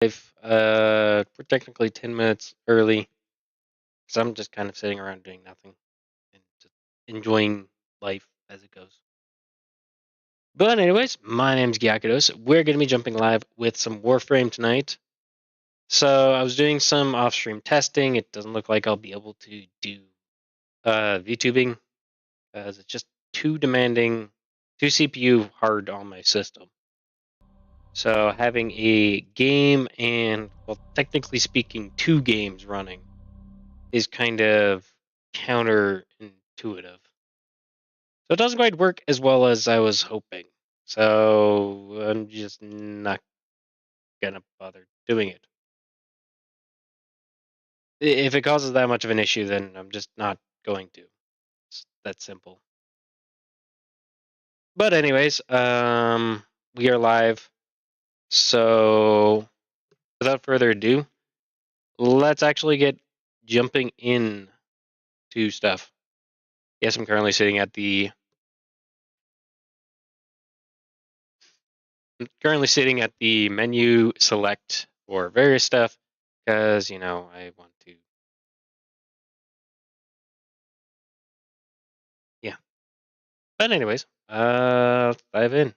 We're technically 10 minutes early, so I'm just kind of sitting around doing nothing and just enjoying life as it goes. But anyways, my name's Gyakidos. We're going to be jumping live with some Warframe tonight. So I was doing some off-stream testing. It doesn't look like I'll be able to do VTubing because it's just too demanding, too CPU hard on my system. So having a game and, well, technically speaking, 2 games running is kind of counterintuitive. So it doesn't quite work as well as I was hoping. So I'm just not gonna bother doing it. If it causes that much of an issue, then I'm just not going to. It's that simple. But anyways, we are live. So without further ado, let's actually get jumping in to stuff. Yes, I'm currently sitting at the menu select for various stuff because, I want to. Yeah. But anyways, let's dive in.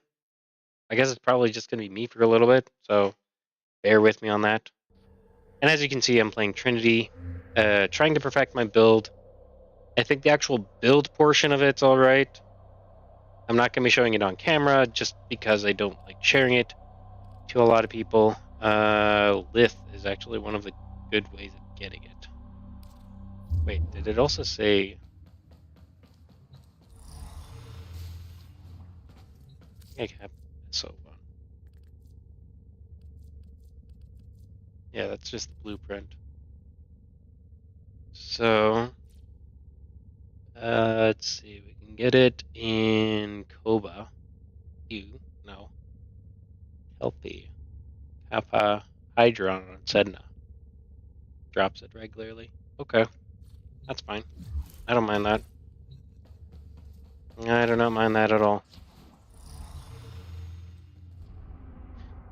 I guess it's probably just going to be me for a little bit, so bear with me on that. And as you can see, I'm playing Trinity, trying to perfect my build. I think the actual build portion of it's all right. I'm not going to be showing it on camera just because I don't like sharing it to a lot of people. Lith is actually one of the good ways of getting it. Wait, did it also say... So yeah, that's just the blueprint. So let's see, we can get it in Koba. No. Healthy. Kappa Hydron on Sedna. Drops it regularly. Okay. That's fine. I don't mind that. I do not mind that at all.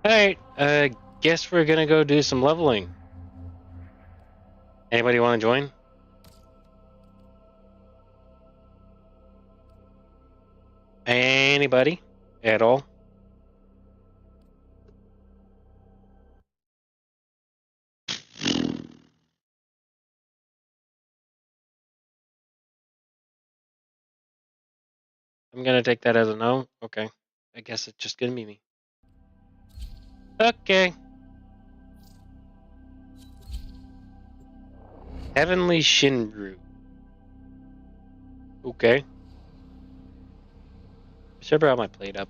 Alright, guess we're gonna go do some leveling. Anybody want to join? Anybody at all? I'm gonna take that as a no. Okay. I guess it's just gonna be me. Okay. Heavenly Shinbrew. Okay. I should have my plate up.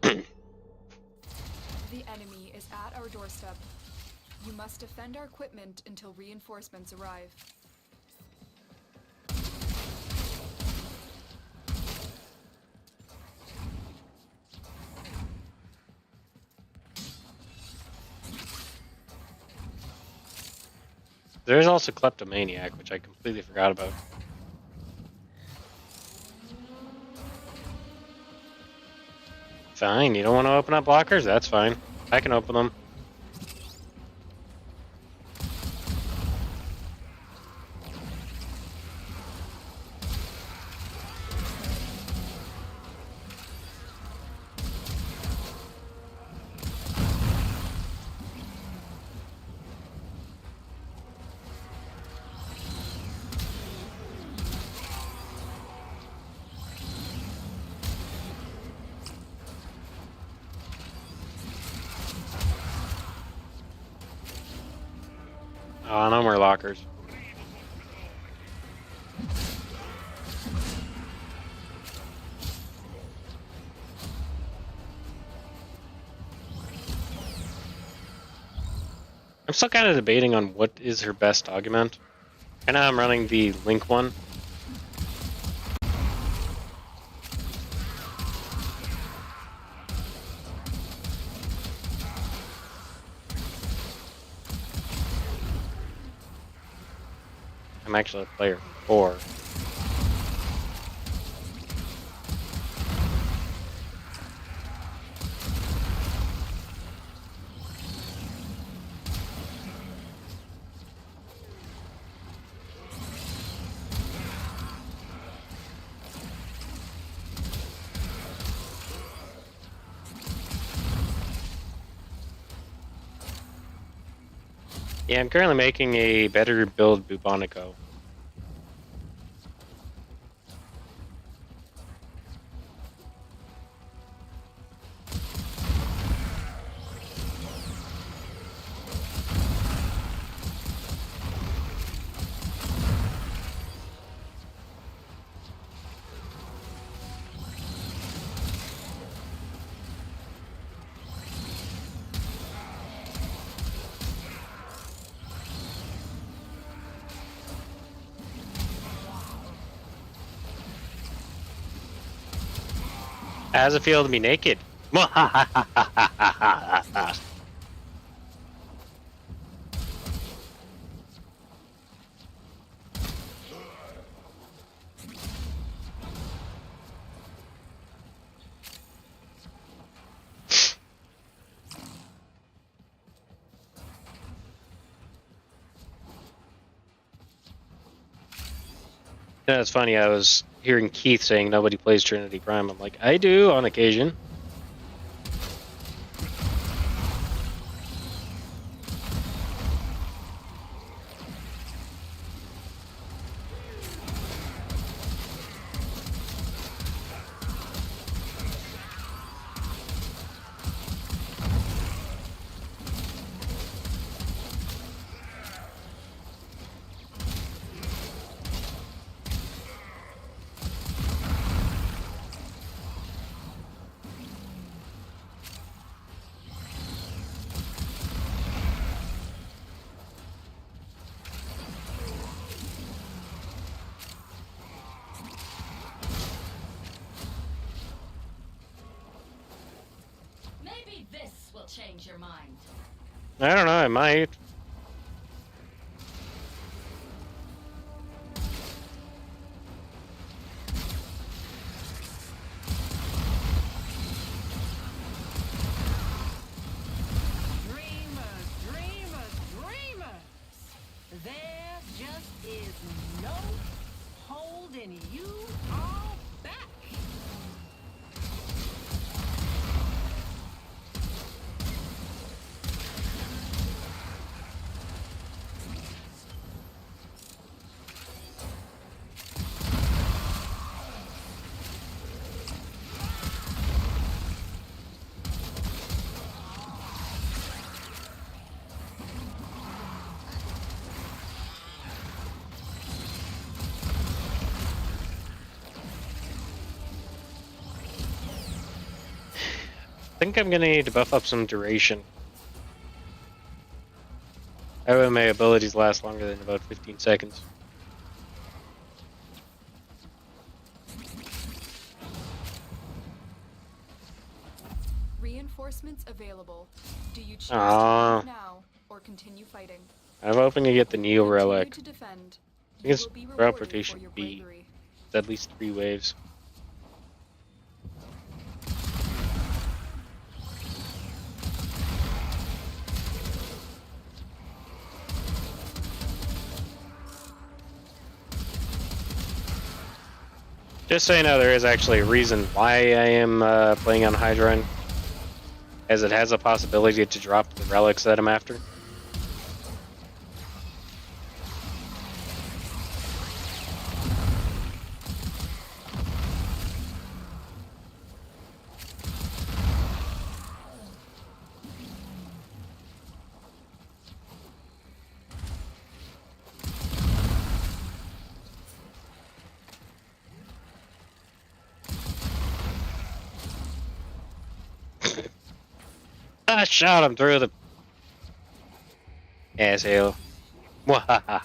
The enemy is at our doorstep. You must defend our equipment until reinforcements arrive. There's also Kleptomaniac, which I completely forgot about. Fine, you don't want to open up lockers? That's fine. I can open them. Oh, no more lockers. I'm still kind of debating on what is her best augment. Right now I'm running the Link one. I'm actually a player 4. Yeah, I'm currently making a better build Bubonico. How does it feel to be naked? Yeah, it's funny. I was hearing Keith saying nobody plays Trinity Prime. I'm like, I do on occasion. Maybe this will change your mind. I don't know. I might. Dreamers, dreamers, dreamers. There just is no holding you all back. I think I'm gonna need to buff up some duration. That way my abilities last longer than about 15 seconds. Reinforcements available. Do you choose to Ah, leave now or continue fighting? I'm hoping to get the Neo Continue Relic. to defend. I You think it's will be route rewarded for rotation your B. bravery. It's at least 3 waves. Just so you know, there is actually a reason why I am playing on Hydron, as it has a possibility to drop the relics that I'm after. I shot him through the asshole. Wahaha.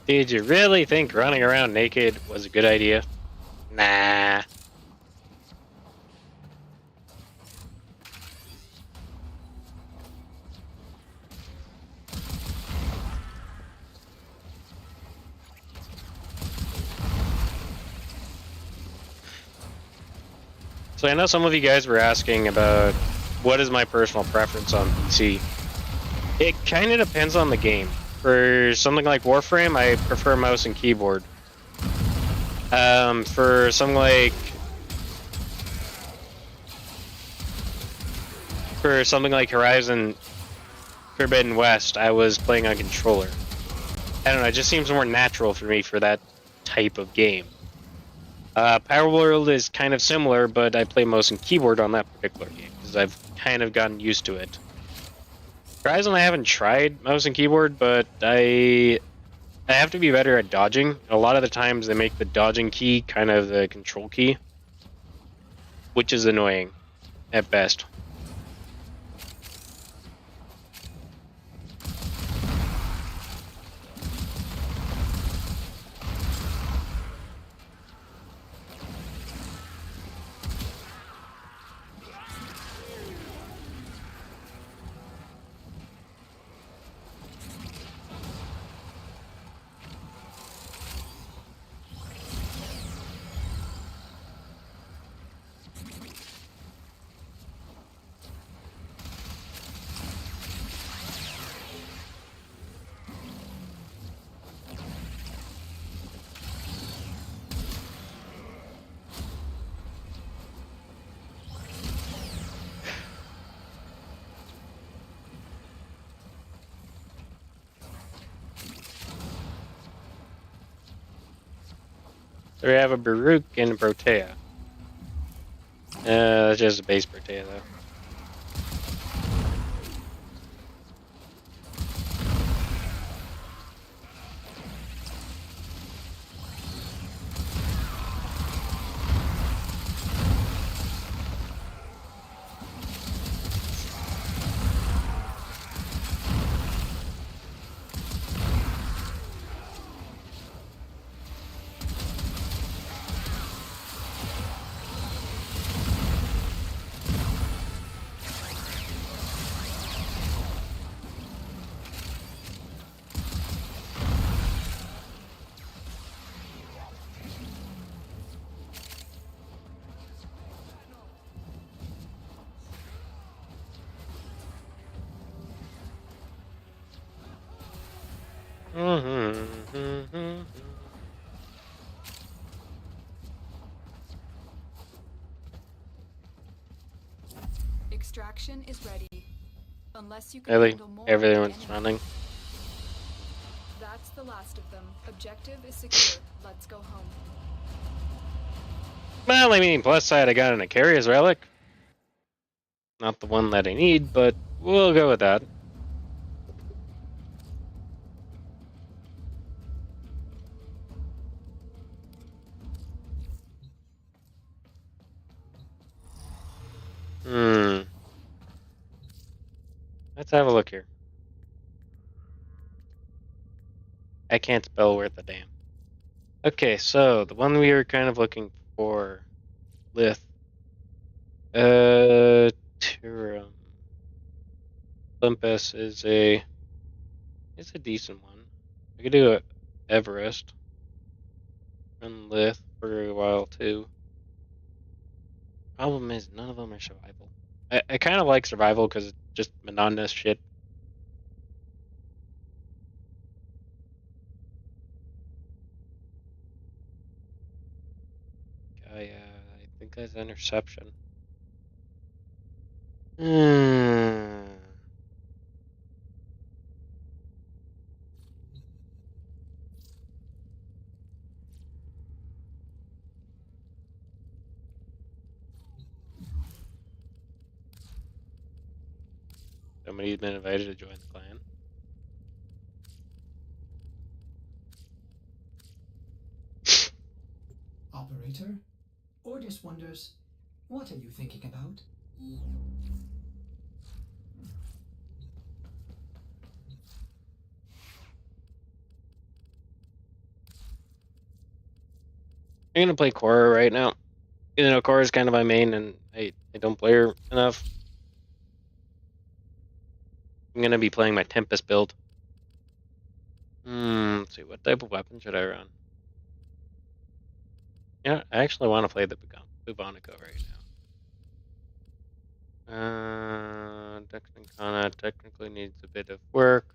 Did you really think running around naked was a good idea? Nah. So I know some of you guys were asking about what is my personal preference on PC. It kind of depends on the game. For something like Warframe, I prefer mouse and keyboard. For something like Horizon Forbidden West, I was playing on controller. I don't know, it just seems more natural for me for that type of game. Power World is kind of similar, but I play mouse and keyboard on that particular game because I've kind of gotten used to it. Horizon, I haven't tried mouse and keyboard, but I have to be better at dodging. A lot of the times they make the dodging key kind of the control key, which is annoying at best. So we have a Baruch and a Protea. That's just a base Protea though. Extraction is ready. Unless you can Really, handle more of the everyone's enemy. running. That's the last of them. Objective is secure. Let's go home. Well, I mean, plus side, I got an Icarius relic. Not the one that I need, but we'll go with that. Let's have a look here. I can't spell worth a damn. Okay, so the one we were kind of looking for, Lith. Turum. Olympus is a decent one. I could do a Everest and Lith for a while too. Problem is, none of them are survival. I kind of like survival because it's just monotonous shit. I think that's interception. Somebody's been invited to join the clan. Operator? Ordis wonders, what are you thinking about? I'm gonna play Korra right now. You know, Korra's kind of my main, and I don't play her enough. I'm gonna be playing my Tempest build. Let's see, what type of weapon should I run? Yeah, I actually want to play the Bubonico right now. Dexmencana technically needs a bit of work.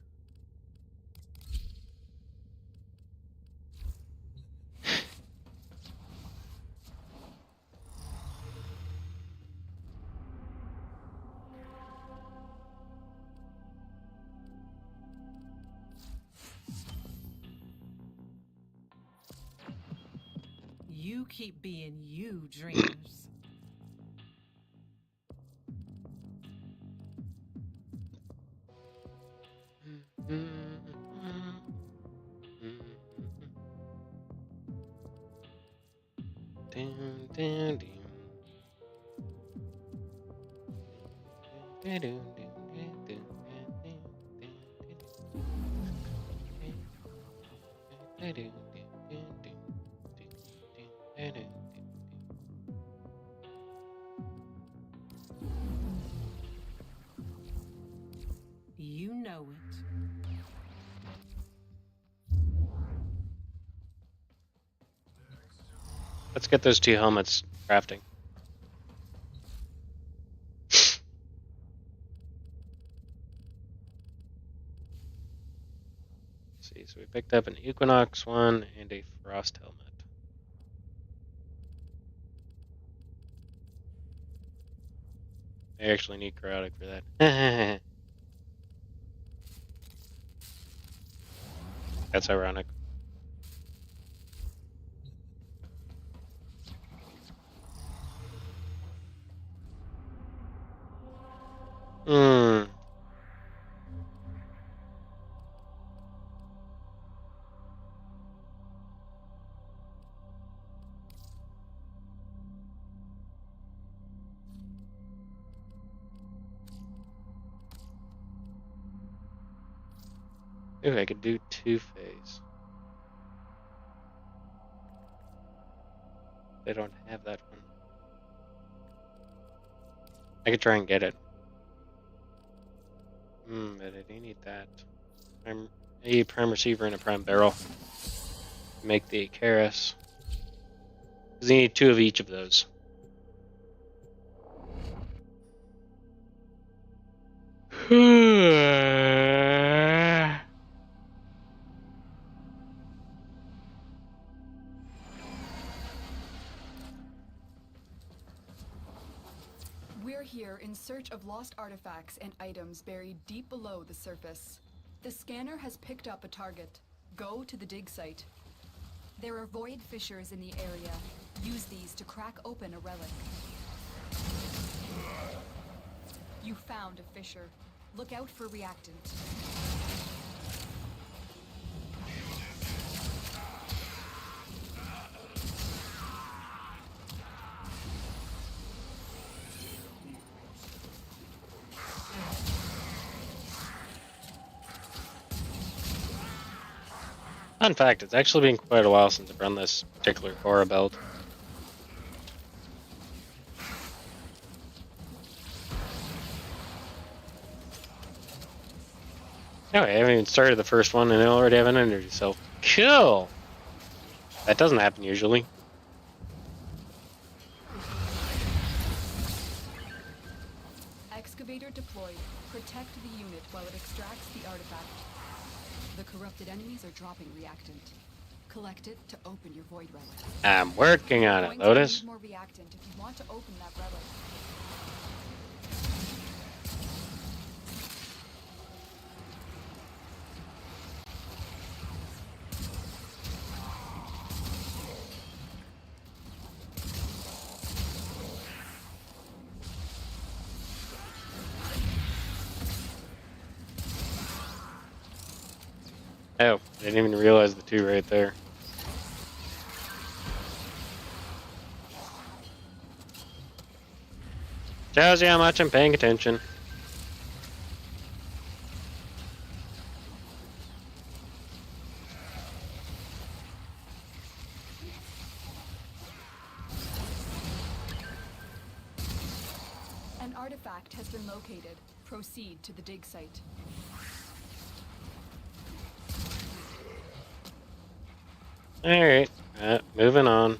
You keep being you, dreamers. You know it. Let's get those 2 helmets crafting. See, so we picked up an Equinox one and a Frost helmet. I actually need Chaotic for that. That's ironic. Hmm. Ooh, I could do Two-Phase. They don't have that one. I could try and get it. But I do need that. A prime receiver and a prime barrel. Make the Karis. Because you need 2 of each of those. We're here in search of lost artifacts and items buried deep below the surface. The scanner has picked up a target. Go to the dig site. There are void fissures in the area. Use these to crack open a relic. You found a fissure. Look out for reactant. Fun fact, it's actually been quite a while since I've run this particular Korra build. No, I haven't even started the first one and I already have an energy cell. Cool! That doesn't happen usually. Excavator deployed. Protect the unit while it extracts the artifact. The corrupted enemies are dropping reactant. Collect it to open your void relic. I'm working on it, Going to Lotus. need more reactant if you want to open that relic. Oh, I didn't even realize the 2 right there. Tells you how much I'm paying attention. An artifact has been located. Proceed to the dig site. Alright, moving on.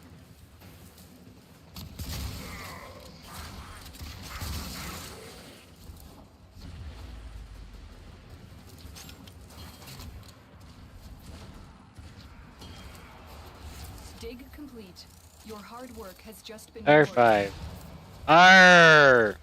Dig complete. Your hard work has just been rewarded. R5. R.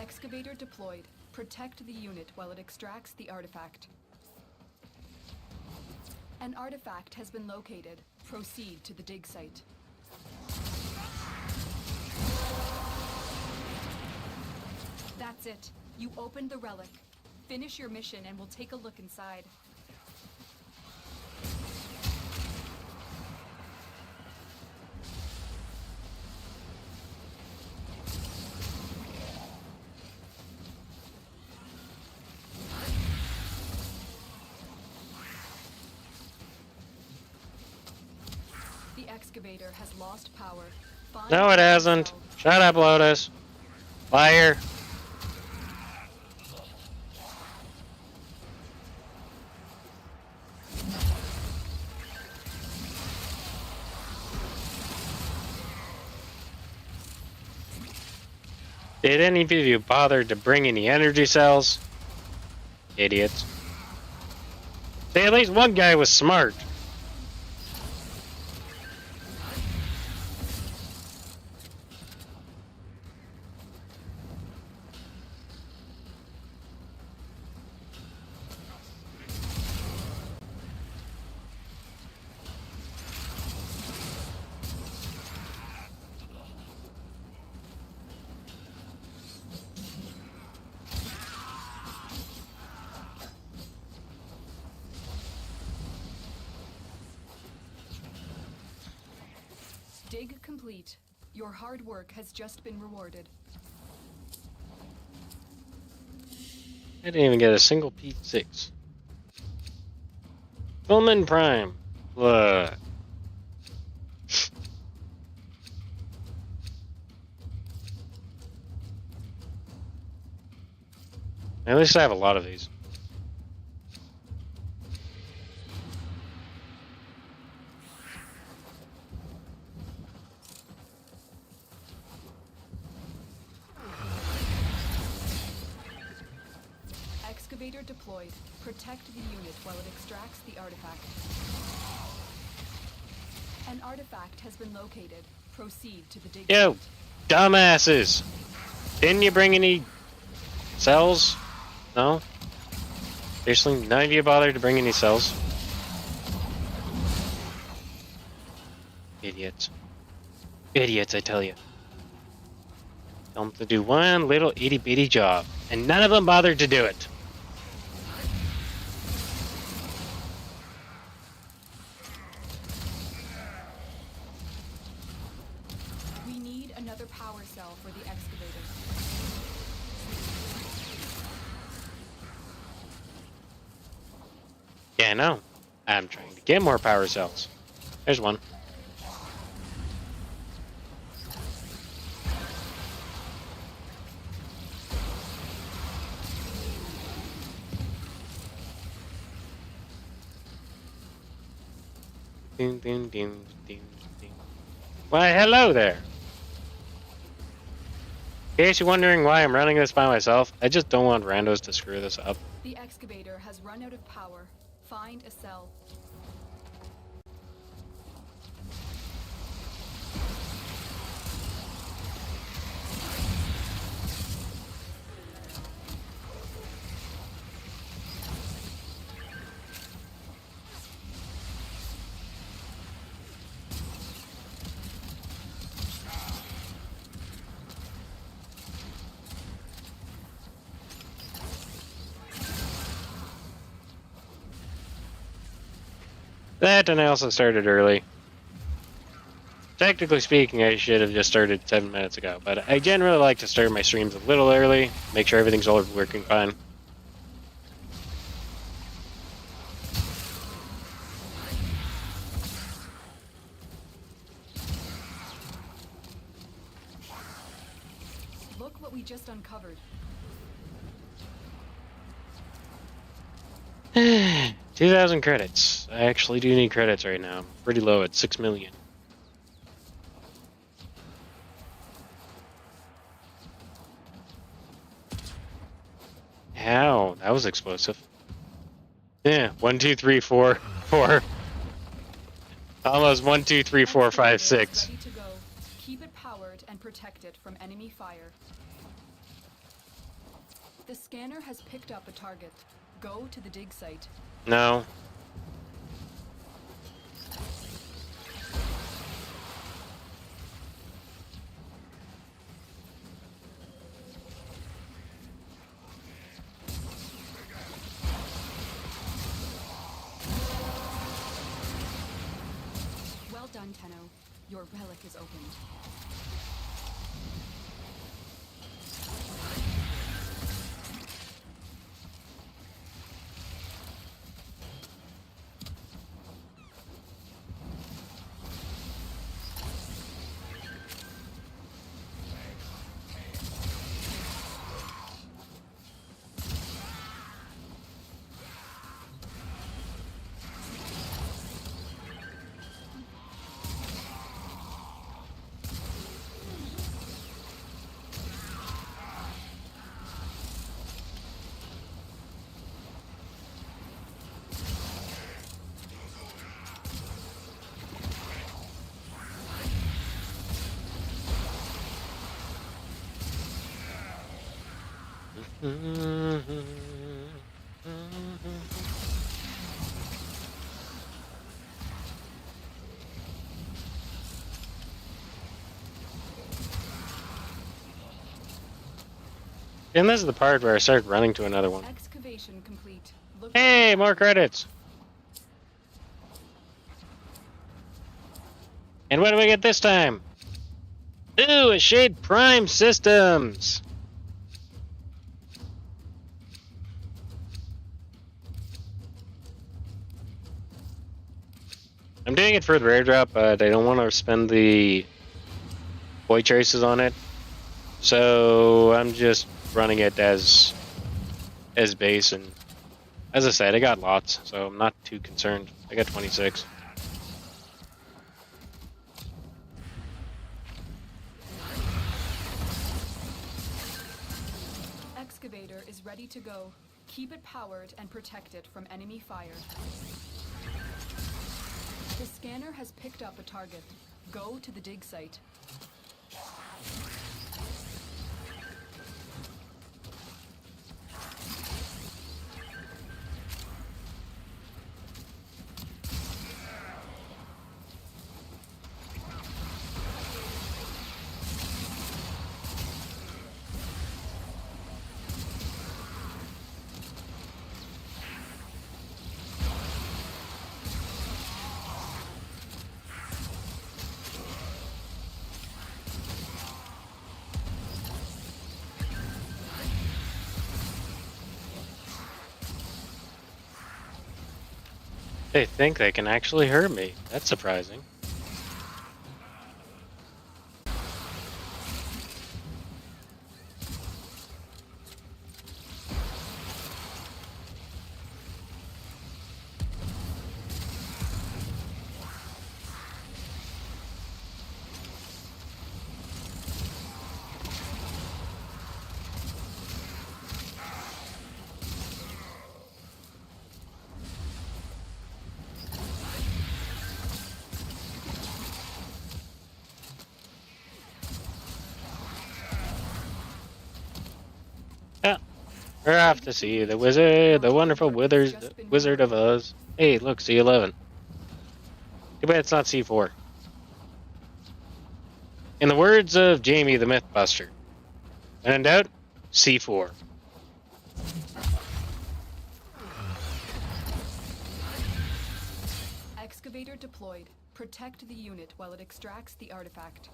Excavator deployed. Protect the unit while it extracts the artifact. An artifact has been located. Proceed to the dig site. That's it. You opened the relic. Finish your mission and we'll take a look inside. The excavator has lost power. Find No, it hasn't. cell. Shut up, Lotus. Liar. Did any of you bother to bring any energy cells? Idiots. See, at least one guy was smart. Dig complete. Your hard work has just been rewarded. I didn't even get a single P6. Fulman Prime. Ugh. At least I have a lot of these. Excavator deployed. Protect the unit while it extracts the artifact. An artifact has been located. Proceed to the dig Yo, site. dumbasses! Didn't you bring any cells? No? Seriously, none of you bothered to bring any cells? Idiots. Idiots, I tell you. Tell them to do one little itty bitty job, and none of them bothered to do it. We need another power cell for the excavator. Yeah, I know. I'm trying to get more power cells. There's one. Ding, ding, ding, ding, ding. Why, hello there. In case you're wondering why I'm running this by myself, I just don't want randos to screw this up. The excavator has run out of power. Find a cell. That, and I also started early. Technically speaking, I should have just started 7 minutes ago, but I generally like to start my streams a little early, make sure everything's all working fine. Look what we just uncovered. 2,000 credits. I actually do need credits right now. I'm pretty low at 6 million. Ow, that was explosive. Yeah, 1, 2, 3, 4, 4. Almost 1, 2, 3, 4, 5, 6. Ready to go. Keep it powered and protect it from enemy fire. The scanner has picked up a target. Go to the dig site. No. Well done, Tenno. Your relic is opened. And this is the part where I start running to another one. Excavation complete. Look. Hey, more credits! And what do we get this time? Ooh, a Shade Prime Systems! I'm doing it for the rare drop, but I don't want to spend the void traces on it. So I'm just running it as base, and as I said, I got lots, so I'm not too concerned. I got 26. Excavator is ready to go. Keep it powered and protect it from enemy fire. The scanner has picked up a target. Go to the dig site. They think they can actually hurt me. That's surprising. We're off to see the wizard, the wonderful Wizard of Oz. Hey, look, C11. Too bad it's not C4. In the words of Jamie the Mythbuster, when in doubt, C4. Excavator deployed. Protect the unit while it extracts the artifact.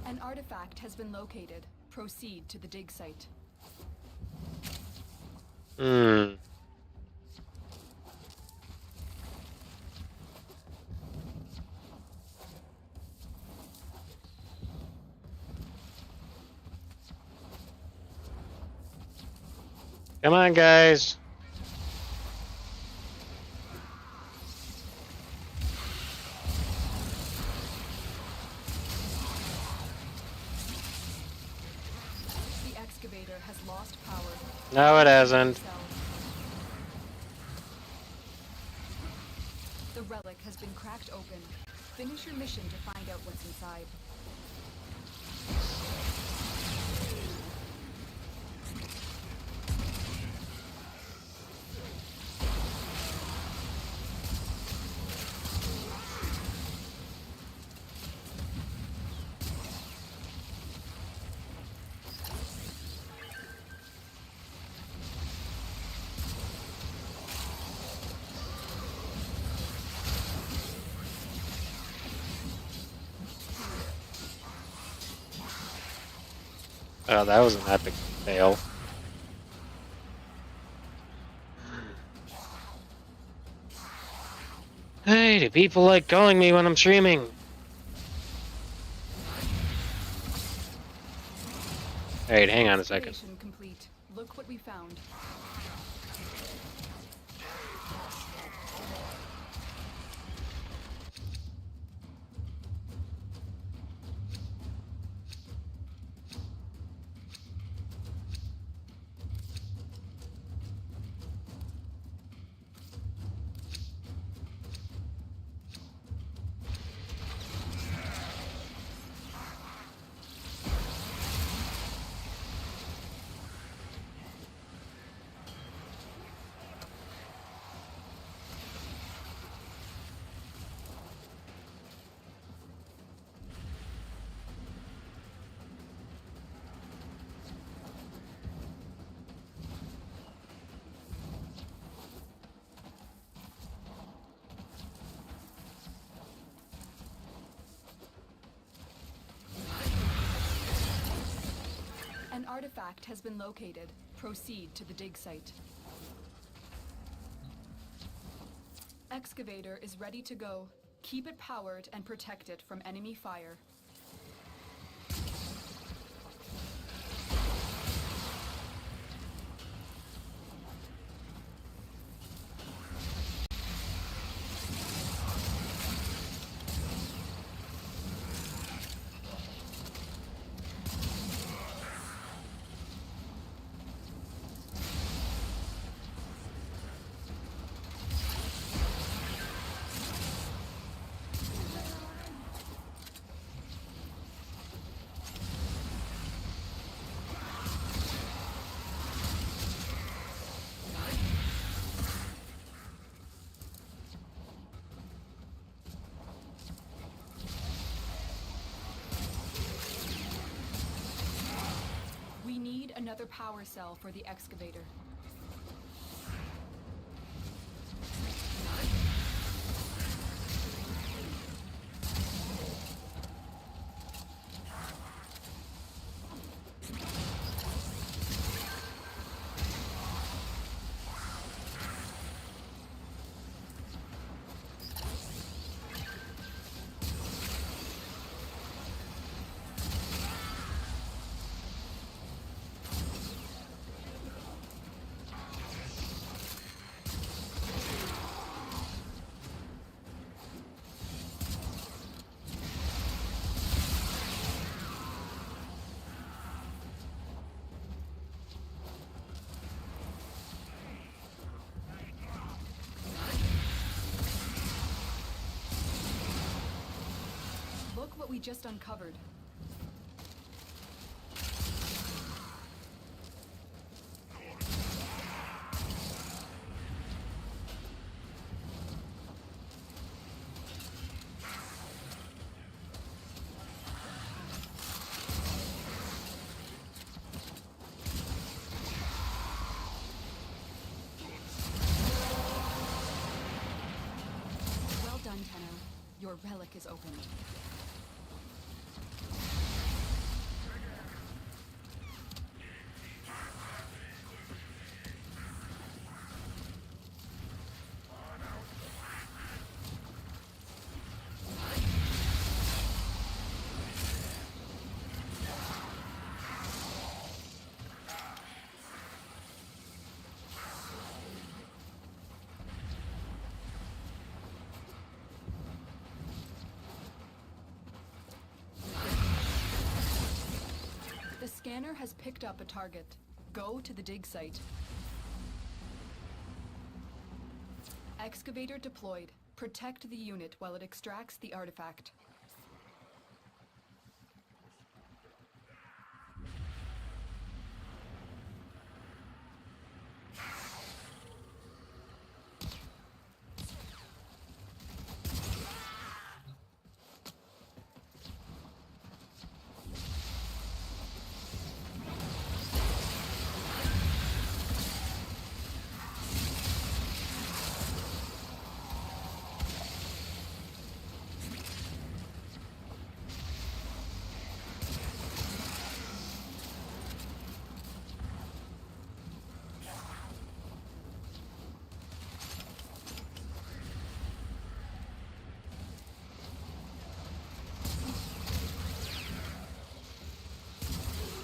An artifact has been located. Proceed to the dig site. Hmm. Come on, guys. The excavator has lost power. No, it hasn't. The relic has been cracked open. Finish your mission to find out what's inside. Oh, that was an epic fail. Hey, do people like calling me when I'm streaming? Alright, hang on a second. Excavation complete. Look what we found. An artifact has been located. Proceed to the dig site. Excavator is ready to go. Keep it powered and protect it from enemy fire. We need another power cell for the excavator. Look what we just uncovered. Your relic is open. The scanner has picked up a target. Go to the dig site. Excavator deployed. Protect the unit while it extracts the artifact.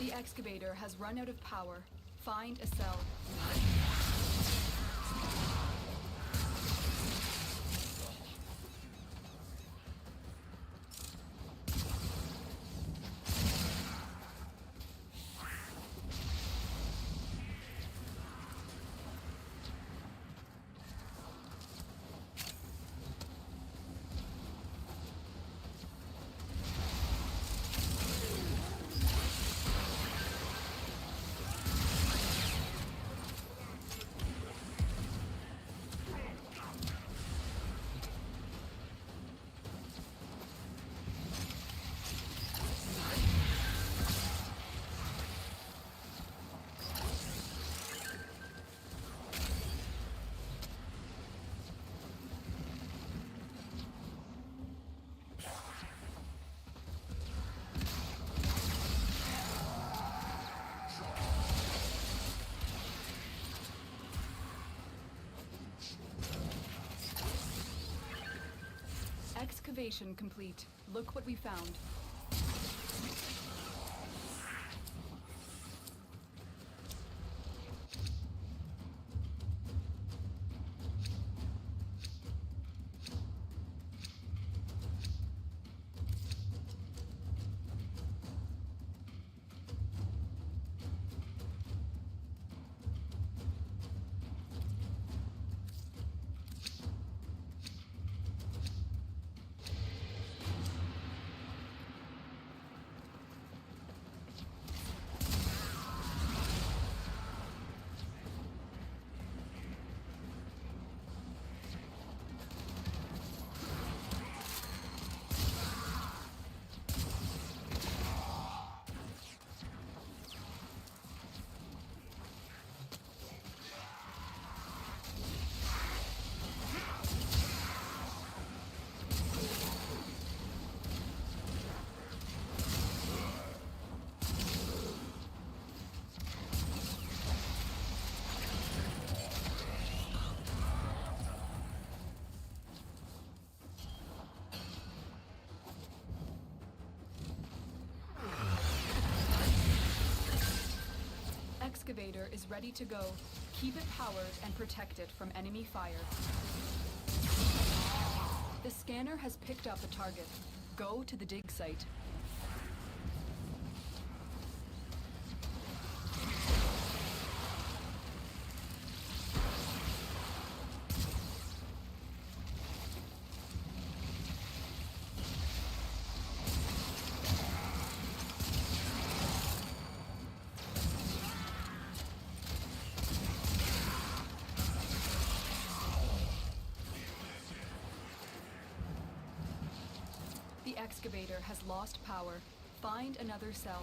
The excavator has run out of power. Find a cell. Excavation complete. Look what we found. Excavator is ready to go. Keep it powered and protect it from enemy fire. The scanner has picked up a target. Go to the dig site. The excavator has lost power. Find another cell.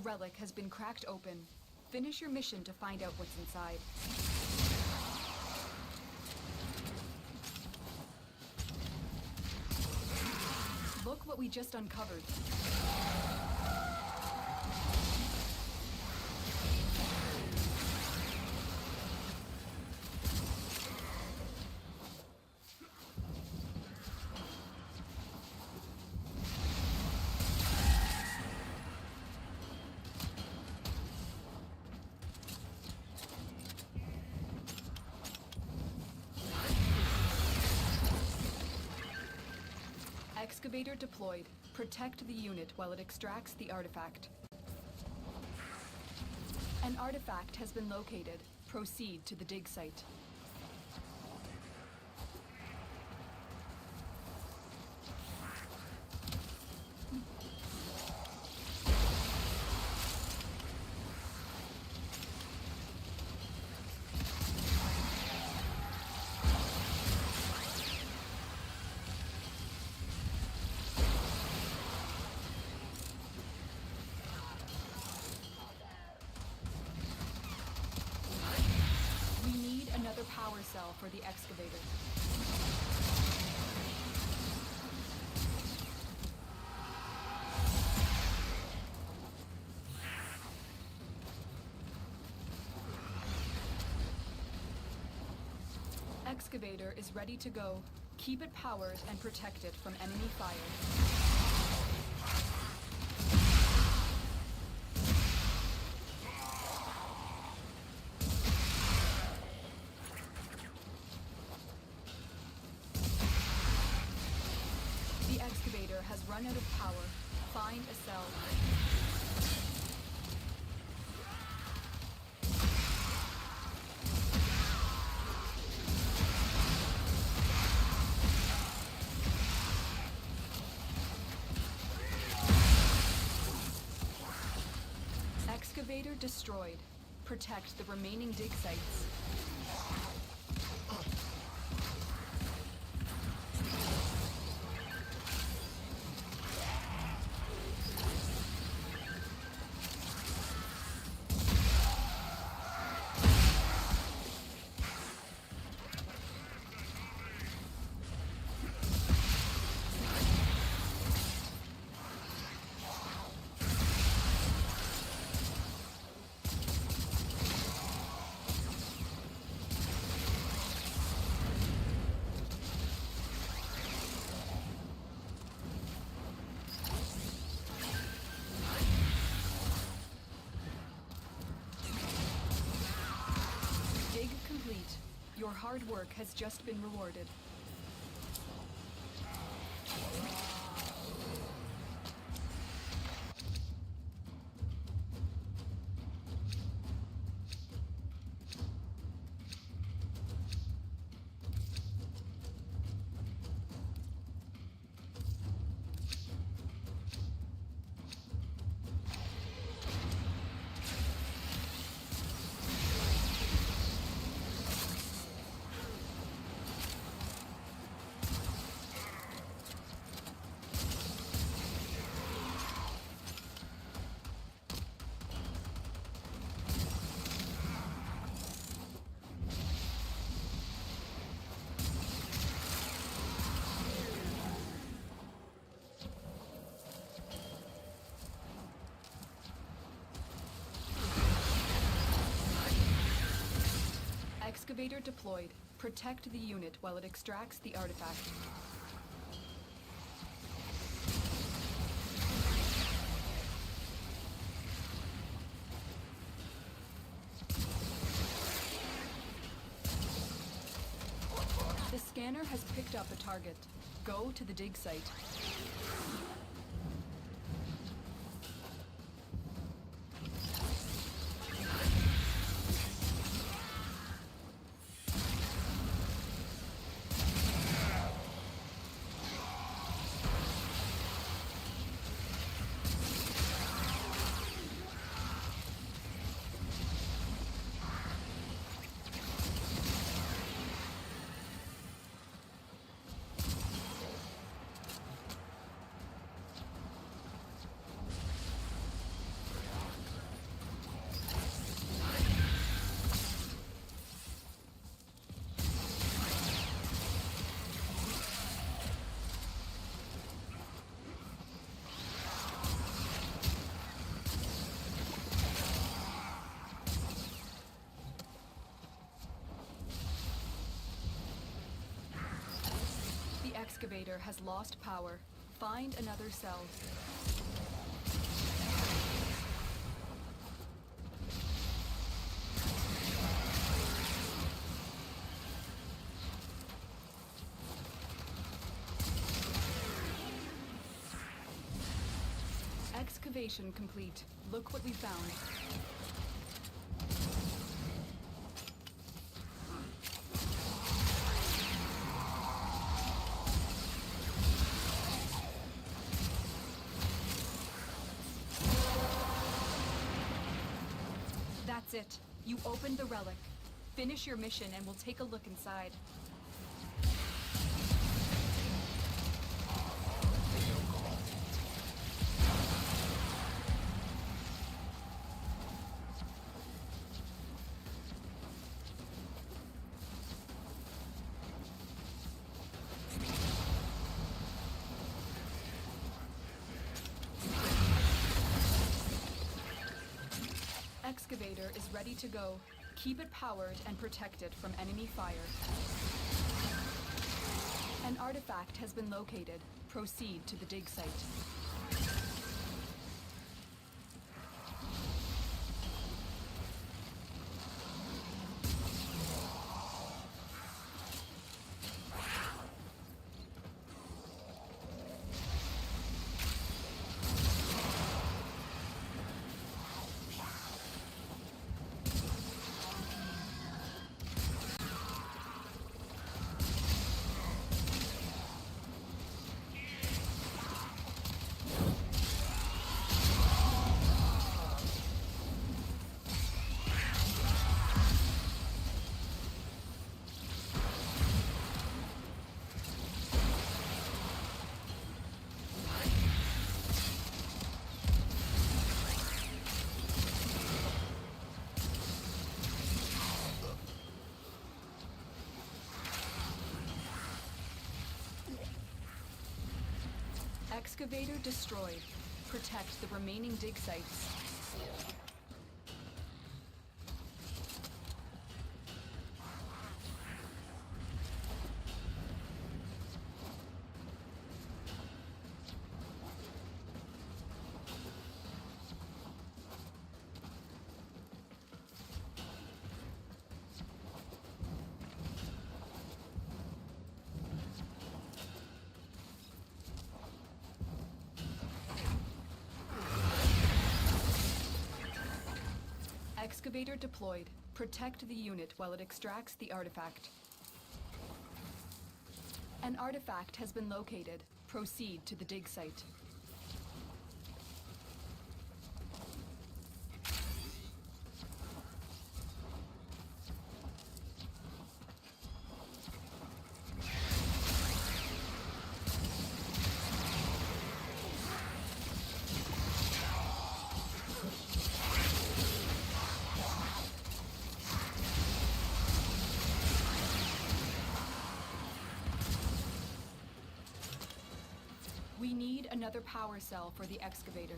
relic has been cracked open. Finish your mission to find out what's inside. Look what we just uncovered. Excavator deployed. Protect the unit while it extracts the artifact. An artifact has been located. Proceed to the dig site. Another power cell for the excavator. Excavator is ready to go. Keep it powered and protect it from enemy fire. The excavator has run out of power. Find a cell. Excavator destroyed. Protect the remaining dig sites. Your hard work has just been rewarded. Excavator deployed. Protect the unit while it extracts the artifact. The scanner has picked up a target. Go to the dig site. excavator has lost power. Find another cell. Excavation complete. Look what we found. That's it. You opened the relic. Finish your mission and we'll take a look inside. Excavator is ready to go. Keep it powered and protect it from enemy fire. An artifact has been located. Proceed to the dig site. Excavator destroyed. Protect the remaining dig sites. Excavator deployed. Protect the unit while it extracts the artifact. An artifact has been located. Proceed to the dig site. We need another power cell for the excavator.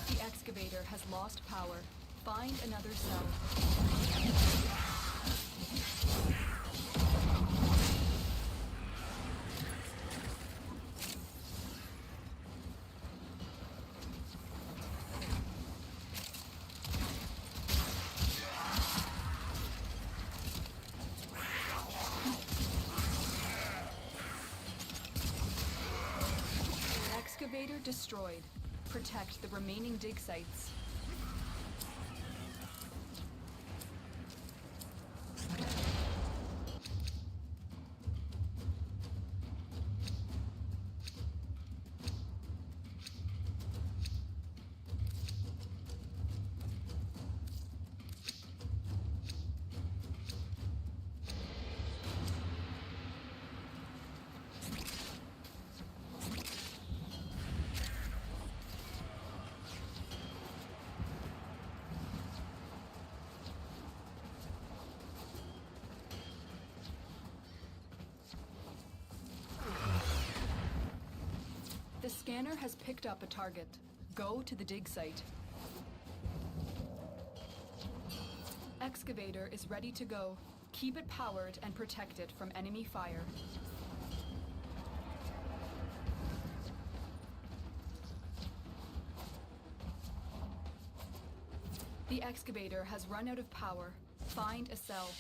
The excavator has lost power. Find another cell. Excavator destroyed. Protect the remaining dig sites. The scanner has picked up a target. Go to the dig site. Excavator is ready to go. Keep it powered and protect it from enemy fire. The excavator has run out of power. Find a cell.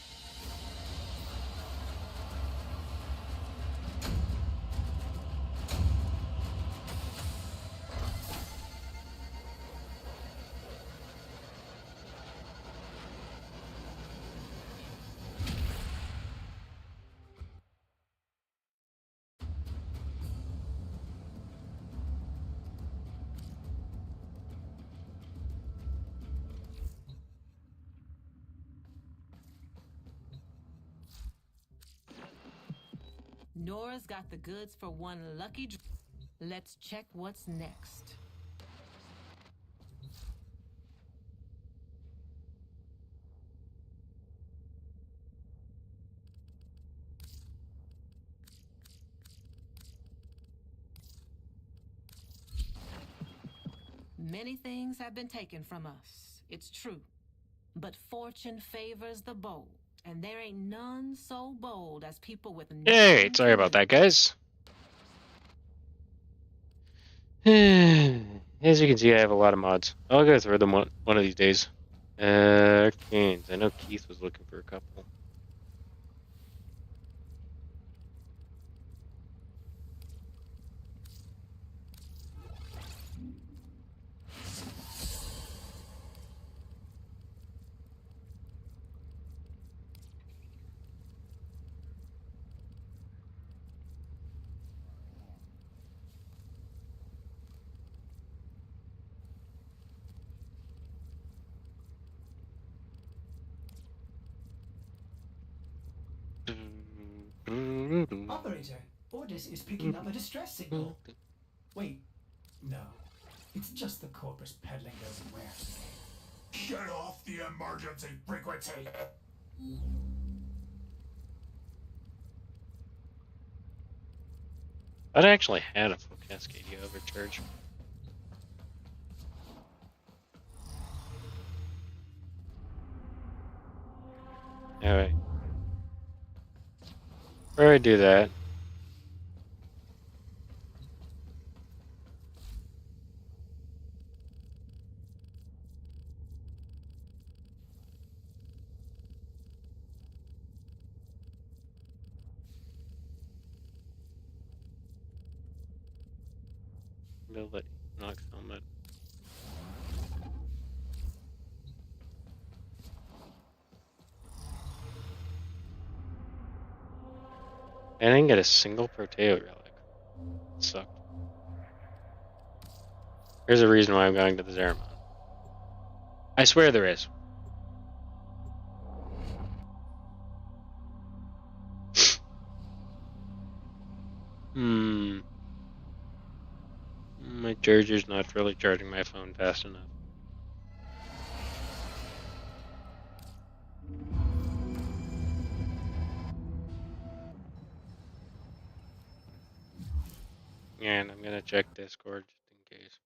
Nora's got the goods for one lucky. Let's check what's next. Many things have been taken from us, it's true. But fortune favors the bold, and there ain't none so bold as people with Hey, nothing sorry to about lose. that, guys. As you can see, I have a lot of mods. I'll go through them one of these days. Arcanes. I know Keith was looking for a couple. Operator, Ordis is picking up a distress signal. Wait, no. It's just the Corpus peddling those wares again. Shut off the emergency frequency! I actually had a full Cascadia overcharge. Alright. Before I do that, ability, Nox helmet. I didn't get a single Proteo relic. It sucked. There's a reason why I'm going to the Zeramon. I swear there is. My charger's not really charging my phone fast enough. And I'm gonna check Discord just in case.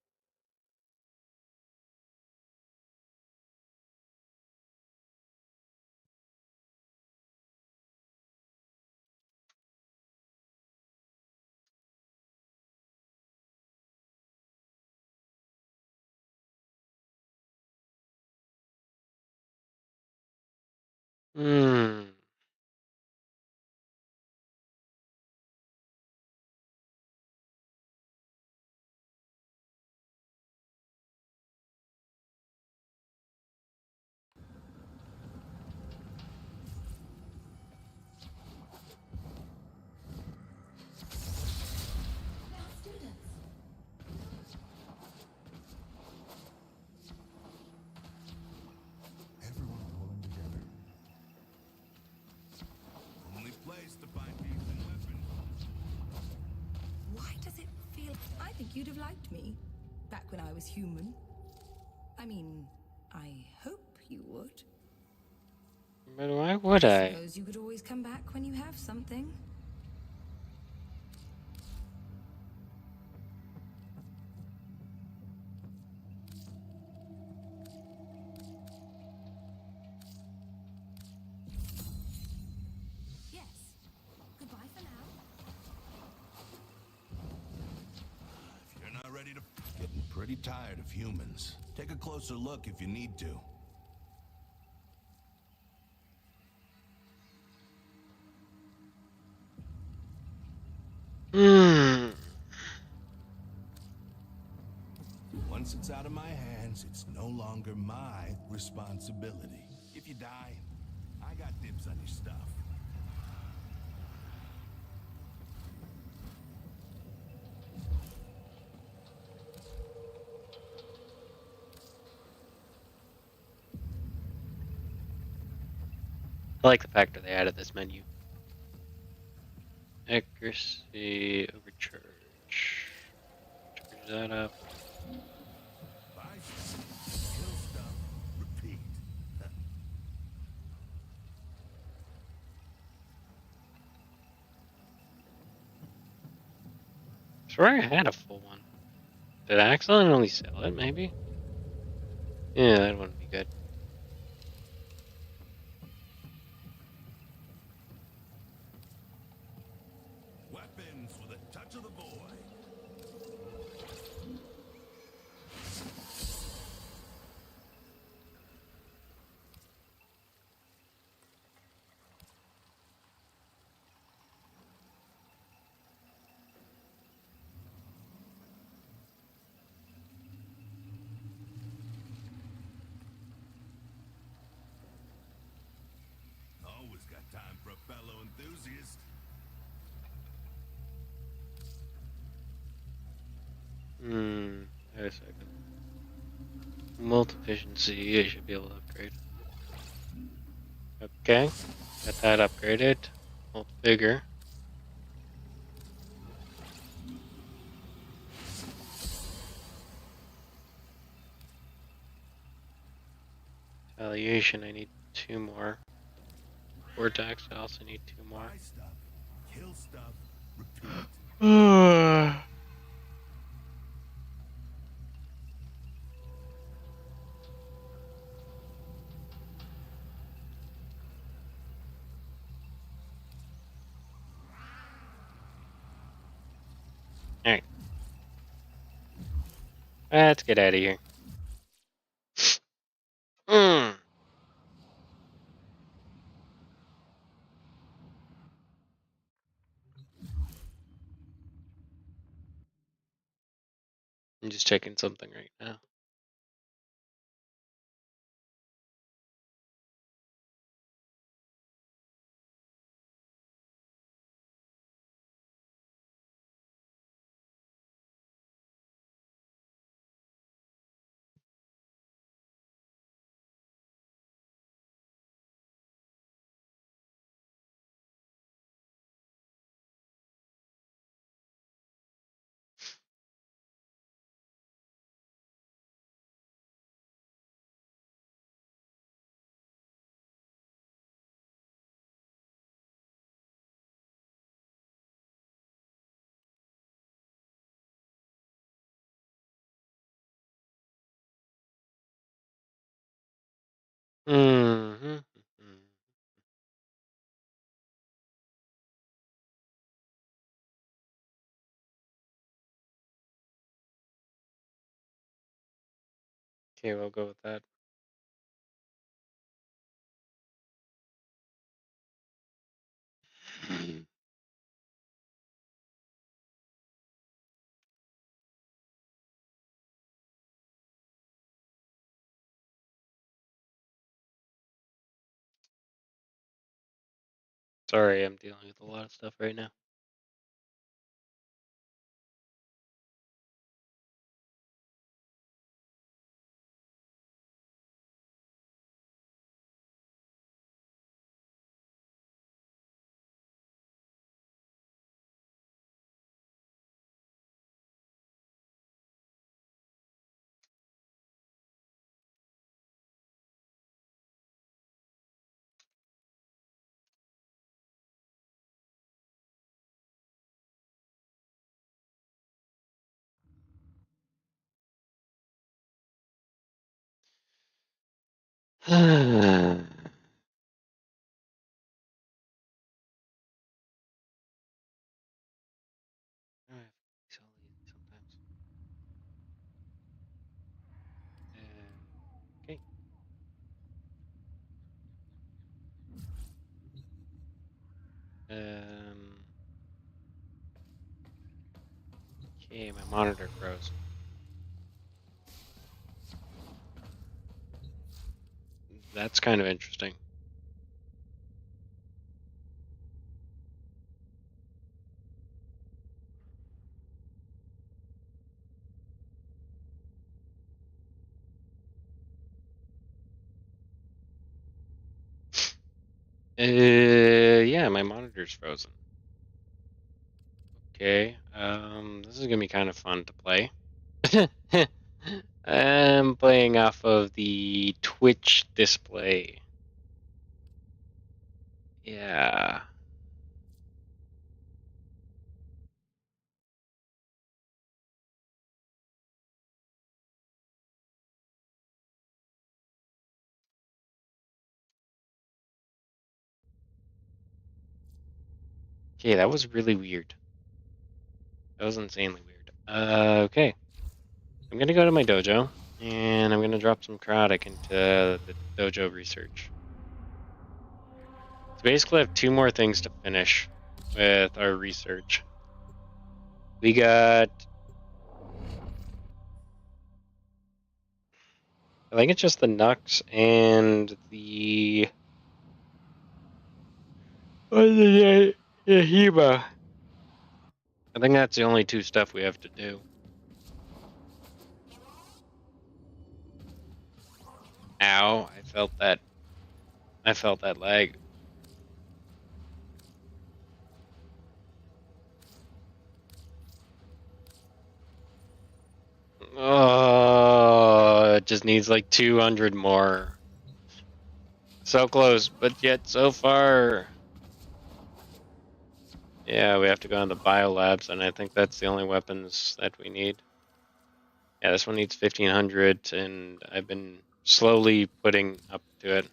Everyone pulling together. Only place to find peace and weapons. Why does it feel... I think you'd have liked me back when I was human. I mean, I hope you would. But why would I? Suppose you could always come back when you have something. pretty tired of humans. Take a closer look if you need to. Hmm. Once it's out of my hands, it's no longer my responsibility. If you die, I got dibs on your stuff. I like the fact that they added this menu. Accuracy overcharge. Charge that up. Buy stuff, kill stuff, repeat. Swear I had a full one. Did I accidentally sell it, maybe? Yeah, that wouldn't be good. Weapons with a touch of the void. Always got time for a fellow enthusiast. Wait a second. Multi-efficiency, I should be able to upgrade. Okay, got that upgraded. Multi-vigor. Retaliation, I need 2 more. Vortex, I also need 2 more. Buy stuff, kill stuff, repeat. Alright. Let's get out of here. I'm just checking something right now. Mm-hmm. Okay, we'll go with that. Sorry, I'm dealing with a lot of stuff right now. Alright, sometimes. Okay, my monitor froze. That's kind of interesting. Yeah, my monitor's frozen. Okay, this is gonna be kind of fun to play. I'm playing off of the Twitch display. Yeah. Okay, that was really weird. That was insanely weird. Okay. I'm gonna go to my dojo, and I'm gonna drop some Karate into the dojo research. So basically, I have 2 more things to finish with our research. We got, I think it's just the Nux and the Yahiba. I think that's the only 2 stuff we have to do. Ow, I felt that. I felt that lag. Oh, it just needs like 200 more. So close, but yet so far. Yeah, we have to go in the biolabs, and I think that's the only weapons that we need. Yeah, this one needs 1500, and I've been slowly putting up to it.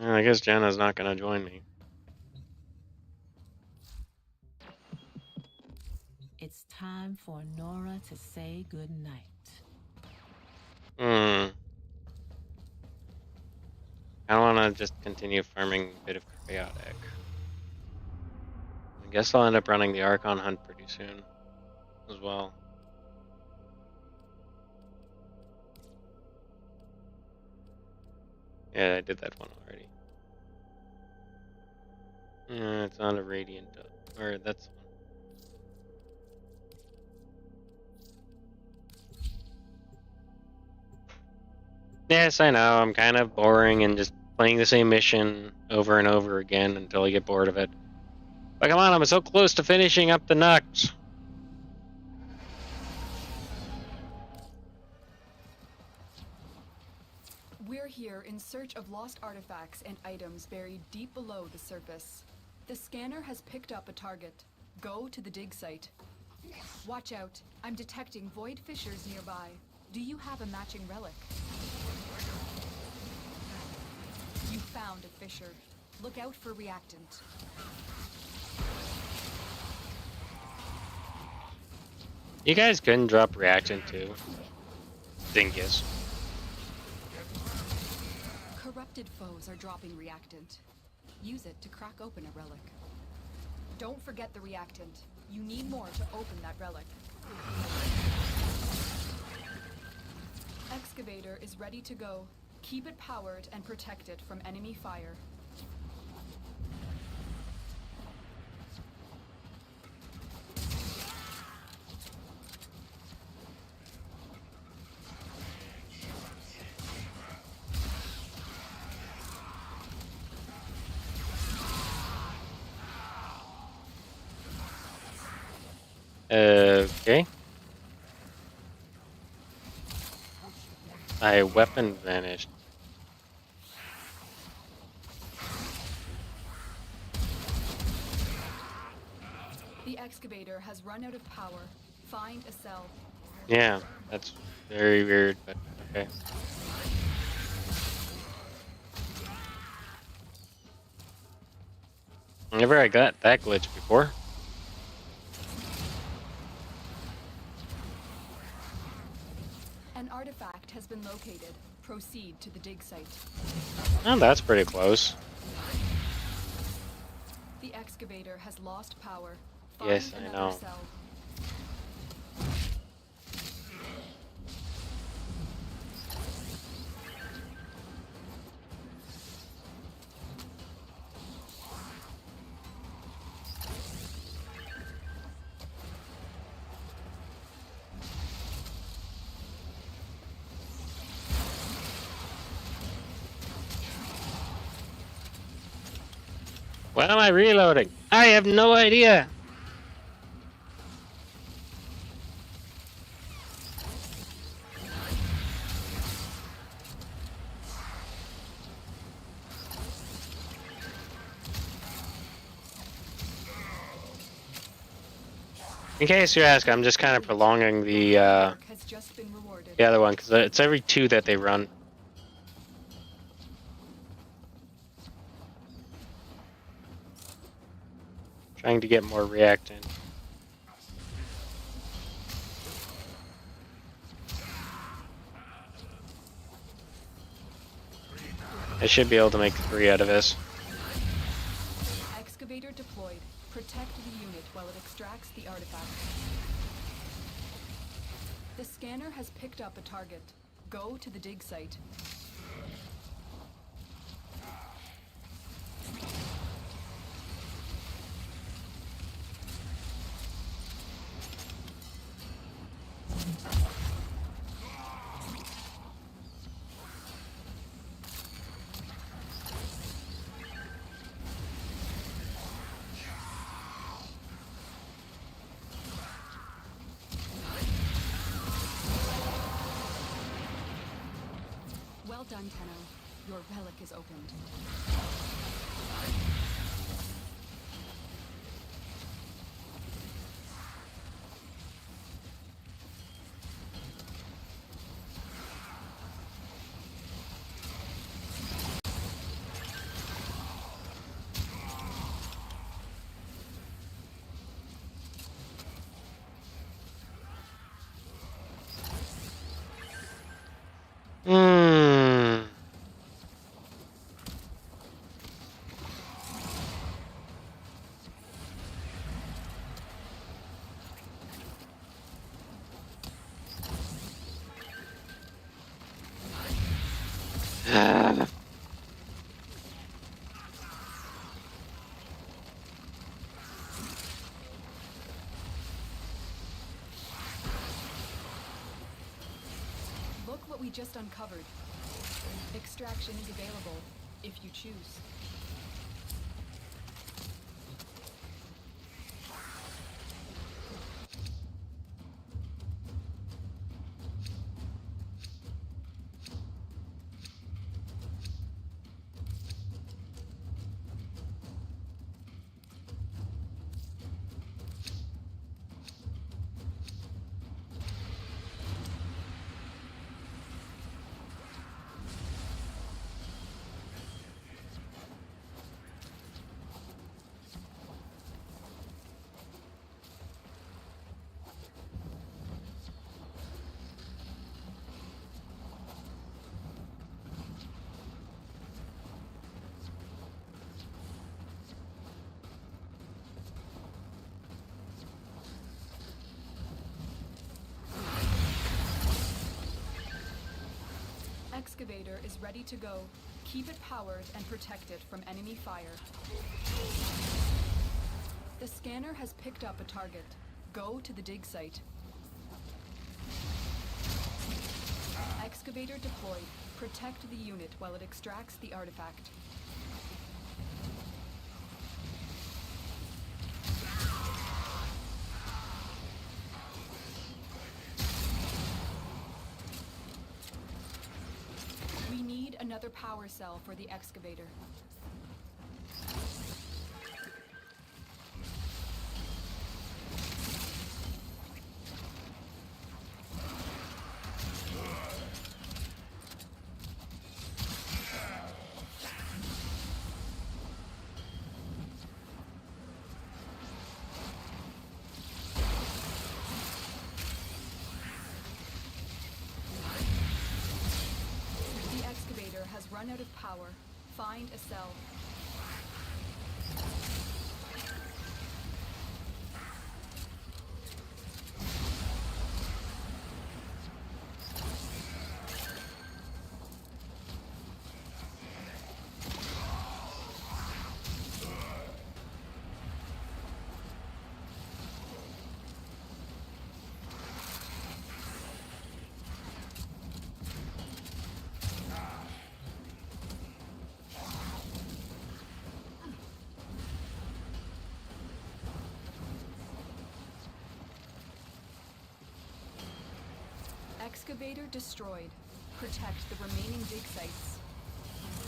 I guess Jenna's not gonna join me. It's time for Nora to say goodnight. I don't want to just continue farming a bit of chaotic. I guess I'll end up running the Archon hunt pretty soon as well. Yeah, I did that one already. Yeah, it's not a Radiant, or that's one. Yes, I know, I'm kind of boring and just playing the same mission over and over again until I get bored of it. But come on, I'm so close to finishing up the Nux. We're here in search of lost artifacts and items buried deep below the surface. The scanner has picked up a target. Go to the dig site. Watch out. I'm detecting void fissures nearby. Do you have a matching relic? You found a fissure. Look out for reactant. You guys couldn't drop reactant too. Dingus. Corrupted foes are dropping reactant. Use it to crack open a relic. Don't forget the reactant. You need more to open that relic. Excavator is ready to go. Keep it powered and protect it from enemy fire. Okay. My weapon vanished. The excavator has run out of power. Find a cell. Yeah, that's very weird, but okay. Whenever I got that glitch before. An artifact has been located. Proceed to the dig site. Oh, that's pretty close. The excavator has lost power. Yes, Find I another know. cell. Why am I reloading? I have no idea. In case you ask, I'm just kind of prolonging the Work has just been rewarded. other one because it's every 2 that they run. Trying to get more react in. I should be able to make 3 out of this. Excavator deployed. Protect the unit while it extracts the artifact. The scanner has picked up a target. Go to the dig site. Well done, Tenno. Your relic is opened. Hmm. Look what we just uncovered. Extraction is available, if you choose. Excavator is ready to go. Keep it powered and protect it from enemy fire. The scanner has picked up a target. Go to the dig site. Excavator deployed. Protect the unit while it extracts the artifact. We need another power cell for the excavator. run out of power. Find a cell. Excavator destroyed. Protect the remaining dig sites.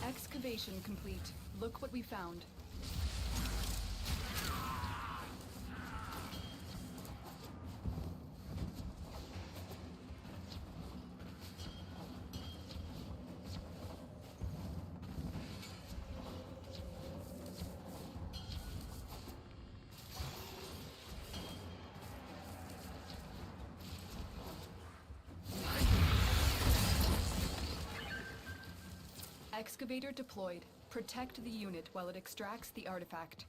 Excavation complete. Look what we found. Excavator deployed. Protect the unit while it extracts the artifact.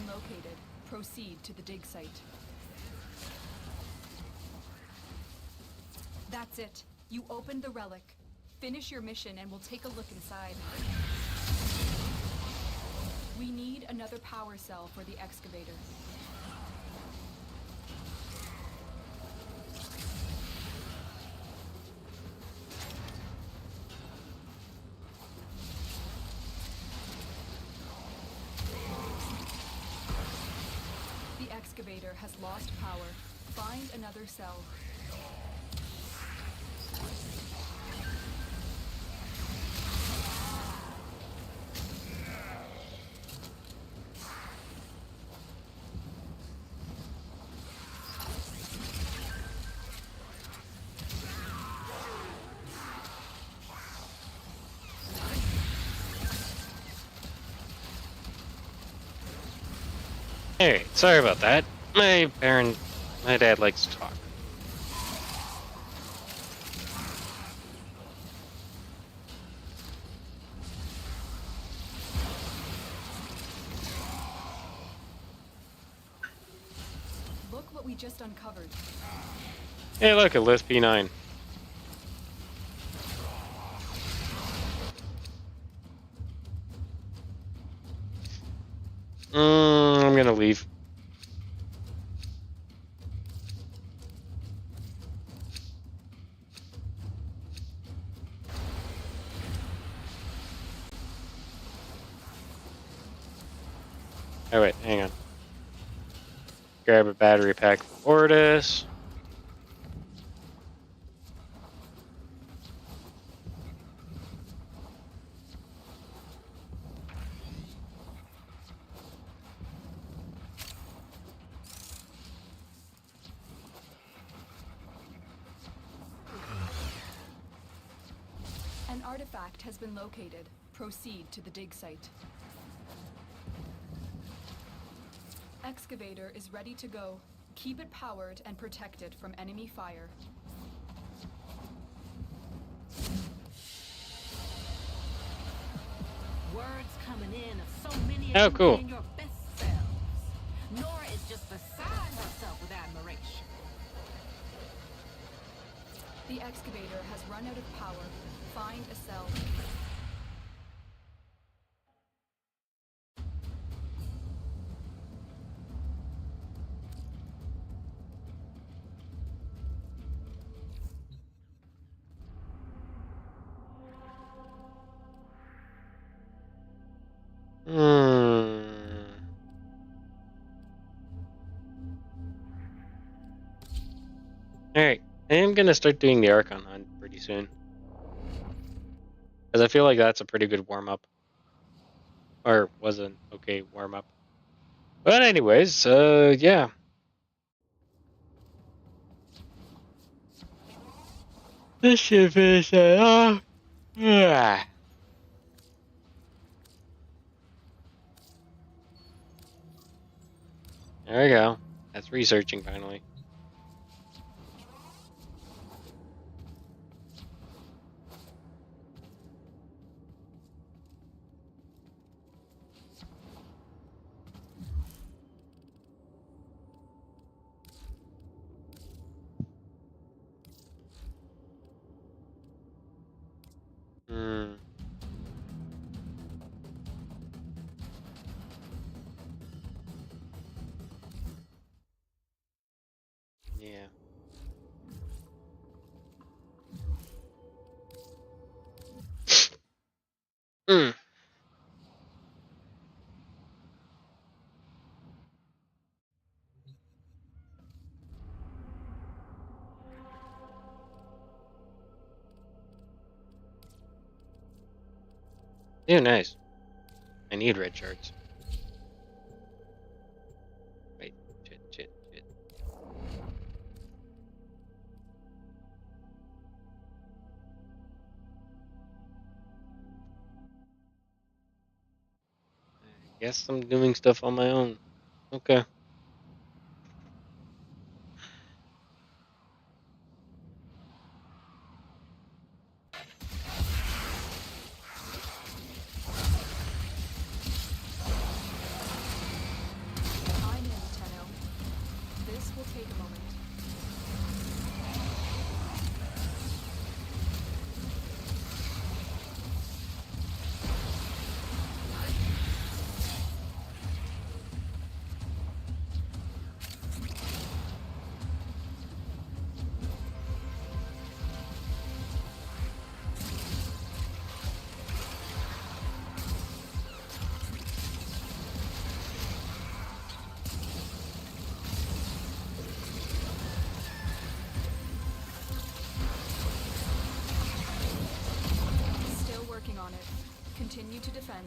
Located. Proceed to the dig site. That's it. You opened the relic. Finish your mission and we'll take a look inside. We need another power cell for the excavator. The excavator has lost power. Find another cell. Hey, sorry about that. My dad likes to talk. Look what we just uncovered. Hey, look, a List P9. I'm gonna leave. Oh wait, hang on. Grab a battery pack for Ortis. An artifact has been located. Proceed to the dig site. Excavator is ready to go. Keep it powered and protected from enemy fire. Words coming in of so many Oh, of you cool. being your best selves. Nora is just beside herself with admiration. The excavator has run out of power. Find a cell. Alright, I am gonna start doing the Archon hunt pretty soon. Because I feel like that's a pretty good warm-up. or was an okay warm up. But anyways, yeah. This should finish that off. Ah. There we go. That's researching finally. Hmm. Yeah. Hmm. Yeah, nice. I need red shards. Wait, shit. I guess I'm doing stuff on my own. Okay. I'm in, Tenno. This will take a moment. Still working on it. Continue to defend.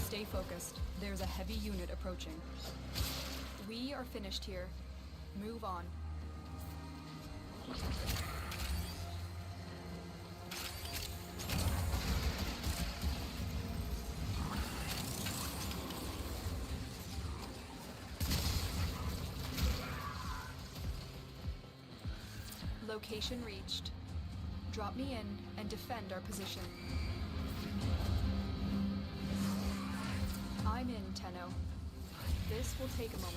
Stay focused. There's a heavy unit approaching. We are finished here. Move on. Location reached. Drop me in and defend our position. I'm in, Tenno. This will take a moment.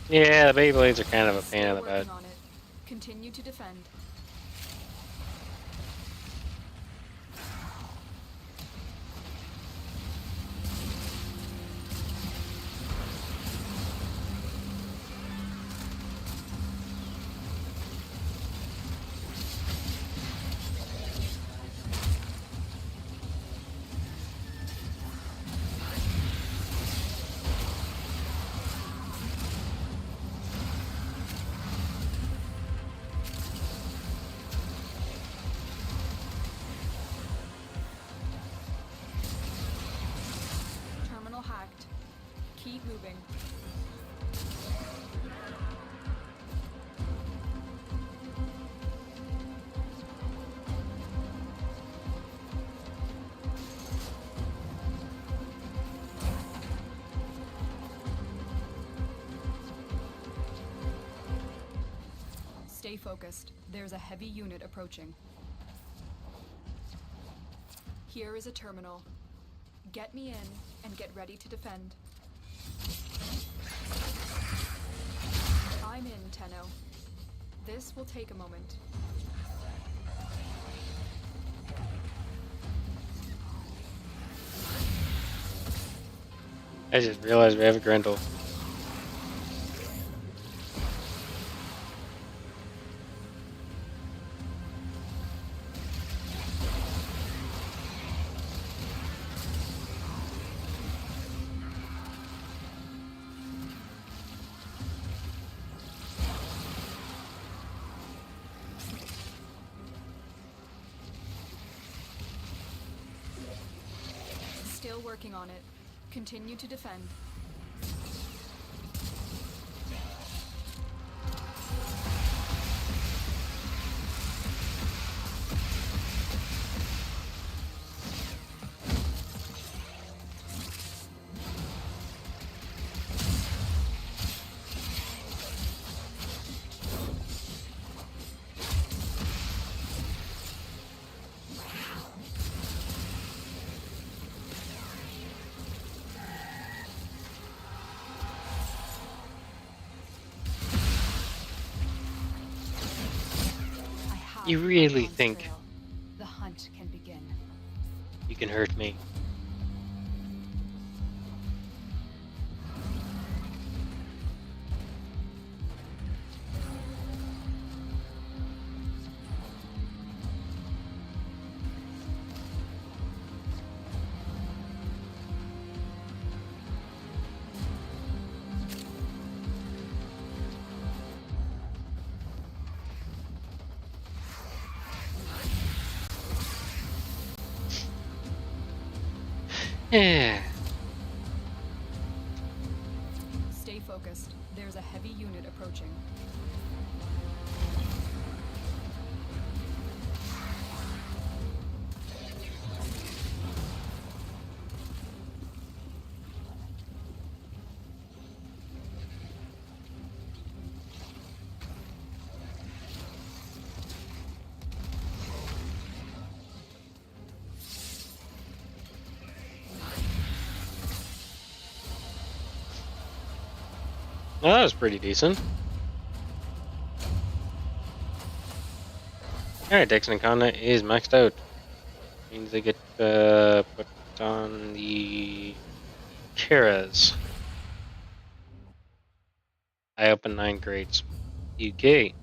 Yeah, the Beyblades are kind of a pain in Still the butt. working on it. Continue to defend. Terminal hacked. Keep moving. Stay focused. There's a heavy unit approaching. Here is a terminal. Get me in and get ready to defend. I'm in, Tenno. This will take a moment. I just realized we have a Grendel. Still working on it. Continue to defend. You really think Trail. The hunt can begin. you can hurt me? Yeah. Stay focused. There's a heavy unit approaching. Well, that was pretty decent. Alright, Dex and Conda is maxed out. Means they get put on the Karas. I open 9 crates. UK.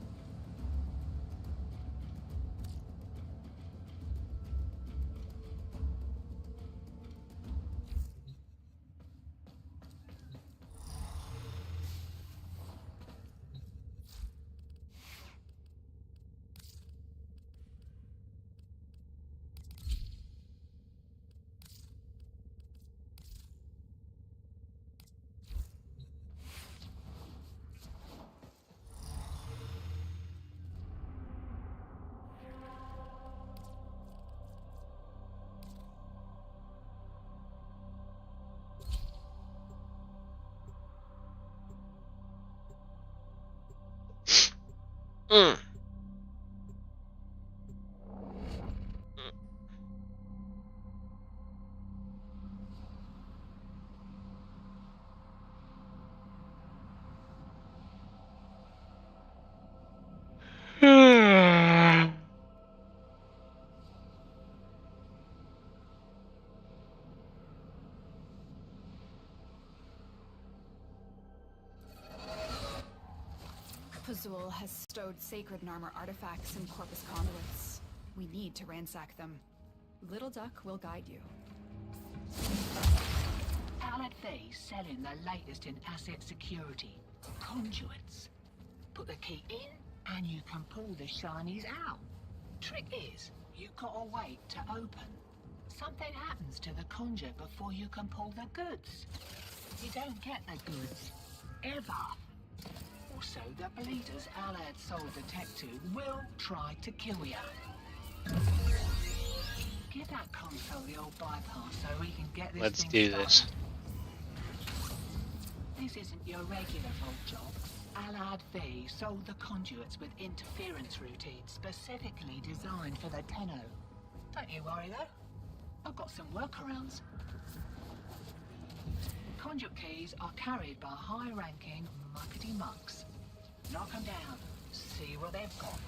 Mm. Pazul has stowed sacred Narmer artifacts in Corpus conduits. We need to ransack them. Little Duck will guide you. Allied Faye's selling the latest in asset security. Conduits. Put the key in and you can pull the shinies out. Trick is, you gotta wait to open. Something happens to the conjure before you can pull the goods. You don't get the goods. Ever. Also, the bleeders Allied sold the tech to will try to kill you. Give that console the old bypass so we can get this Let's thing do started. this. This isn't your regular vault job. Allied V sold the conduits with interference routines specifically designed for the Tenno. Don't you worry though. I've got some workarounds. Conduit keys are carried by high-ranking muckety-mucks. Knock them down. See what they've got.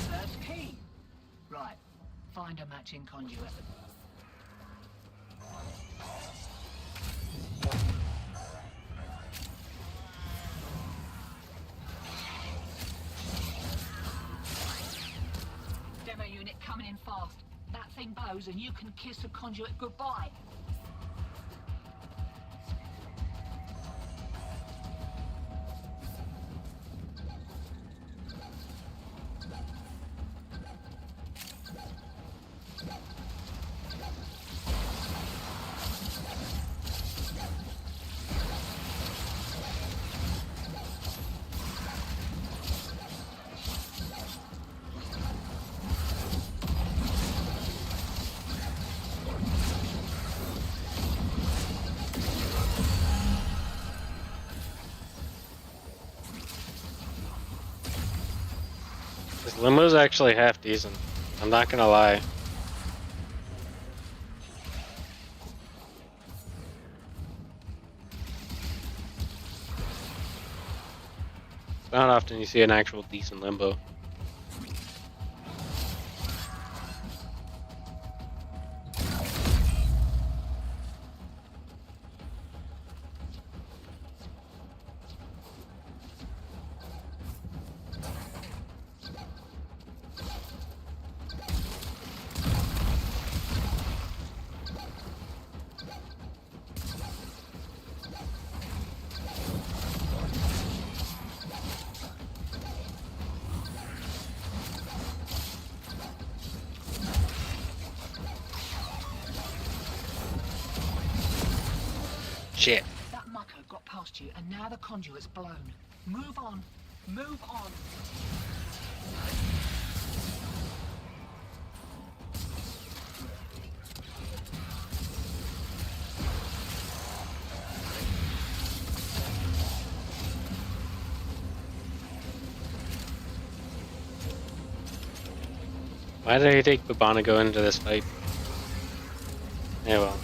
First key. Right. Find a matching conduit. Demo unit coming in fast. That thing bows and you can kiss a conduit goodbye. This limo's actually half decent. I'm not gonna lie. It's not often you see an actual decent limbo. Shit. That mucker got past you and now the conduit's blown. Move on. Move on. Why did I take Babana go into this fight? Yeah, well.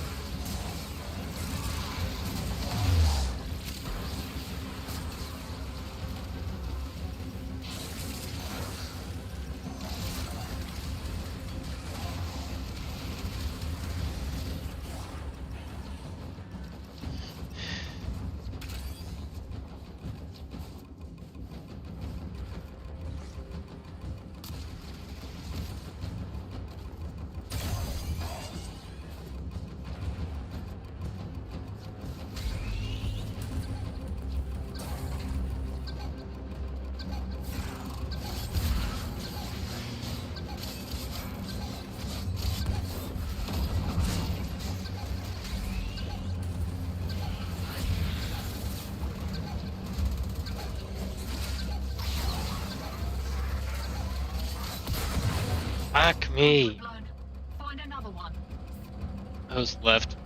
Fuck me. Blown. Find another one. I was left.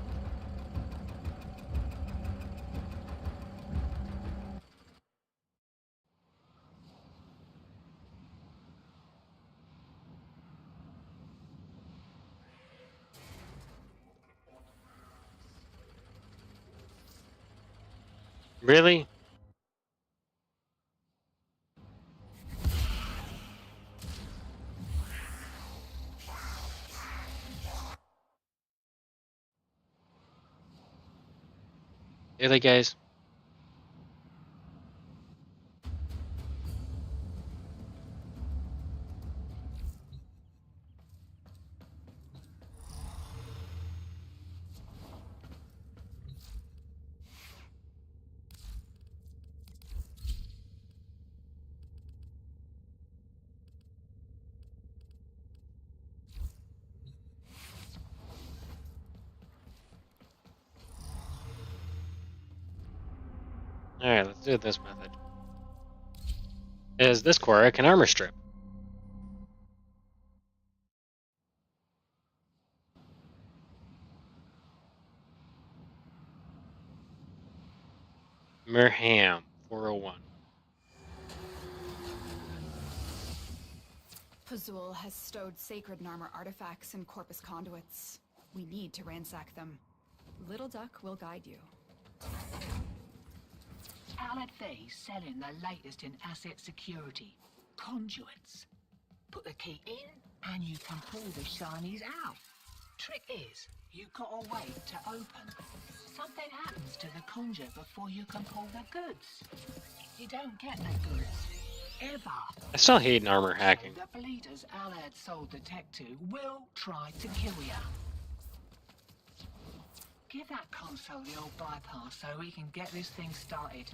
Really? Really, guys? Alright, let's do it this method. Is this Cora can armor strip. Merham, 401. Pazul has stowed sacred Narmer artifacts in Corpus conduits. We need to ransack them. Little Duck will guide you. Alad Vay's selling the latest in asset security. Conduits. Put the key in, and you can pull the shinies out. Trick is, you gotta wait to open. Something happens to the conjure before you can pull the goods. You don't get the goods. Ever. I still hate armor hacking. The bleeders Alad sold the tech to will try to kill ya. Give that console the old bypass so we can get this thing started.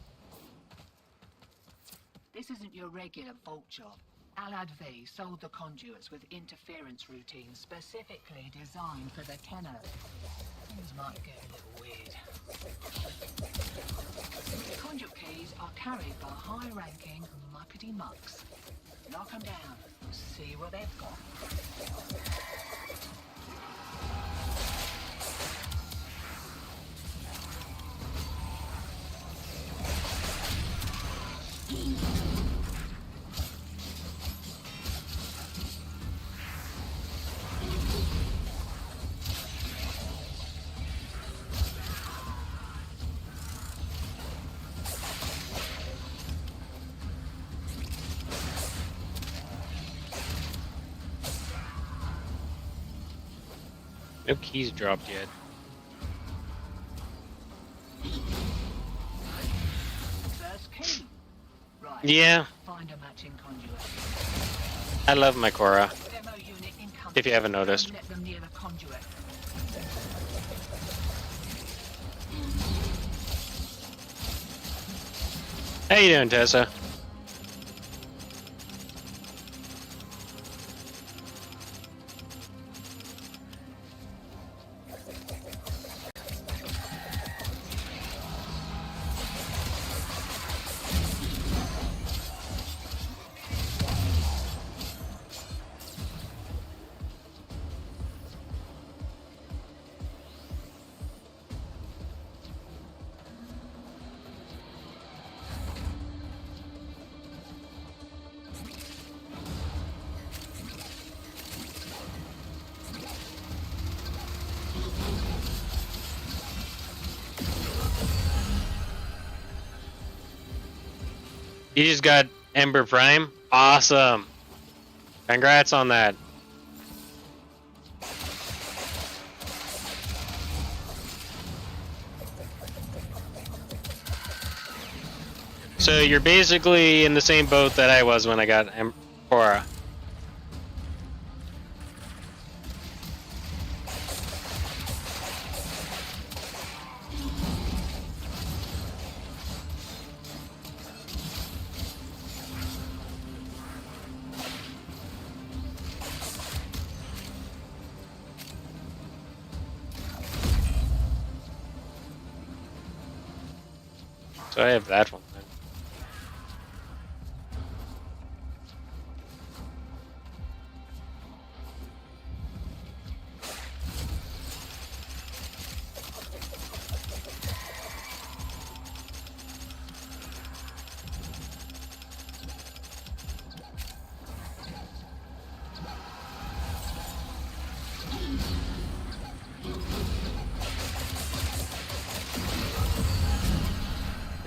This isn't your regular vault job. Alad V sold the conduits with interference routines specifically designed for the Tenno. Things might get a little weird. The conduit keys are carried by high-ranking muckety mucks. Knock them down. See what they've got. No keys dropped yet. First key. Right. Yeah, Find a matching conduit. I love my Cora. Demo unit incoming. If you haven't noticed. Don't let them near the conduit. How you doing, Tessa? You just got Ember Prime? Awesome. Congrats on that. So you're basically in the same boat that I was when I got Cora. So I have that one then.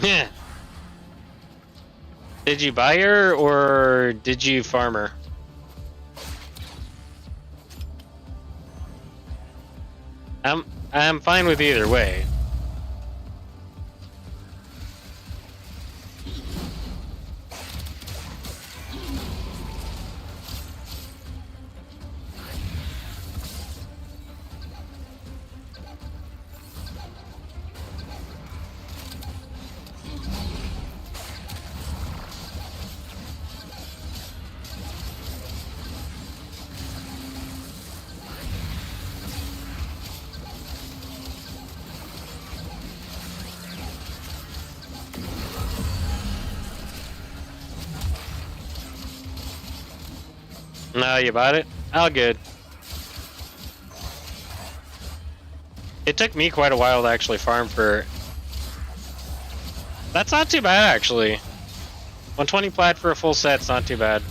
Yeah. Did you buy her or did you farm her? I'm fine with either way. No, you bought it? Oh, good. It took me quite a while to actually farm for... That's not too bad, actually. 120 plat for a full set's not too bad.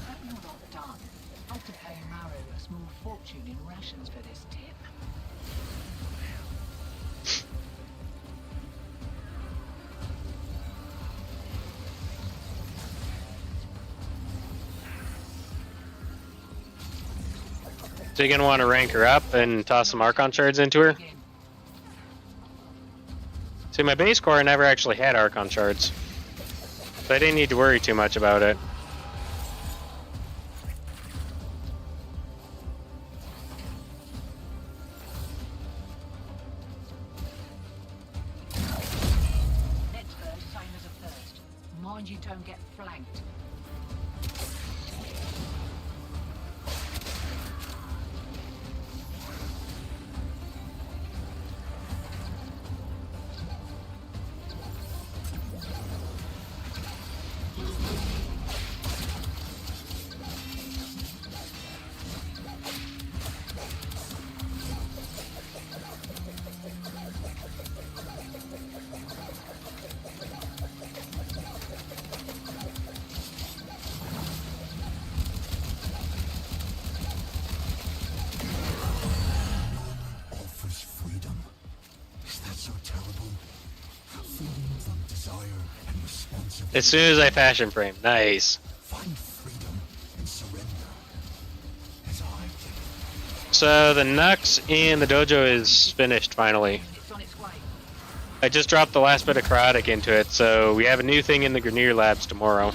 That you're not done. After paying Maru a small fortune in rations for this tip. So you're gonna want to rank her up and toss some Archon shards into her? Again. See, my base core never actually had Archon shards, so I didn't need to worry too much about it. Next verse, same as a first. Mind you don't get flanked. Offers freedom. Is that so terrible? Freedom from desire and responsibility. As soon as I fashion frame, nice. Find freedom and surrender. As I did. So the Nux in the dojo is finished finally. It's on its way. I just dropped the last bit of Karadic into it, so we have a new thing in the Grenier Labs tomorrow.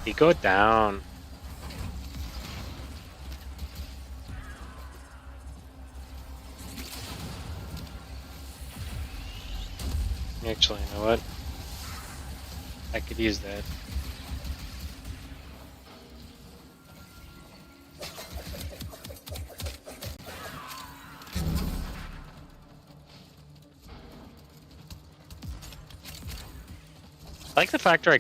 You go down. Actually, you know what? I could use that. I like the fact that I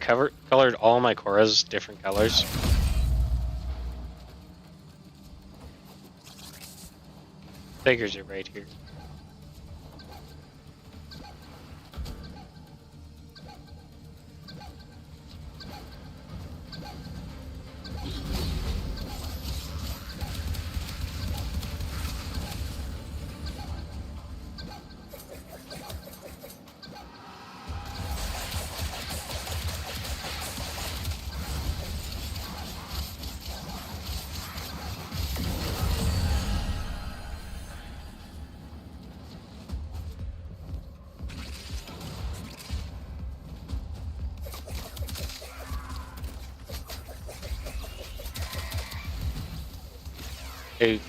colored all my Korras different colors. Figures are right here. Hey.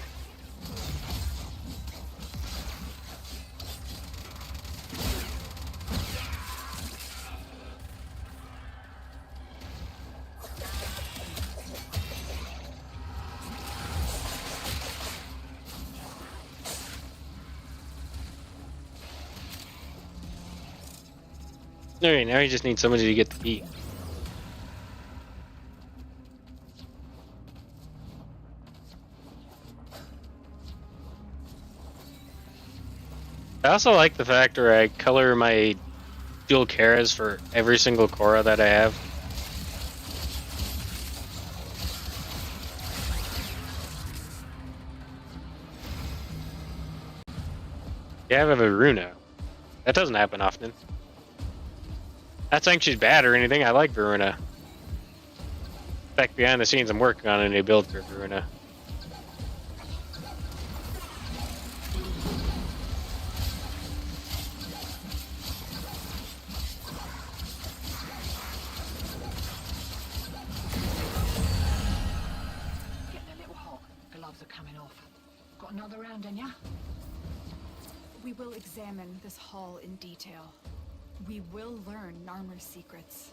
Alright, now you just need somebody to get the key. I also like the fact where I color my dual Karas for every single Korra that I have. Yeah, I have a Varuna. That doesn't happen often. Not saying she's bad or anything, I like Varuna. In fact, behind the scenes, I'm working on a new build for Varuna. Getting a little hot. Gloves are coming off. Got another round in ya? We will examine this hall in detail. We will learn Narmer's secrets.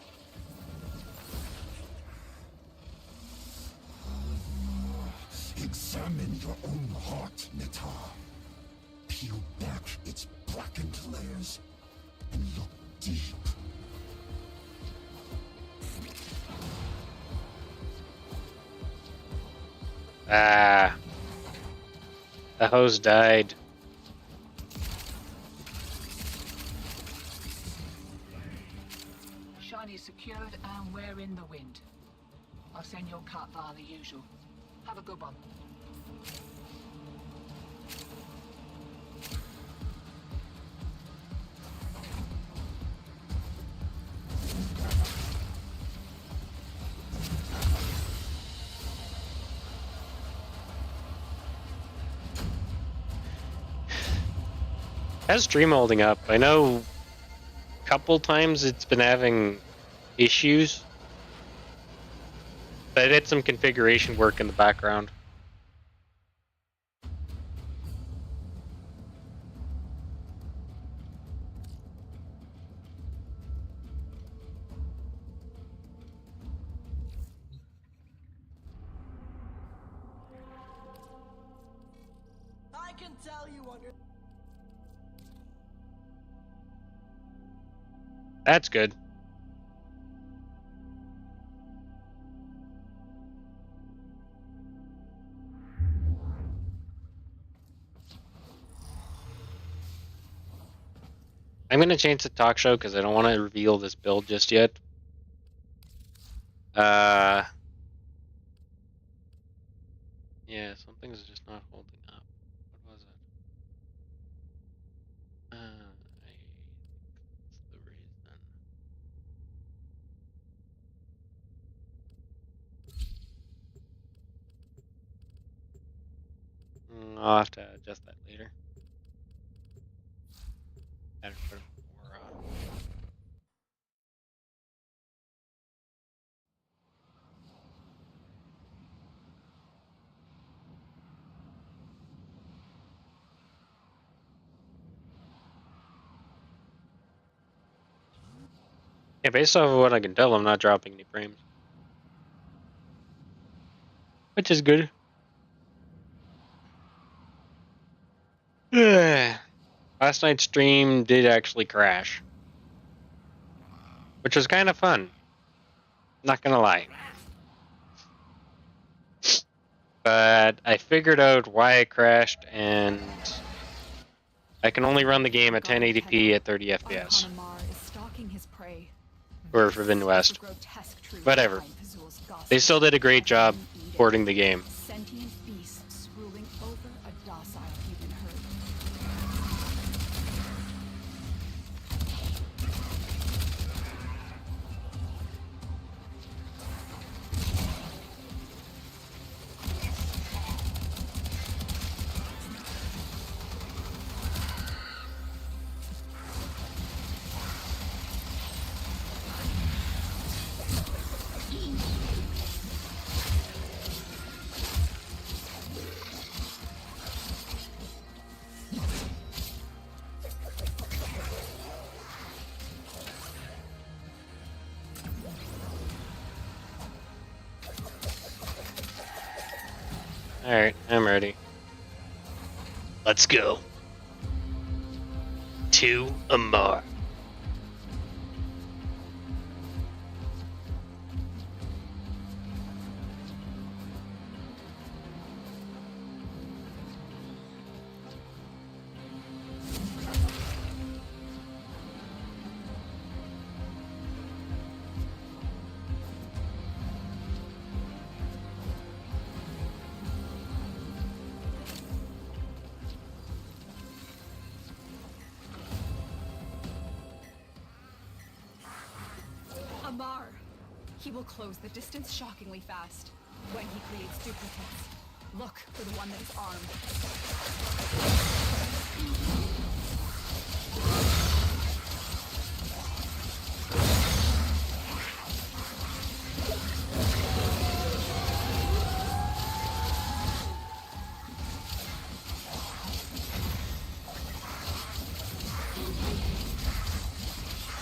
Examine your own heart, Nita. Peel back its blackened layers and look deep. Ah. The hose died. Shiny's secured and we're in the wind. I'll send your cut via the usual. Have a good one. How's stream holding up? I know a couple times it's been having issues. But I did some configuration work in the background. I can tell you under. That's good. I'm gonna change the talk show because I don't want to reveal this build just yet. Yeah, something's just not holding up. What was it? I think that's the reason. I'll have to adjust that later. Better put more on. Yeah, based off of what I can tell, I'm not dropping any frames. Which is good. Last night's stream did actually crash. Which was kind of fun. Not gonna lie. But I figured out why it crashed, and I can only run the game at 1080p at 30 FPS. Is stalking his prey. Or Forbidden West. Whatever. They still did a great job porting the game. Sentient beasts ruling over a docile human herd. Alright, I'm ready. Let's go. To Amar. He will close the distance shockingly fast. When he creates duplicates, look for the one that is armed.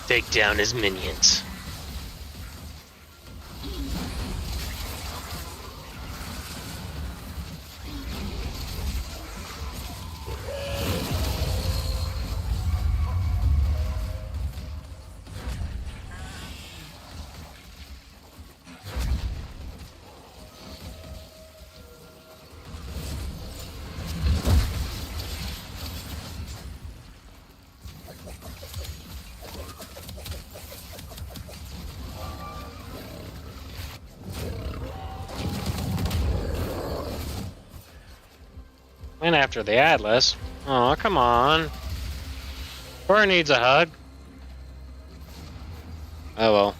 Take down his minions. Went after the Atlas. Oh, come on. Cora needs a hug. Oh well.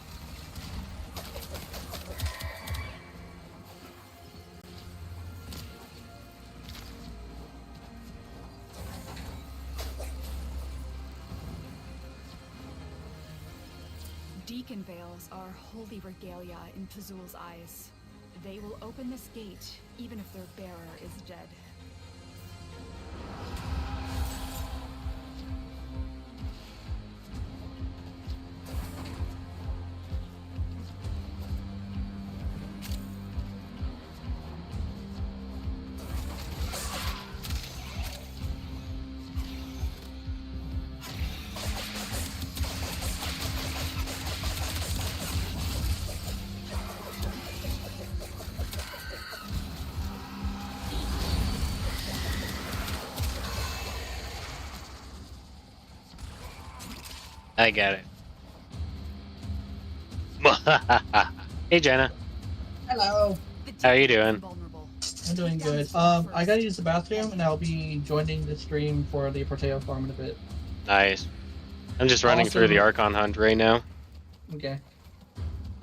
Deacon veils are holy regalia in Pazul's eyes. They will open this gate, even if their bearer is dead. I got it. Hey, Jenna. Hello. How you doing? I'm doing good. I gotta use the bathroom, and I'll be joining the stream for the Proteo farm in a bit. Nice. I'm just running through the Archon hunt right now. Okay.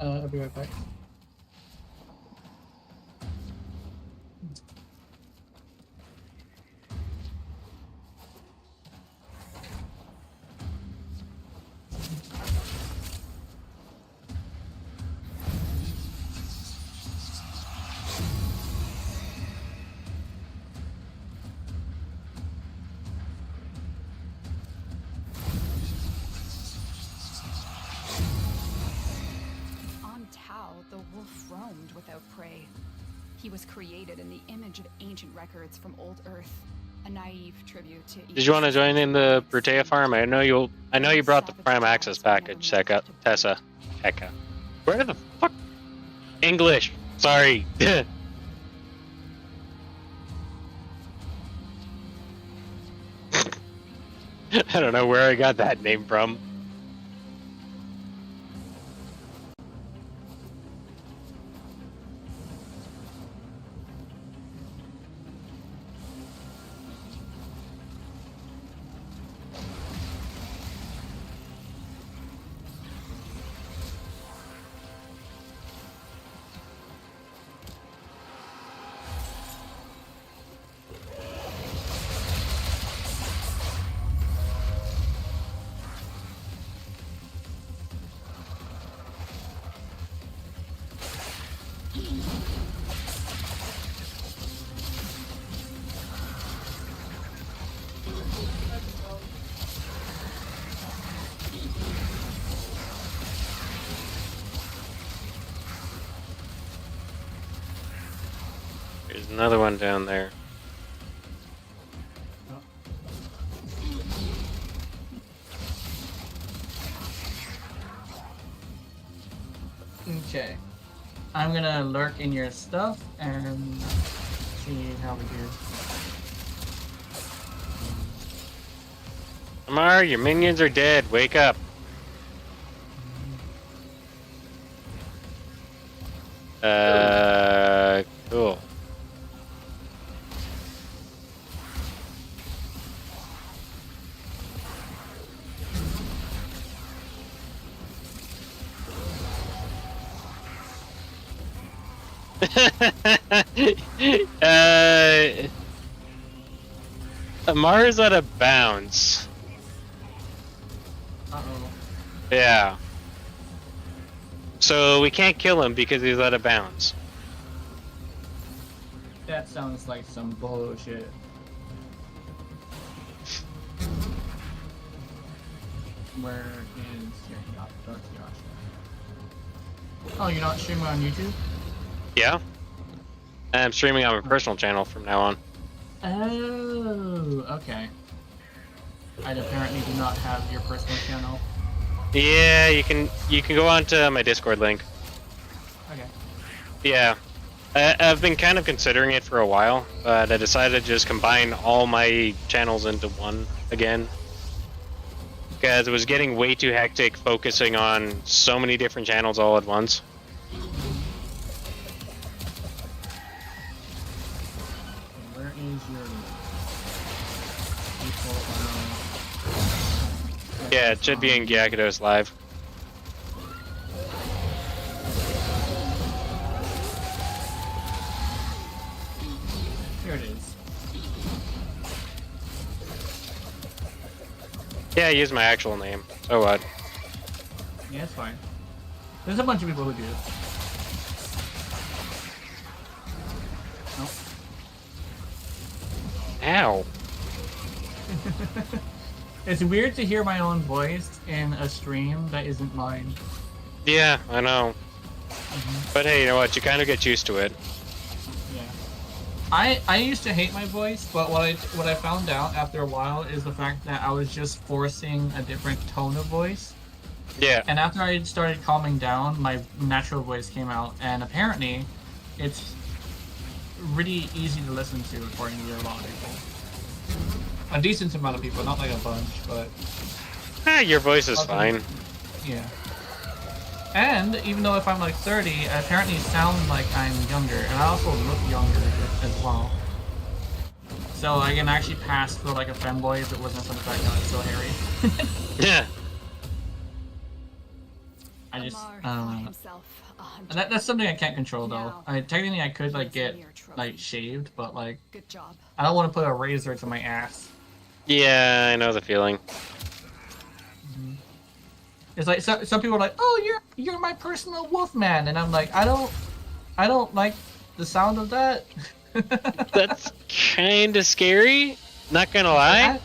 I'll be right back. The wolf roamed without prey. He was created in the image of ancient records from old Earth, a naive tribute to. Did you want to join in the Protea farm? I know you brought the Prime Access package, Tessa. Hecka. Where the fuck? English. Sorry. I don't know where I got that name from. There's another one down there. Okay. I'm gonna lurk in your stuff and see how we do. Amar, your minions are dead. Wake up. Cool. Mars out of bounds. Uh-oh. Yeah. So we can't kill him because he's out of bounds. That sounds like some bullshit. Where is your Josh? Oh, you're not streaming on YouTube? Yeah. I'm streaming on my personal channel from now on. Oh, okay. I apparently do not have your personal channel. Yeah, you can go on to my Discord link. Okay. Yeah. I've been kind of considering it for a while, but I decided to just combine all my channels into one again. Because it was getting way too hectic focusing on so many different channels all at once. Where is your people? Yeah, it should be in Gyagados Live. Here it is. Yeah, I use my actual name. So what? Yeah, it's fine. There's a bunch of people who do. Ow. It's weird to hear my own voice in a stream that isn't mine. Yeah, I know. But hey, you know what? You kind of get used to it. Yeah. I used to hate my voice, but what I found out after a while is the fact that I was just forcing a different tone of voice. Yeah. And after I started calming down, my natural voice came out, and apparently, it's really easy to listen to according to a lot of people. A decent amount of people, not like a bunch, but Your voice is fine. yeah. And even though if I'm like 30, I apparently sound like I'm younger, and I also look younger as well. So I can actually pass for like a femboy if it wasn't for the fact that I'm so hairy. Yeah. I just, himself a hunter. that's something I can't control though. Now, Technically I could like get your trophy. like shaved, but like Good job. I don't want to put a razor to my ass. Yeah, I know the feeling. It's like some people are like, "Oh, you're my personal wolfman," and I'm like, I don't like the sound of that. That's kind of scary. Not gonna lie.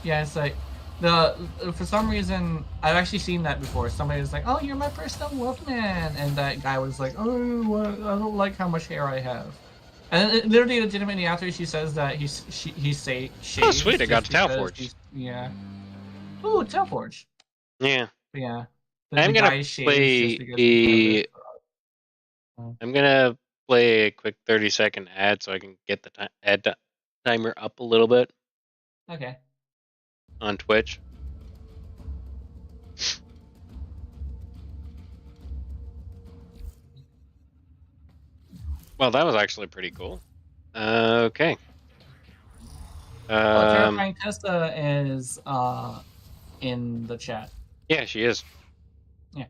Yeah, it's like for some reason I've actually seen that before. Somebody was like, "Oh, you're my personal wolfman," and that guy was like, "Oh, well, I don't like how much hair I have." And literally, legitimately, after she says that, he shaves. Oh, sweet! I got just a Tau because Forge. Yeah. Ooh, Tau Forge. Yeah. But yeah. I'm The gonna guy shaves play just because he's nervous. I'm gonna play a quick 30-second ad so I can get the ad timer up a little bit Okay. on Twitch. Well, that was actually pretty cool. Okay. Terrifying Tessa is in the chat. Yeah, she is. Yeah.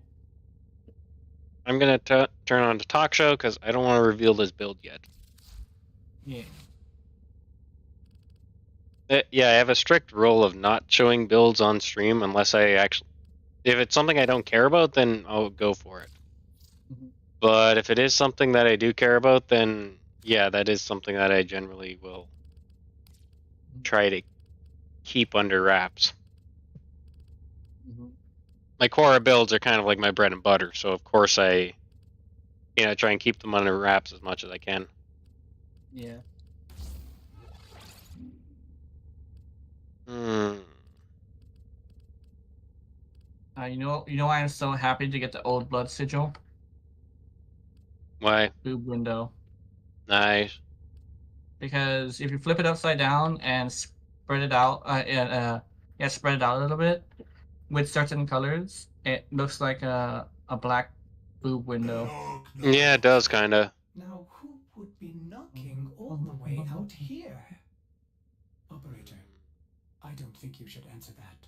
I'm gonna turn on the talk show because I don't want to reveal this build yet. Yeah. Yeah, I have a strict rule of not showing builds on stream unless I actually... If it's something I don't care about, then I'll go for it. Mhm. But if it is something that I do care about, then yeah, that is something that I generally will try to keep under wraps. My core builds are kind of like my bread and butter, so of course I try and keep them under wraps as much as I can. Yeah. You know why I'm so happy to get the Old Blood sigil? Why? Boob window. Nice. Because if you flip it upside down and spread it out, spread it out a little bit with certain colors, it looks like a black boob window. Yeah, it does kind of. Now, who would be knocking all the way out here? Operator, I don't think you should answer that.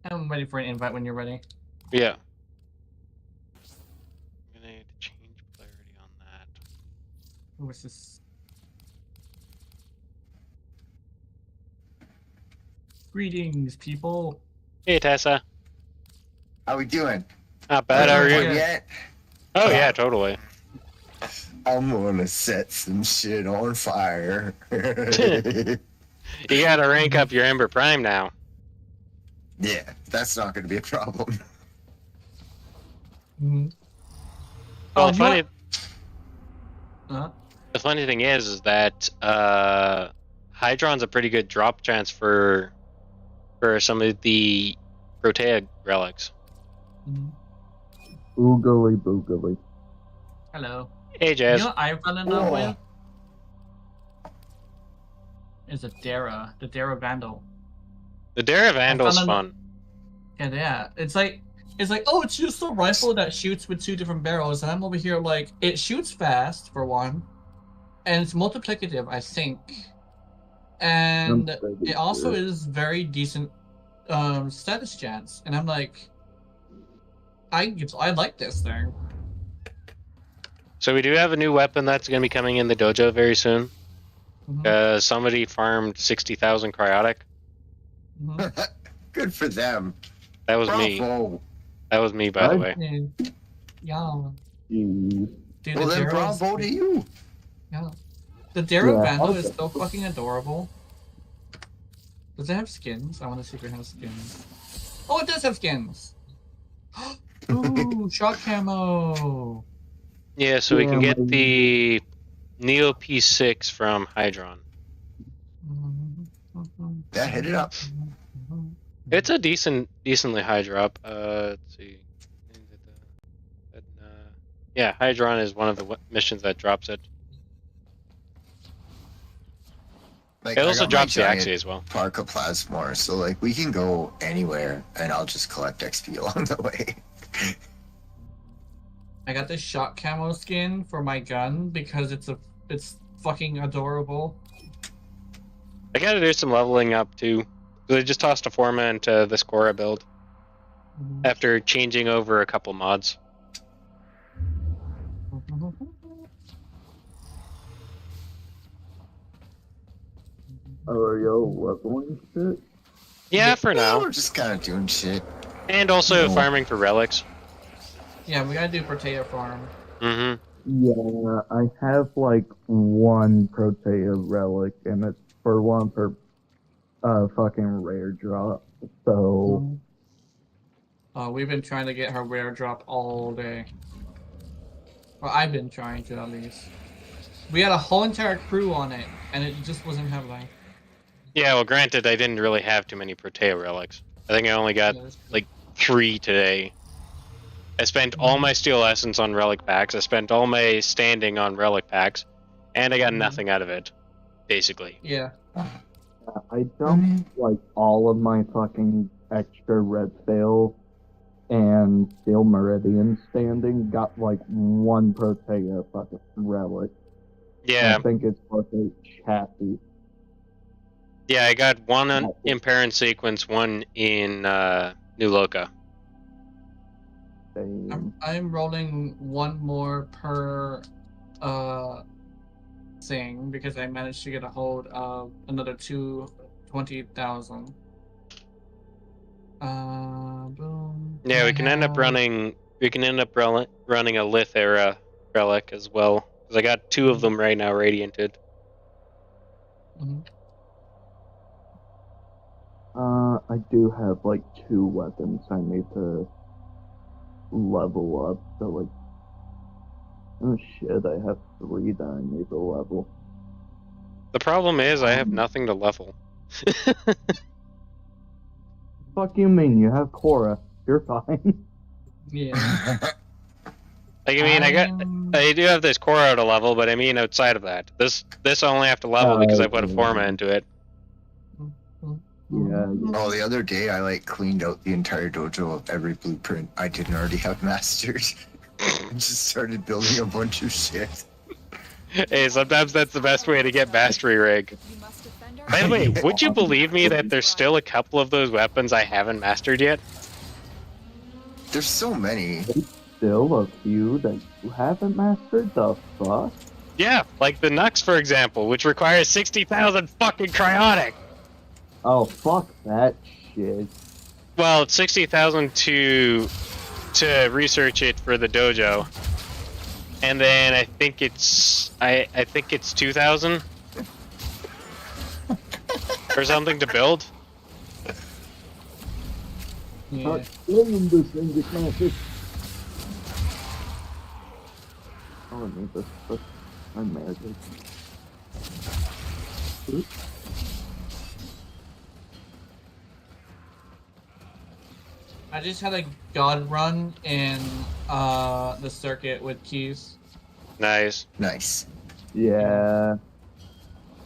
I'm ready for an invite when you're ready. Yeah. I'm gonna need to change clarity on that. What's this? Greetings, people. Hey, Tessa. How we doing? Not bad. How are Good. you? Yet? Oh yeah, totally. I'm gonna set some shit on fire. You gotta rank up your Ember Prime now. Yeah, that's not gonna be a problem. Mm-hmm. Well, Oh, funny. Huh? The funny thing is that Hydron's a pretty good drop chance for some of the Protea relics. Mm-hmm. Boogly boogly. Hello. Hey, You Jazz. know what I fell in love with? Is a Dara, the Dara Vandal. The Dara Vandal's I found fun. Yeah. It's like, oh, it's just a rifle that shoots with 2 different barrels, and I'm over here like, it shoots fast for one, and it's multiplicative, I think, and it also is very decent status chance, and I'm like, I like this thing. So we do have a new weapon that's going to be coming in the dojo very soon. Somebody farmed 60,000 cryotic. Mm-hmm. Good for them. That was Bravo. me. That was me, by the way. Yeah. Jeez. Dude, Well, then bravo to you. Yeah. The Dara Yeah, Vandal okay. is so fucking adorable. Does it have skins? I want to see if it has skins. Oh, it does have skins! Ooh, shot camo! Yeah, so we can Yeah, get the Neo P6 from Hydron. Yeah, hit it up. It's a decently high drop. Let's see. Yeah, Hydron is one of the missions that drops it. Like, It I also got my drops the giant Axie as well. Parcoplasmor, so like we can go anywhere, and I'll just collect XP along the way. I got this shot camo skin for my gun because it's fucking adorable. I gotta do some leveling up too. So I just tossed a Forma into this Cora build after changing over a couple mods. Are y'all leveling shit? Yeah, for now. We're just kind of doing shit. And also No. farming for relics. Yeah, we gotta do Protea farm. Mm-hmm. Yeah, I have like 1 Protea relic, and it's for 1 per fucking rare drop. So We've been trying to get her rare drop all day. Well, I've been trying to at least. We had a whole entire crew on it, and it just wasn't happening. Yeah, well, granted, I didn't really have too many Protea relics. I think I only got like 3 today. I spent all my Steel Essence on relic packs. I spent all my standing on relic packs, and I got nothing out of it, basically. Yeah. I dumped like all of my fucking extra red sail and steel meridian standing. Got like 1 Protea fucking relic. Yeah. I think it's worth a chassis. Yeah, I got 1 in Parent Sequence, 1 in New Loca. I'm rolling 1 more per thing because I managed to get a hold of another 20,000. Boom. Yeah, we can end up running. We can end up running a Lith era relic as well, because I got 2 of them right now radianted. I do have like 2 weapons I need to level up. So like, oh shit, I have 3 that I need to level. The problem is I have nothing to level. Fuck you mean? You have Cora. You're fine. Yeah. Like, I mean, I do have this Cora to level, but I mean outside of that, this I only have to level because I put a Forma into it. Yeah. Oh, the other day I like cleaned out the entire dojo of every blueprint I didn't already have mastered. And just started building a bunch of shit. Hey, sometimes that's the best way to get mastery rig. By the way, would you believe me that there's still a couple of those weapons I haven't mastered yet? There's so many. Still a few that you haven't mastered. The fuck? Yeah, like the Nux, for example, which requires 60,000 fucking cryonic. Oh fuck that shit. Well, it's 60,000 to research it for the dojo, and then I think it's 2,000 or something to build. Start killing this thing, you can't just... Oh, I need this. I'm married. Oops. I just had a god run in the circuit with keys. Nice. Nice. Yeah.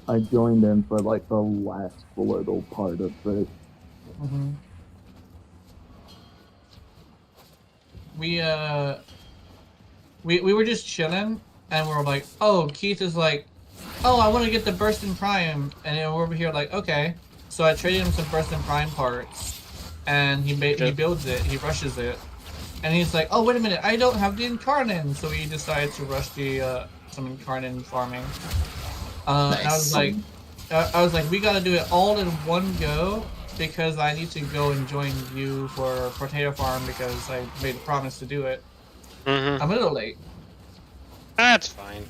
I joined in for like the last little part of it. Mm-hmm. We were just chilling, and we were like, oh, Keith is like, oh, I want to get the Burst in Prime, and then we're over here like, okay. So I traded him some Burst in Prime parts, and he builds it, he rushes it, and he's like, oh, wait a minute, I don't have the Incarnin, so he decided to rush the some Incarnin farming. Nice. And I was like, we gotta do it all in one go, because I need to go and join you for Potato Farm because I made a promise to do it. Mm-hmm. I'm a little late. That's fine.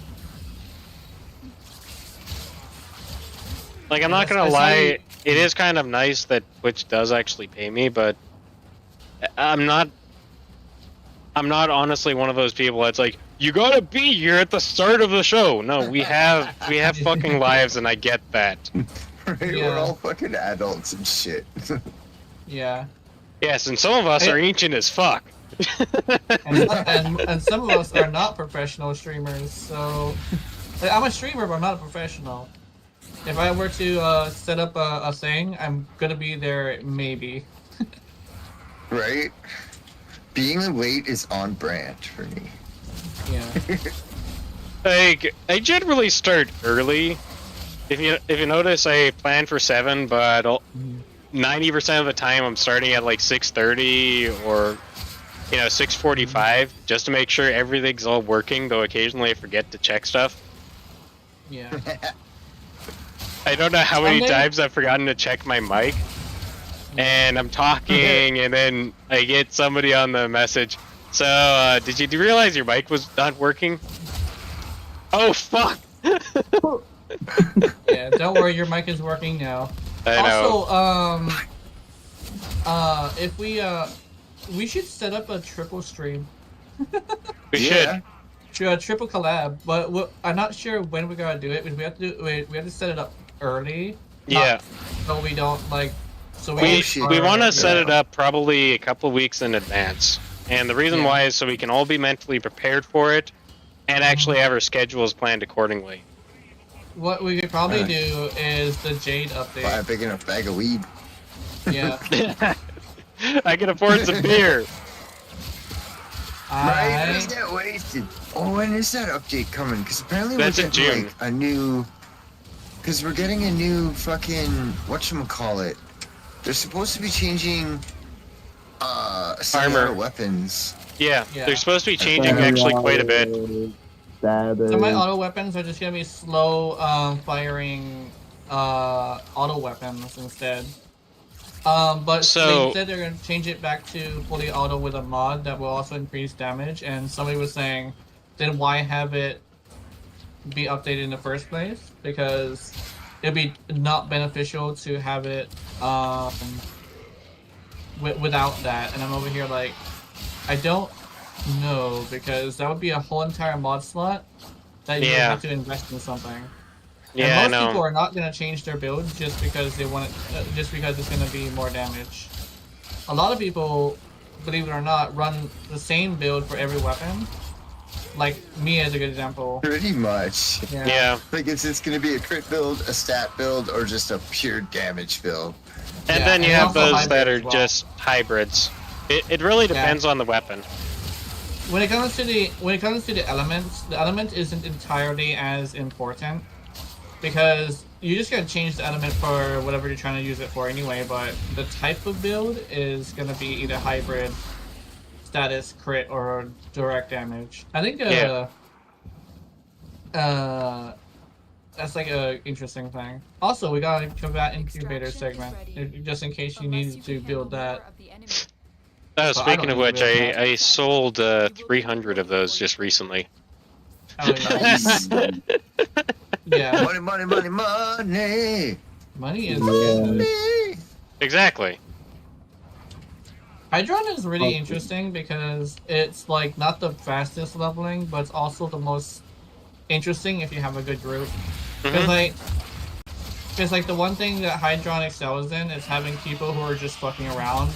Like, I'm not gonna lie, it is kind of nice that Twitch does actually pay me, but I'm not honestly one of those people that's like, you gotta be here at the start of the show. No, we have fucking lives, and I get that. Right? Yeah. We're all fucking adults and shit. Yeah. Yes, and some of us are ancient as fuck. and some of us are not professional streamers, so like, I'm a streamer, but I'm not a professional. If I were to set up a thing, I'm gonna be there maybe. Right? Being late is on brand for me. Yeah. Like, I generally start early. If you notice, I plan for 7, but 90% of the time I'm starting at like 6:30 or 6:45, just to make sure everything's all working. Though occasionally I forget to check stuff. Yeah. I don't know how many times I've forgotten to check my mic, and I'm talking, and then I get somebody on the message. So, did you realize your mic was not working? Oh fuck! Yeah, don't worry, your mic is working now. I know. Also, if we should set up a triple stream. We should. A triple collab, but I'm not sure when we're gonna do it. We have to set it up early. Yeah. So we don't like. So we want to set it up probably a couple weeks in advance, and the reason why is so we can all be mentally prepared for it, and actually have our schedules planned accordingly. What we could probably do is the Jade update. Buy a big enough bag of weed. Yeah. I can afford some beer. Right? Let's get wasted. Oh, when is that update coming? Because apparently That's we're in getting June. like a new. Because we're getting a new fucking whatchamacallit. They're supposed to be changing armor weapons. Yeah, they're supposed to be changing actually quite a bit. So my auto weapons are just gonna be slow firing auto weapons instead. But they said they're gonna change it back to fully auto with a mod that will also increase damage. And somebody was saying, then why have it be updated in the first place? Because it'd be not beneficial to have it without that. And I'm over here like, I don't know, because that would be a whole entire mod slot that you would have to invest in something. Yeah, and most people are not going to change their build just because they want it, just because it's going to be more damage. A lot of people, believe it or not, run the same build for every weapon. Like me as a good example. Pretty much. Yeah. Like it's going to be a crit build, a stat build, or just a pure damage build. And then you have those that are just hybrids. It really depends on the weapon. When it comes to the elements, the element isn't entirely as important. because you just gotta change the element for whatever you're trying to use it for anyway. But the type of build is gonna be either hybrid, status, crit, or direct damage. I think that's like a interesting thing. Also, we got a combat incubator segment, just in case you needed to build that. Speaking of which, I sold 300 of those just recently. Oh, yeah. Nice. Yeah. Money, money, money, money. Money is Money. Exactly. Hydron is really interesting because it's like not the fastest leveling, but it's also the most interesting if you have a good group. Because like the one thing that Hydron excels in is having people who are just fucking around,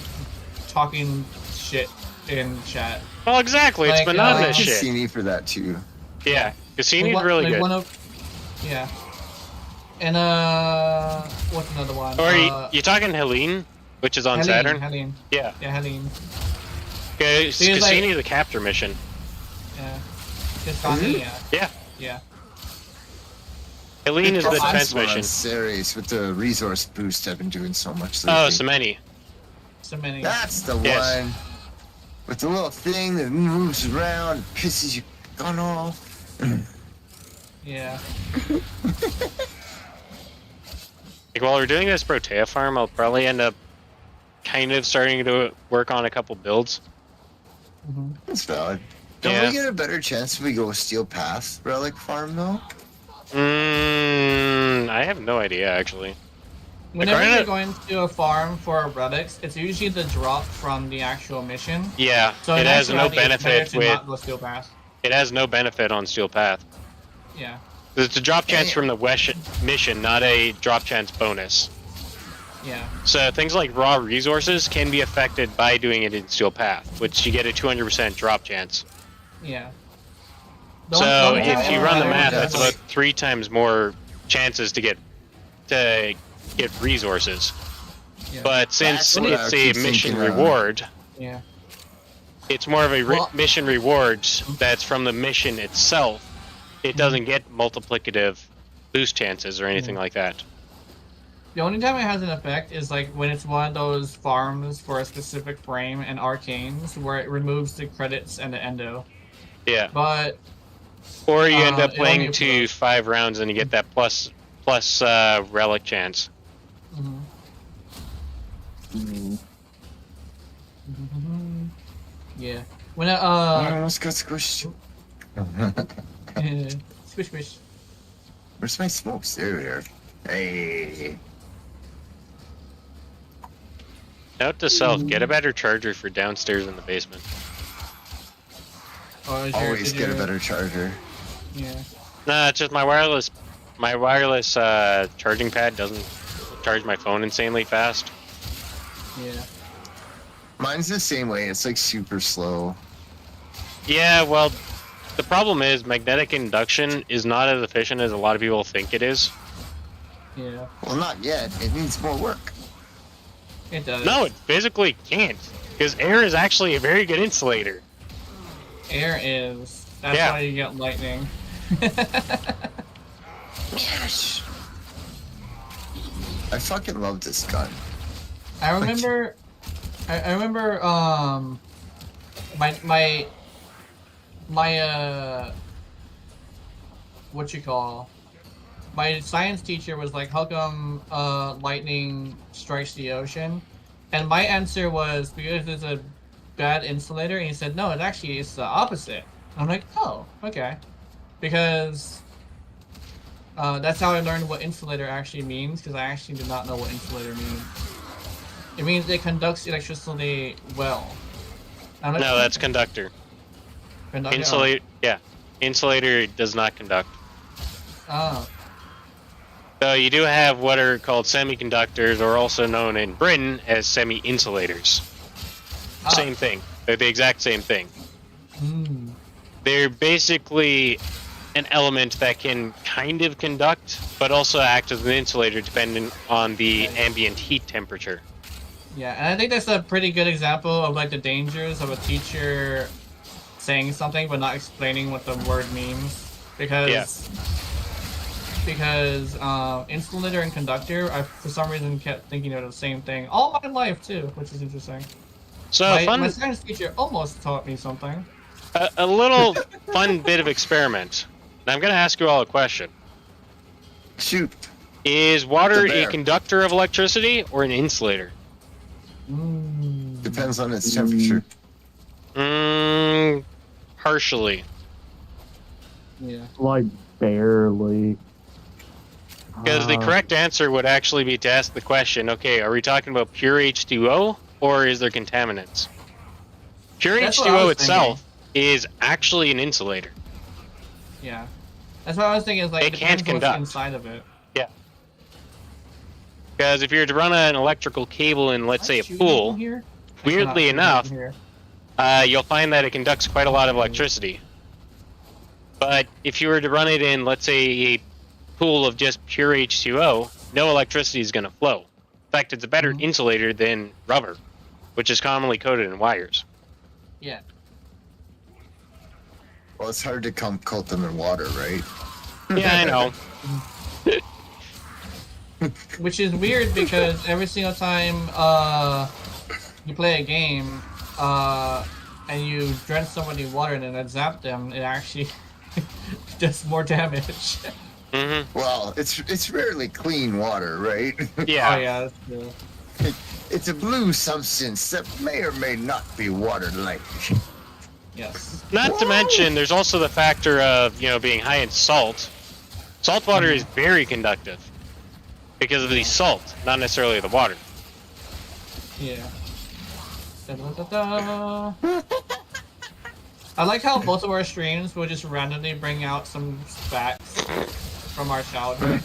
talking shit in chat. Well, exactly. It's monotonous shit. Cassini for that too. Yeah, Cassini's really like good. Yeah. And what's another one? Or you talking Helene, which is on Saturn? Helene. Yeah. Yeah, Helene. Okay, Because, Cassini is a capture mission. Yeah. Cassini, Yeah. Yeah. Helene is the defense mission. Series with the resource boost, I've been doing so much lately. Oh, so many. That's the one. With the little thing that moves around, pisses your gun off. Yeah. Like, while we're doing this Protea farm, I'll probably end up kind of starting to work on a couple builds. That's valid. Don't we get a better chance if we go Steel Path Relic Farm, though? I have no idea, actually. Whenever you're going to a farm for relics, it's usually the drop from the actual mission. Yeah, so it has no benefit with... Steel Path. It has no benefit on Steel Path. Yeah. It's a drop chance from the mission, not a drop chance bonus. Yeah. So things like raw resources can be affected by doing it in Steel Path, which you get a 200% drop chance. Yeah. So if you run the math, that's about 3 times more chances to get resources. Yeah. But since it's a mission reward, yeah, it's more of a mission reward that's from the mission itself. It doesn't get multiplicative boost chances or anything like that. The only time it has an effect is like when it's one of those farms for a specific frame and arcanes where it removes the credits and the endo. Yeah. But or you end up playing 5 rounds and you get that plus relic chance. Yeah. When I almost got squished. Squish squish. Where's my smokes? There we are. Hey. Note to self: get a better charger for downstairs in the basement. Always get a better charger. Yeah. Nah, it's just my wireless. My wireless charging pad doesn't charge my phone insanely fast. Yeah. Mine's the same way. It's like super slow. Yeah, well, the problem is magnetic induction is not as efficient as a lot of people think it is. Yeah. Well, not yet. It needs more work. It does. No, it physically can't, because air is actually a very good insulator. Air is. That's why you get lightning. Yes. I fucking love this gun. I remember. I remember. My what you call? My science teacher was like, "How come lightning strikes the ocean?" And my answer was because it's a bad insulator. And he said, "No, it actually is the opposite." I'm like, "Oh, okay," because that's how I learned what insulator actually means. Because I actually did not know what insulator means. It means it conducts electricity well. Like, no, that's conductor. Insulator, yeah. Insulator does not conduct. Oh. So you do have what are called semiconductors, or also known in Britain as semi-insulators. Same thing. They're the exact same thing. They're basically an element that can kind of conduct, but also act as an insulator depending on the ambient heat temperature. Yeah, and I think that's a pretty good example of like the dangers of a teacher saying something but not explaining what the word means, because because insulator and conductor, I for some reason kept thinking of the same thing all my life too, which is interesting. So my science teacher almost taught me something. A little fun bit of experiment. Now I'm going to ask you all a question. Shoot. Is water a conductor of electricity or an insulator? Depends on its temperature. Partially. Yeah. Like, barely. Because the correct answer would actually be to ask the question, okay, are we talking about pure H2O or is there contaminants? Pure H2O itself is actually an insulator. Yeah. That's what I was thinking, is like, it can't depends what's conduct. inside of it. Yeah. Because if you were to run an electrical cable in, let's say, a pool, weirdly enough, you'll find that it conducts quite a lot of electricity. But if you were to run it in, let's say, a pool of just pure H2O, no electricity is going to flow. In fact, it's a better insulator than rubber, which is commonly coated in wires. Yeah. Well, it's hard to coat them in water, right? Yeah, I know. Which is weird because every single time you play a game and you drench somebody in water and then zap them, it actually does more damage. Well, it's rarely clean water, right? Yeah. Oh yeah, that's true. It's a blue substance that may or may not be water-like. Yes. Not to mention, there's also the factor of, being high in salt. Salt water is very conductive because of the salt, not necessarily the water. Yeah. Da-da-da-da. I like how both of our streams will just randomly bring out some facts from our childhood.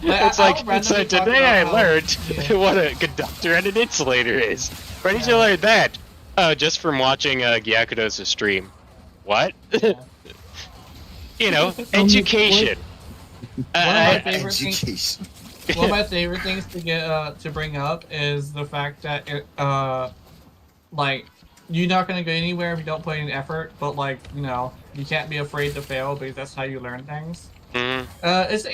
It's like today I learned what a conductor and an insulator is. Where did you learn that? Oh, just from watching Gyakudo's stream. What? Education. One of my favorite things to get to bring up is the fact that like, you're not gonna go anywhere if you don't put in effort, but like, you can't be afraid to fail because that's how you learn things. It's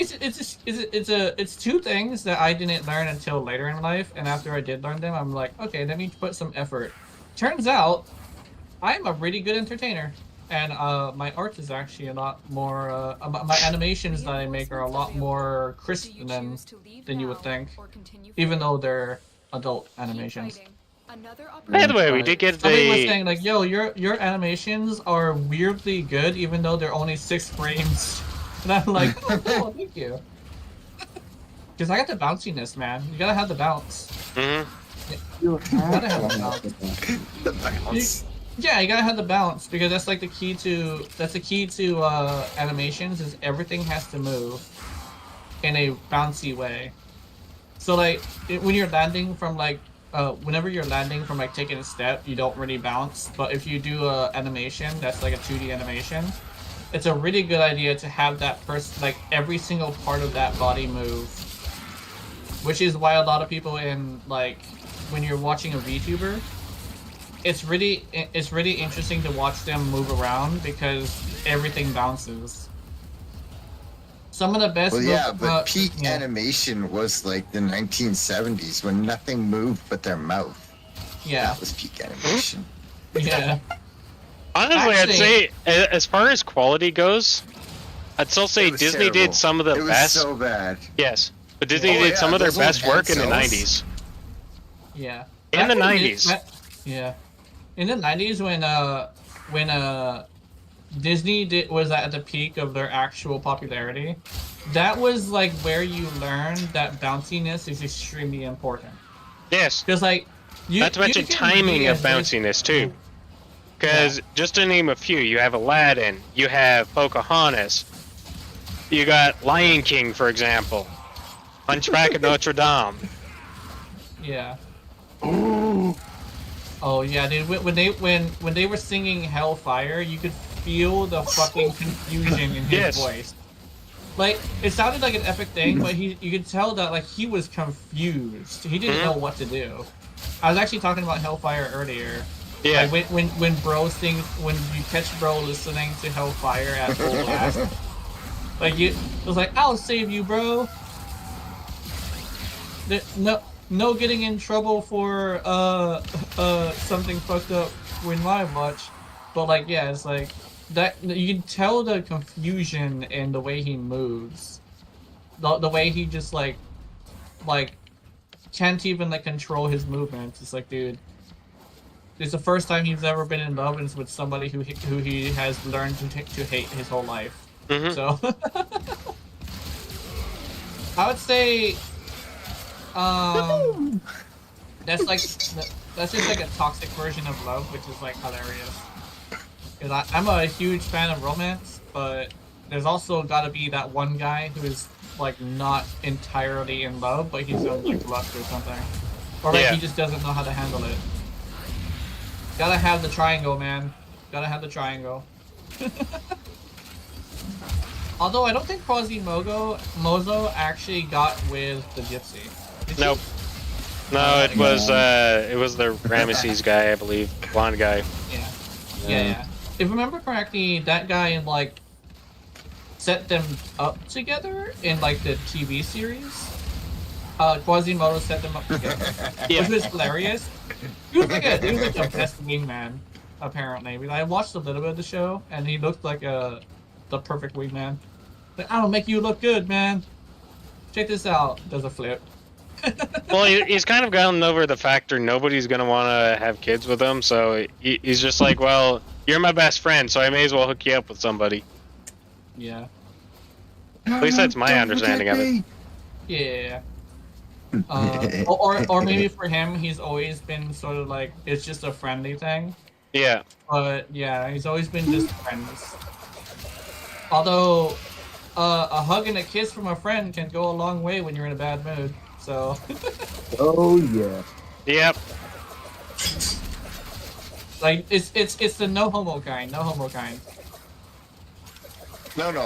two things that I didn't learn until later in life, and after I did learn them, I'm like, okay, let me put some effort. Turns out, I'm a really good entertainer, and my art is actually a lot more. My animations that I make are a lot more crisp than you would think, even though they're adult animations. By the way, we did get somebody was saying like, "Yo, your animations are weirdly good, even though they're only 6 frames." And I'm like, "Oh, cool, thank you." Because I got the bounciness, man. You gotta have the bounce. You gotta have the bounce. The bounce. Yeah, you gotta have the bounce because that's like the key to animations is everything has to move in a bouncy way. So like when you're landing from like. Whenever you're landing from like taking a step, you don't really bounce. But if you do a animation that's like a 2D animation, it's a really good idea to have that person, like every single part of that body move. Which is why a lot of people in like when you're watching a VTuber, it's really interesting to watch them move around because everything bounces. Some of the best. Well, yeah, but peak animation was like the 1970s when nothing moved but their mouth. Yeah, that was peak animation. Yeah. Honestly, I'd say as far as quality goes, I'd still say Disney did some of the best. It was so bad. Yes, but Disney did some of their best work in the 90s. Yeah. In the 90s. Yeah. In the 90s when Disney was at the peak of their actual popularity, that was like where you learned that bounciness is extremely important. Yes. Because like, not to mention timing of bounciness too. Because just to name a few, you have Aladdin, you have Pocahontas, you got Lion King, for example, Hunchback of Notre Dame. Yeah. Oh yeah, dude. When they were singing Hellfire, you could feel the fucking confusion in his voice. Like, it sounded like an epic thing, but you could tell that like he was confused. He didn't know what to do. I was actually talking about Hellfire earlier. Yeah. Like when Bro sings, when you catch Bro listening to Hellfire at full blast, Like it was like, I'll save you, bro. No getting in trouble for something fucked up in my watch. But like, yeah, it's like that. You can tell the confusion in the way he moves, the way he just like can't even like control his movements. It's like, dude, it's the first time he's ever been in love, and it's with somebody who he has learned to hate his whole life. Mm-hmm. So I would say, that's just like a toxic version of love, which is like hilarious. Because I'm a huge fan of romance, but there's also got to be that one guy who is like not entirely in love, but he's on like lust or something, or like he just doesn't know how to handle it. Gotta have the triangle, man. Gotta have the triangle. Although I don't think Mozo actually got with the gypsy. Nope. No, it was the Ramesses guy, I believe, blonde guy. Yeah. If I remember correctly, that guy like set them up together in like the TV series. Quasimodo set them up together, which was hilarious. He was like the best wingman, apparently. I watched a little bit of the show, and he looked like the perfect wingman. Like, I'll make you look good, man. Check this out. Does a flip. Well, he's kind of gotten over the factor nobody's gonna want to have kids with him, so he's just like, well, you're my best friend, so I may as well hook you up with somebody. Yeah. At least that's my understanding of it. Yeah. Or maybe for him, he's always been sort of like, it's just a friendly thing. Yeah. But yeah, he's always been just friends. Although, a hug and a kiss from a friend can go a long way when you're in a bad mood. So. Oh yeah. Yep. Like it's the no homo kind. No,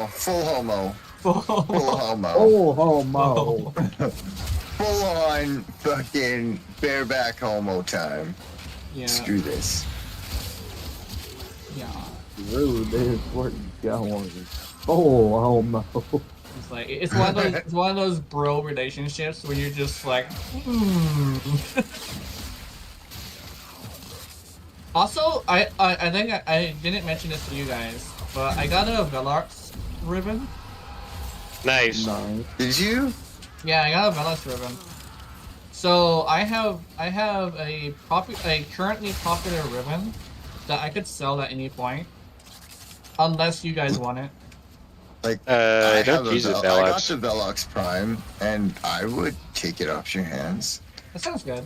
full homo. Full homo. Oh homo. Full on fucking bareback homo time. Yeah. Screw this. Yeah. Rude is where you going. Oh homo. It's like it's one of those bro relationships where you're just like, Also, I think I didn't mention this to you guys, but I got a Velox ribbon. Nice. Did you? Yeah, I got a Velox ribbon. So I have a currently popular ribbon that I could sell at any point, unless you guys want it. Like, I don't use it, I got the Velox Prime, and I would take it off your hands. That sounds good.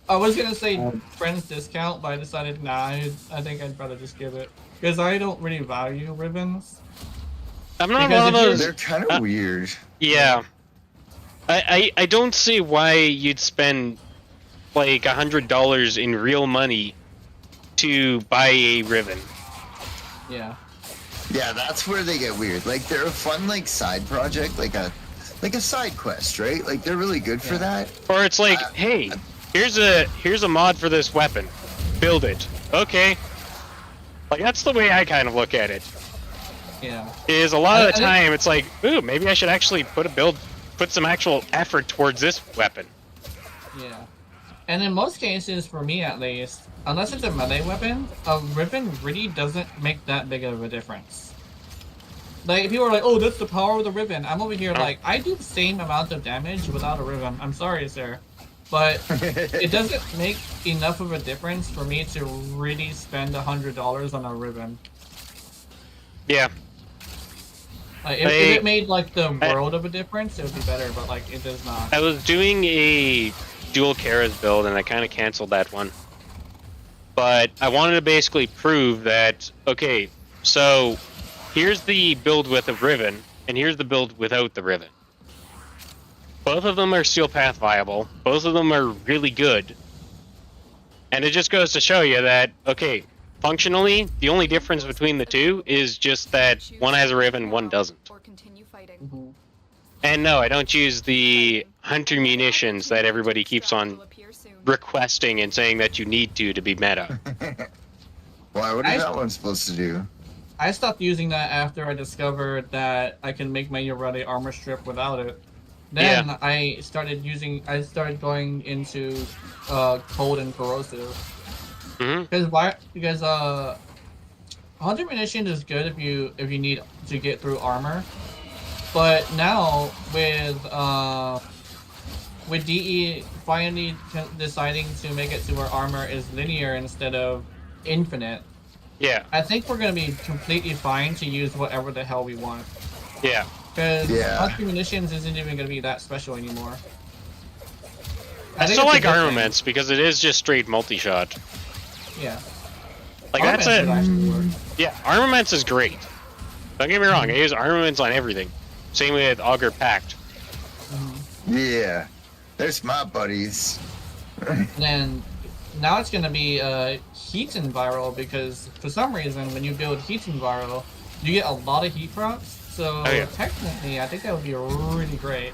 I was gonna say friends discount, but I decided nah. I think I'd rather just give it because I don't really value ribbons. I'm not one of those. They're kind of weird. Yeah. I don't see why you'd spend like $100 in real money to buy a ribbon. Yeah. Yeah, that's where they get weird. Like, they're a fun like side project, like a side quest, right? Like, they're really good for that. Or it's like, hey, here's a mod for this weapon, build it. Okay. Like, that's the way I kind of look at it. Yeah. Is a lot of the time it's like, ooh, maybe I should actually put some actual effort towards this weapon. Yeah. And in most cases, for me at least, unless it's a melee weapon, a ribbon really doesn't make that big of a difference. Like, people are like, oh, that's the power of the ribbon. I'm over here like, I do the same amount of damage without a ribbon. I'm sorry, sir. But it doesn't make enough of a difference for me to really spend $100 on a ribbon. Yeah. Like, if it made like the world of a difference, it would be better, but like, it does not. I was doing a dual Karas build and I kind of canceled that one. But I wanted to basically prove that, okay, so here's the build with a ribbon, and here's the build without the ribbon. Both of them are steel path viable. Both of them are really good. And it just goes to show you that, okay, functionally, the only difference between the two is just that one has a ribbon, one doesn't. Mm-hmm. And no, I don't use the hunter munitions that everybody keeps on requesting and saying that you need to be meta. Why? What is that one supposed to do? I stopped using that after I discovered that I can make my Urati armor strip without it. Then I started going into cold and corrosive. Because Hunter munition is good if you need to get through armor, but now with DE finally deciding to make it to where armor is linear instead of infinite. Yeah. I think we're gonna be completely fine to use whatever the hell we want. Yeah. Because Hunter munitions isn't even gonna be that special anymore. I still like armaments because it is just straight multi-shot. Yeah. Like that's it. Yeah, armaments is great. Don't get me wrong, I use armaments on everything. Same with Augur Pact. Yeah, there's my buddies. And then now it's gonna be heat and viral because for some reason when you build heat and viral, you get a lot of heat procs. So technically, I think that would be really great.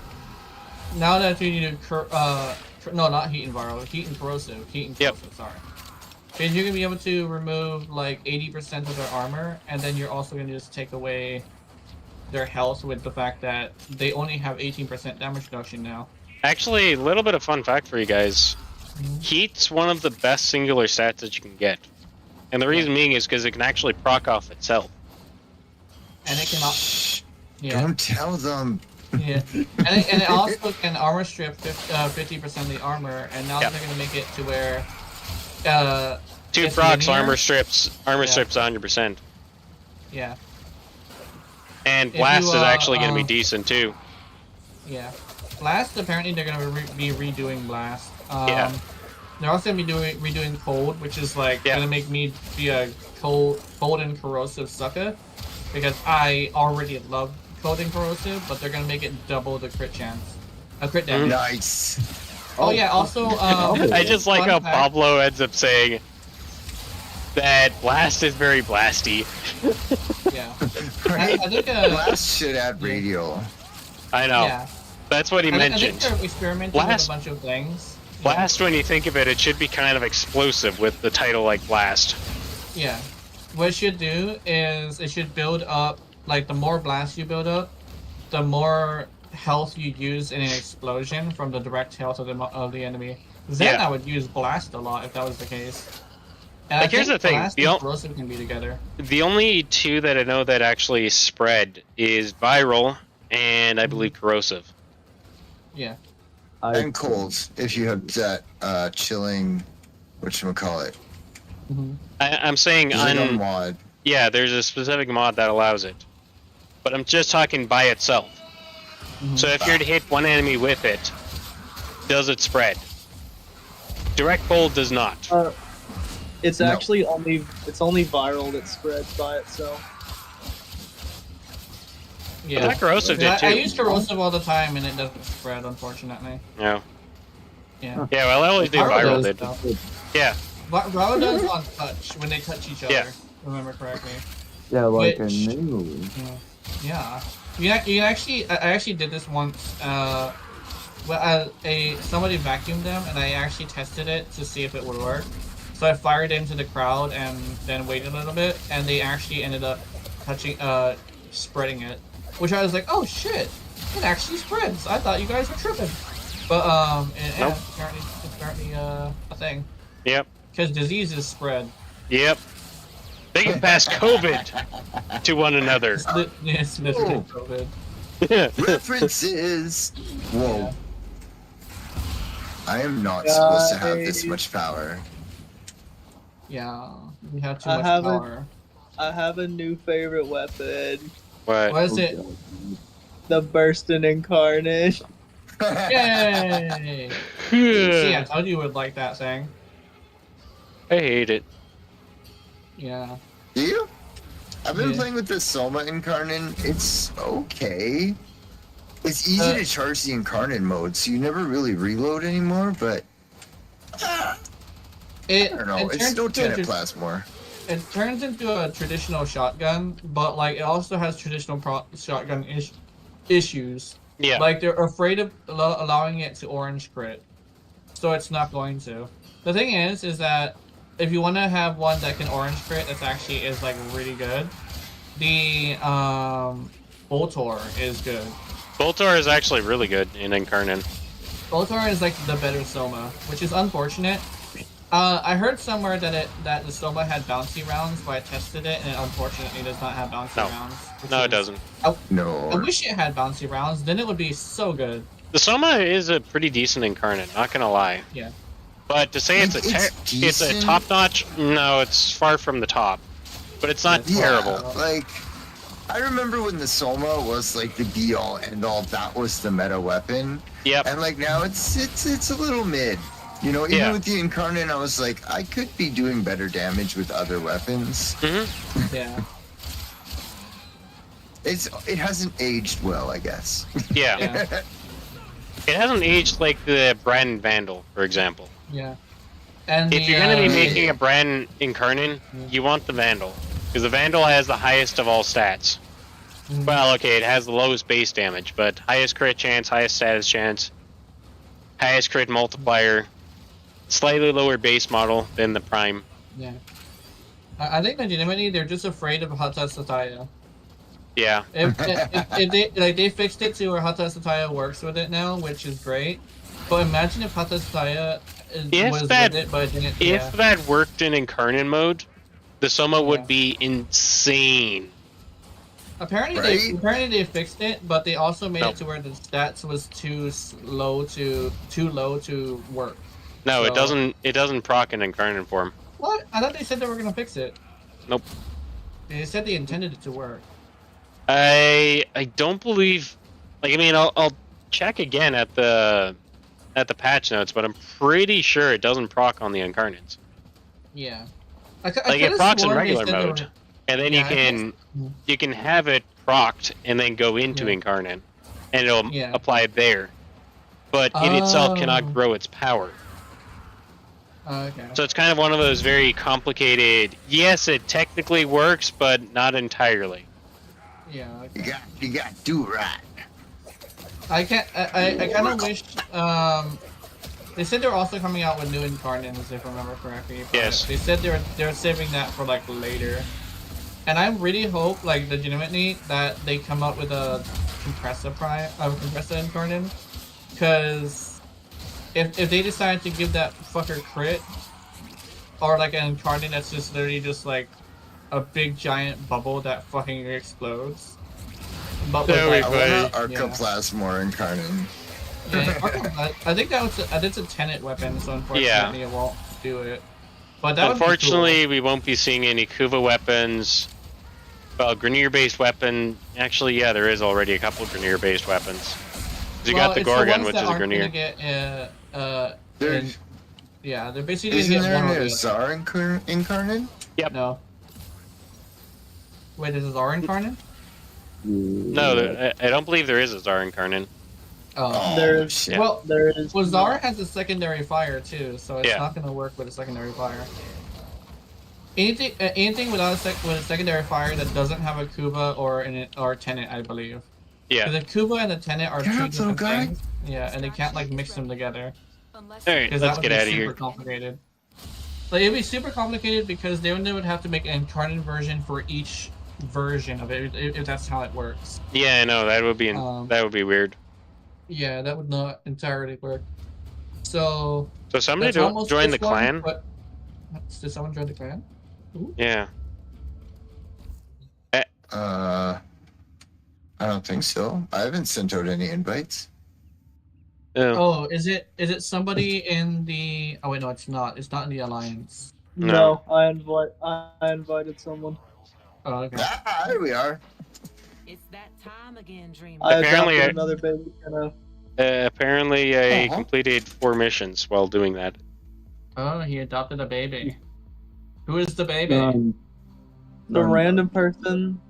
Now that you need to no, not heat and viral, heat and corrosive. Sorry. Because you're gonna be able to remove like 80% of their armor, and then you're also gonna just take away their health with the fact that they only have 18% damage reduction now. Actually, a little bit of fun fact for you guys. Heat's one of the best singular stats that you can get. And the reason being is because it can actually proc off itself. And it cannot... Don't tell them. Yeah. And it also can armor strip 50% of the armor, and now they're going to make it to where... 2 procs, armor strips 100%. Yeah. And Blast is actually going to be decent too. Yeah. Blast, apparently they're going to be redoing Blast. They're also going to be redoing Cold, which is like going to make me be a cold and corrosive sucker. Because I already love cold and corrosive, but they're going to make it double the crit chance. Crit damage. Nice. Oh yeah, also I just like how Pablo ends up saying that Blast is very blasty. Yeah. I think Blast should add radial. I know. Yeah. That's what he mentioned. I think they're experimenting with a bunch of things. Blast, when you think of it, it should be kind of explosive with the title like Blast. Yeah. What it should do is it should build up, like the more Blast you build up, the more health you use in an explosion from the direct health of the enemy. Then I would use Blast a lot if that was the case. And like, here's the thing: Blast and corrosive can be together. The only 2 that I know that actually spread is viral and I believe corrosive. Yeah. And cold if you have that chilling, whatchamacallit. I'm saying on mod. Yeah, there's a specific mod that allows it, but I'm just talking by itself. So if you're to hit one enemy with it, does it spread? Direct cold does not. It's actually only viral that spreads by itself. Yeah, corrosive did too. I use corrosive all the time and it doesn't spread, unfortunately. No. Yeah. Yeah, well, I always do viral. Yeah. Viral does on touch when they touch each other. Yeah. Remember correctly. Yeah, like a new. Yeah. I actually did this once. Somebody vacuumed them, and I actually tested it to see if it would work. So I fired into the crowd and then waited a little bit, and they actually ended up spreading it. Which I was like, oh shit, it actually spreads. I thought you guys were tripping. But nope. apparently a thing. Yep. Because diseases spread. Yep. They can pass COVID to one another. It's literally COVID. References. Whoa. Yeah. I am not supposed to have this much power. Yeah, we have too much power. I have a new favorite weapon. What is it? The Bursting Incarnate. Yay! See, I told you would like that thing. I hate it. Yeah. Do you? I've been playing with the Soma Incarnate. It's okay. It's easy to charge the Incarnate mode, so you never really reload anymore, but... I don't know, it's still 10 at Plasmor. It turns into a traditional shotgun, but like it also has traditional shotgun issues. Yeah. Like they're afraid of allowing it to orange crit, so it's not going to. The thing is that if you want to have one that can orange crit, that actually is like really good. the Voltor is good. Voltor is actually really good in Incarnon. Voltor is like the better Soma, which is unfortunate. I heard somewhere that the Soma had bouncy rounds, but I tested it and it unfortunately does not have bouncy rounds. No, it doesn't. No. I wish it had bouncy rounds, then it would be so good. The Soma is a pretty decent Incarnon, not gonna lie. Yeah. But to say it's a top notch, no, it's far from the top. But it's not terrible. Like, I remember when the Soma was like the be all end all. That was the meta weapon. Yep. And like now it's a little mid. You know, even with the Incarnate, I was like, I could be doing better damage with other weapons. Mm-hmm. Yeah. It hasn't aged well, I guess. Yeah. It hasn't aged like the Brand Vandal, for example. Yeah. And if you're going to be making a Brand Incarnon, you want the Vandal. Because the Vandal has the highest of all stats. Well, okay, it has the lowest base damage, but highest crit chance, highest status chance, highest crit multiplier, slightly lower base model than the Prime. Yeah. I think legitimately they're just afraid of Hata Sataya. Yeah. If they fixed it to where Hata Sataya works with it now, which is great. But imagine if Hata Sataya was with it, but it didn't. If that worked in Incarnon mode, the Soma would be insane. Apparently they fixed it, but they also made it to where the stats was too low to work. No, So- it doesn't proc in Incarnon form. What? I thought they said they were gonna fix it. Nope. They said they intended it to work. I don't believe. Like, I mean, I'll check again at the patch notes, but I'm pretty sure it doesn't proc on the Incarnates. Yeah. Like it procs in regular mode, were... and then you can have it procced and then go into Incarnate, and it'll apply it there. But it itself cannot grow its power. Okay. So it's kind of one of those very complicated. Yes, it technically works, but not entirely. Yeah. Okay. You got to do right. I kind of wish. They said they're also coming out with new Incarnates, if I remember correctly. Yes. They said they're saving that for like later. And I really hope, like, legitimately, that they come up with a compressor Incarnate, because if they decide to give that fucker crit, or like an Incarnate that's just literally just like a big giant bubble that fucking explodes. But with Arcoplasmor Incarnate. Yeah, I think that's a Tenet weapon, so unfortunately it won't do it. But that unfortunately, would be we won't be seeing any Kuva weapons. Well, Grineer-based weapon. Actually, yeah, there is already a couple Grineer-based weapons. You got the Gorgon, which is a Grineer. Yeah, they're basically Isn't gonna get one there or a the Tsar Incarnate? Yep. No. Wait, is it Tsar Incarnate? No, I don't believe there is a Tsar Incarnate. Oh, there's well, there is. Well, Tsar has a secondary fire too, so it's Yeah. not gonna work with a secondary fire. Anything without with a secondary fire that doesn't have a Kuba or Tenet, I believe. Yeah. The Kuba and the Tenet are two different things. Yeah, and they can't like mix them together. Alright, let's get out of here. Super complicated. Like, it'd be super complicated because they would have to make an Incarnate version for each version of it, if that's how it works. Yeah, I know that would be weird. Yeah, that would not entirely work. So somebody that's join the this one, clan? but... Did someone join the clan? Ooh. Yeah. I don't think so. I haven't sent out any invites. Oh, is it somebody in the? Oh wait, no, it's not. It's not in the alliance. No, I invited someone. Oh, okay. There we are. It's that time again, dream. I Apparently, adopted another baby. Apparently, I completed 4 missions while doing that. Oh, he adopted a baby. Who is the baby? The random person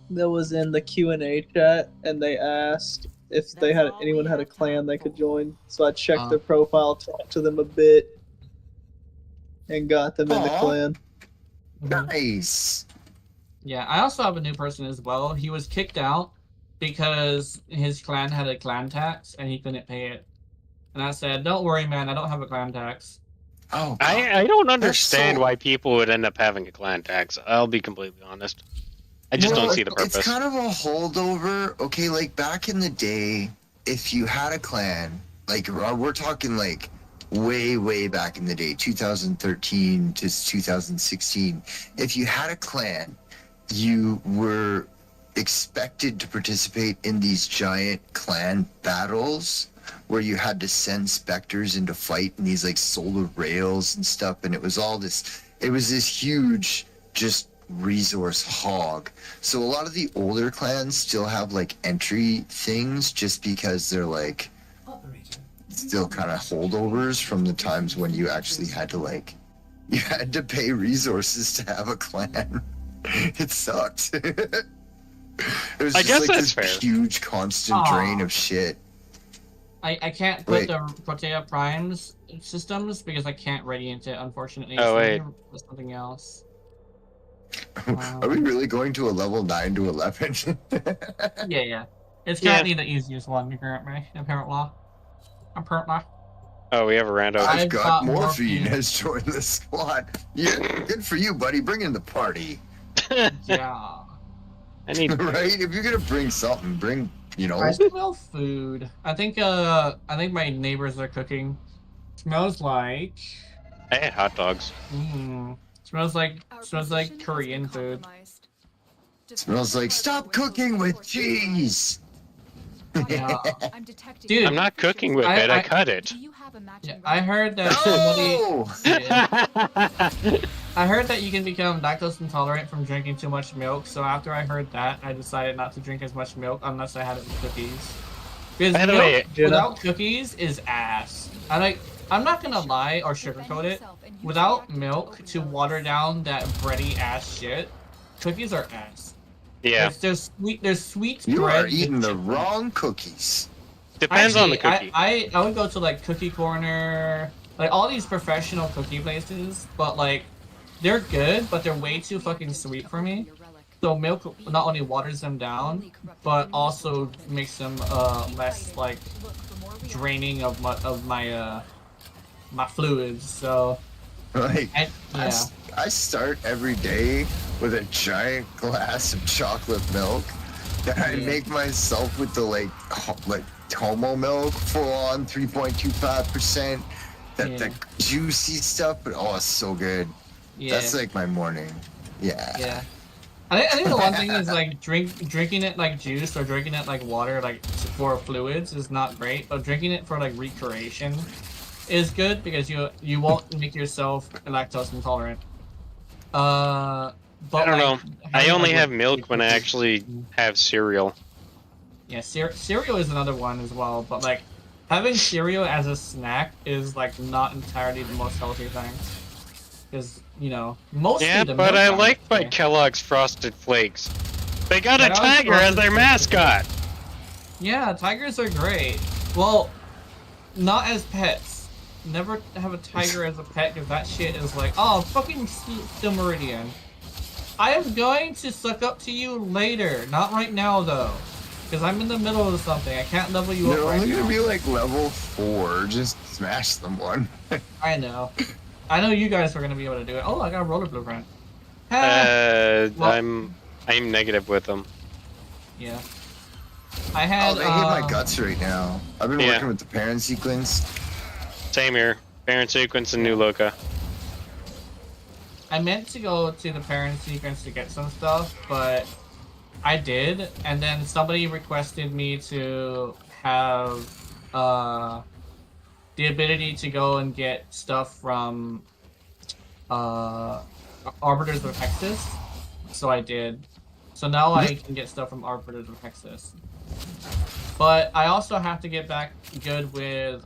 that was in the Q&A chat, and they asked if they had anyone had a clan they could join. So I checked their profile, talked to them a bit, and got them in the clan. Nice. Yeah, I also have a new person as well. He was kicked out because his clan had a clan tax and he couldn't pay it. And I said, "Don't worry, man. I don't have a clan tax." Oh, I don't understand why people would end up having a clan tax. I'll be completely honest. I just Well, don't see the purpose. It's kind of a holdover. Okay, like back in the day, if you had a clan, like we're talking like way back in the day, 2013 to 2016. If you had a clan, you were expected to participate in these giant clan battles where you had to send specters into fight in these like solar rails and stuff, and it was this huge just resource hog. So a lot of the older clans still have like entry things just because they're like still kind of holdovers from the times when you actually had to pay resources to have a clan. It sucked. It was I just guess like that's this fair. huge constant drain of shit. I can't put the Protea Primes systems because I can't radiant it, unfortunately. Oh, so wait. maybe with something else. Are we really going to a level 9 to 11? Yeah. It's currently the easiest one, apparently. Apparently. Oh, we have a rando. I've got morphine. morphine has joined the squad. Yeah, good for you, buddy. Bring in the party. Yeah. I need right? If you're gonna bring something, bring I smell food. I think my neighbors are cooking. Smells like I had hot dogs. Smells like Korean food. Smells like stop cooking with cheese. Yeah. I'm detecting. Dude, I'm not cooking with it. I cut it. Do you have a matching I heard that No! I heard that you can become lactose intolerant from drinking too much milk. So after I heard that, I decided not to drink as much milk unless I had it with cookies. Because By the milk way, without cookies is ass. I'm not gonna lie or sugarcoat it. Without milk to water down that bready ass shit, cookies are ass. Yeah. There's sweet You bread. are eating the wrong cookies. Depends on the Actually, cookie. I would go to like Cookie Corner, like all these professional cookie places, but like they're good, but they're way too fucking sweet for me. So milk not only waters them down, but also makes them less like draining of my my fluids. So Like, yeah. I start every day with a giant glass of chocolate milk that I make myself with the like Tomo milk, full on 3.25%. That juicy stuff, but oh, it's so good. Yeah. That's like my morning. Yeah. Yeah. I think the one thing is like drinking it like juice or drinking it like water like for fluids is not great, but drinking it for like recreation is good because you won't make yourself lactose intolerant. But I don't know. I only have milk when I actually have cereal. Yeah, cereal is another one as well, but like having cereal as a snack is like not entirely the most healthy thing. Because, mostly Yeah, the but milk I on like it. my Kellogg's Frosted Flakes. They got a Kellogg's tiger as their Frosted mascot. Yeah, tigers are great. Well, not as pets. Never have a tiger as a pet because that shit is like, oh, fucking Steel Meridian. I am going to suck up to you later. Not right now, though. Because I'm in the middle of something. I can't level you They're up right only now. gonna be like level 4. Just smash them one. I know. I know you guys are gonna be able to do it. Oh, I got a roller blueprint. I'm negative with them. Yeah. I had. Oh, they hit my guts right now. I've been working with the parent sequence. Same here. Parent sequence and New Loca. I meant to go to the parent sequence to get some stuff, but I did, and then somebody requested me to have the ability to go and get stuff from Arbiters of Hexus, so I did. So now I can get stuff from Arbiters of Hexus. But I also have to get back good with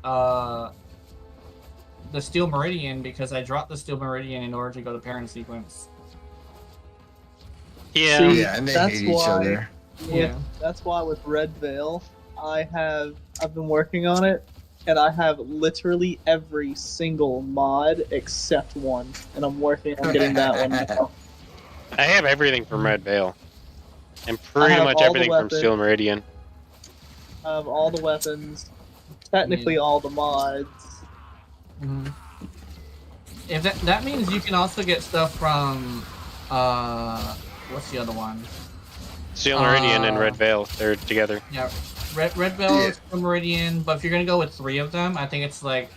the Steel Meridian because I dropped the Steel Meridian in order to go to parent sequence. Yeah. See, Yeah, and they that's hate each why, other. Yeah. That's why with Red Veil, I've been working on it, and I have literally every single mod except one, and I'm working on getting that one now. I have everything from Red Veil. And I pretty have much all the everything from weapons. Steel Meridian. I have all the weapons, technically all the mods. Mhm. If that means you can also get stuff from what's the other one? Steel Meridian and Red Veil, they're together. Yeah, Red Veil, Steel Meridian, but if you're gonna go with 3 of them, I think it's like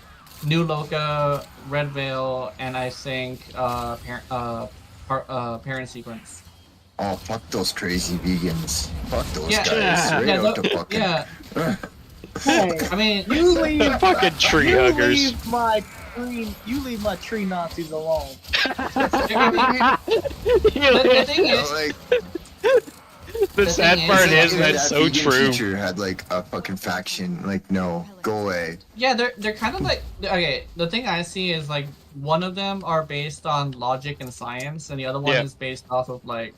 New Loka, Red Veil, and I think Parent Sequence. Oh, fuck those crazy vegans. Fuck those guys. Yeah, Right out the fucking... yeah. Hey, I mean, you leave the fucking tree huggers. You leave my tree Nazis alone. The thing is, the sad part is that's so true. Teacher had like a fucking faction. Like, no, go away. Yeah, they're kind of like, okay. The thing I see is like one of them are based on logic and science, and the other one is based off of like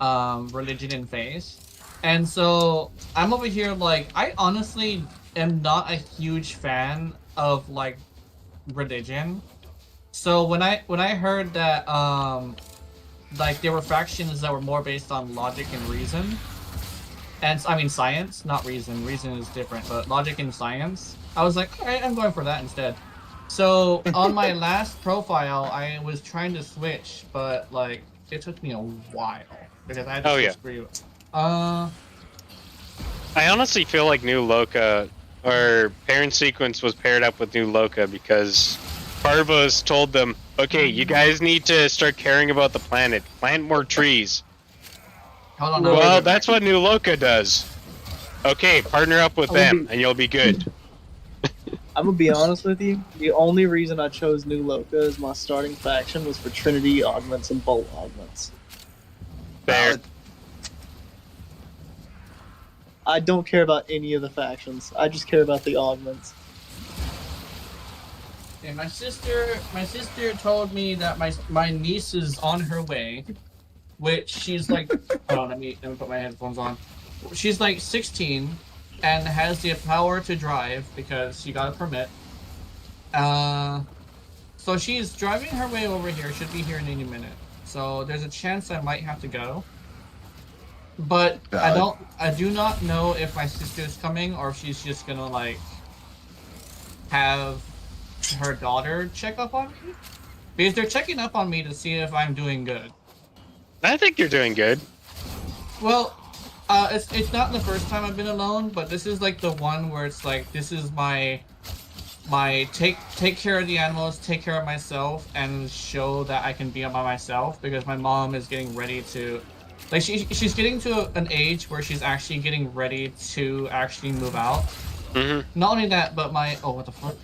religion and faith. And so I'm over here like, I honestly am not a huge fan of like religion. So when I heard that like there were factions that were more based on logic and reason, and I mean science, not reason. Reason is different, but logic and science. I was like, all right, I'm going for that instead. So on my last profile, I was trying to switch, but like it took me a while because I had to switch through. I honestly feel like New Loka or Parent Sequence was paired up with New Loka because Parvos told them, okay, you guys need to start caring about the planet. Plant more trees. Hold on, well, that's what New Loka does. Okay, partner up with them and you'll be good. I'm gonna be honest with you. The only reason I chose New Loka as my starting faction was for Trinity augments and Bolt augments. Fair. I don't care about any of the factions. I just care about the augments. Okay, my sister told me that my niece is on her way, which she's like, hold on, let me put my headphones on. She's like 16 and has the power to drive because she got a permit. So she's driving her way over here. Should be here in any minute. So there's a chance I might have to go. But I do not know if my sister's coming or if she's just gonna like have her daughter check up on me, because they're checking up on me to see if I'm doing good. I think you're doing good. Well, it's not the first time I've been alone, but this is like the one where it's like this is my take care of the animals, take care of myself, and show that I can be by myself because my mom is getting ready to. Like, she's getting to an age where she's actually getting ready to actually move out. Mm-hmm. Not only that, but my... Oh, what the fuck?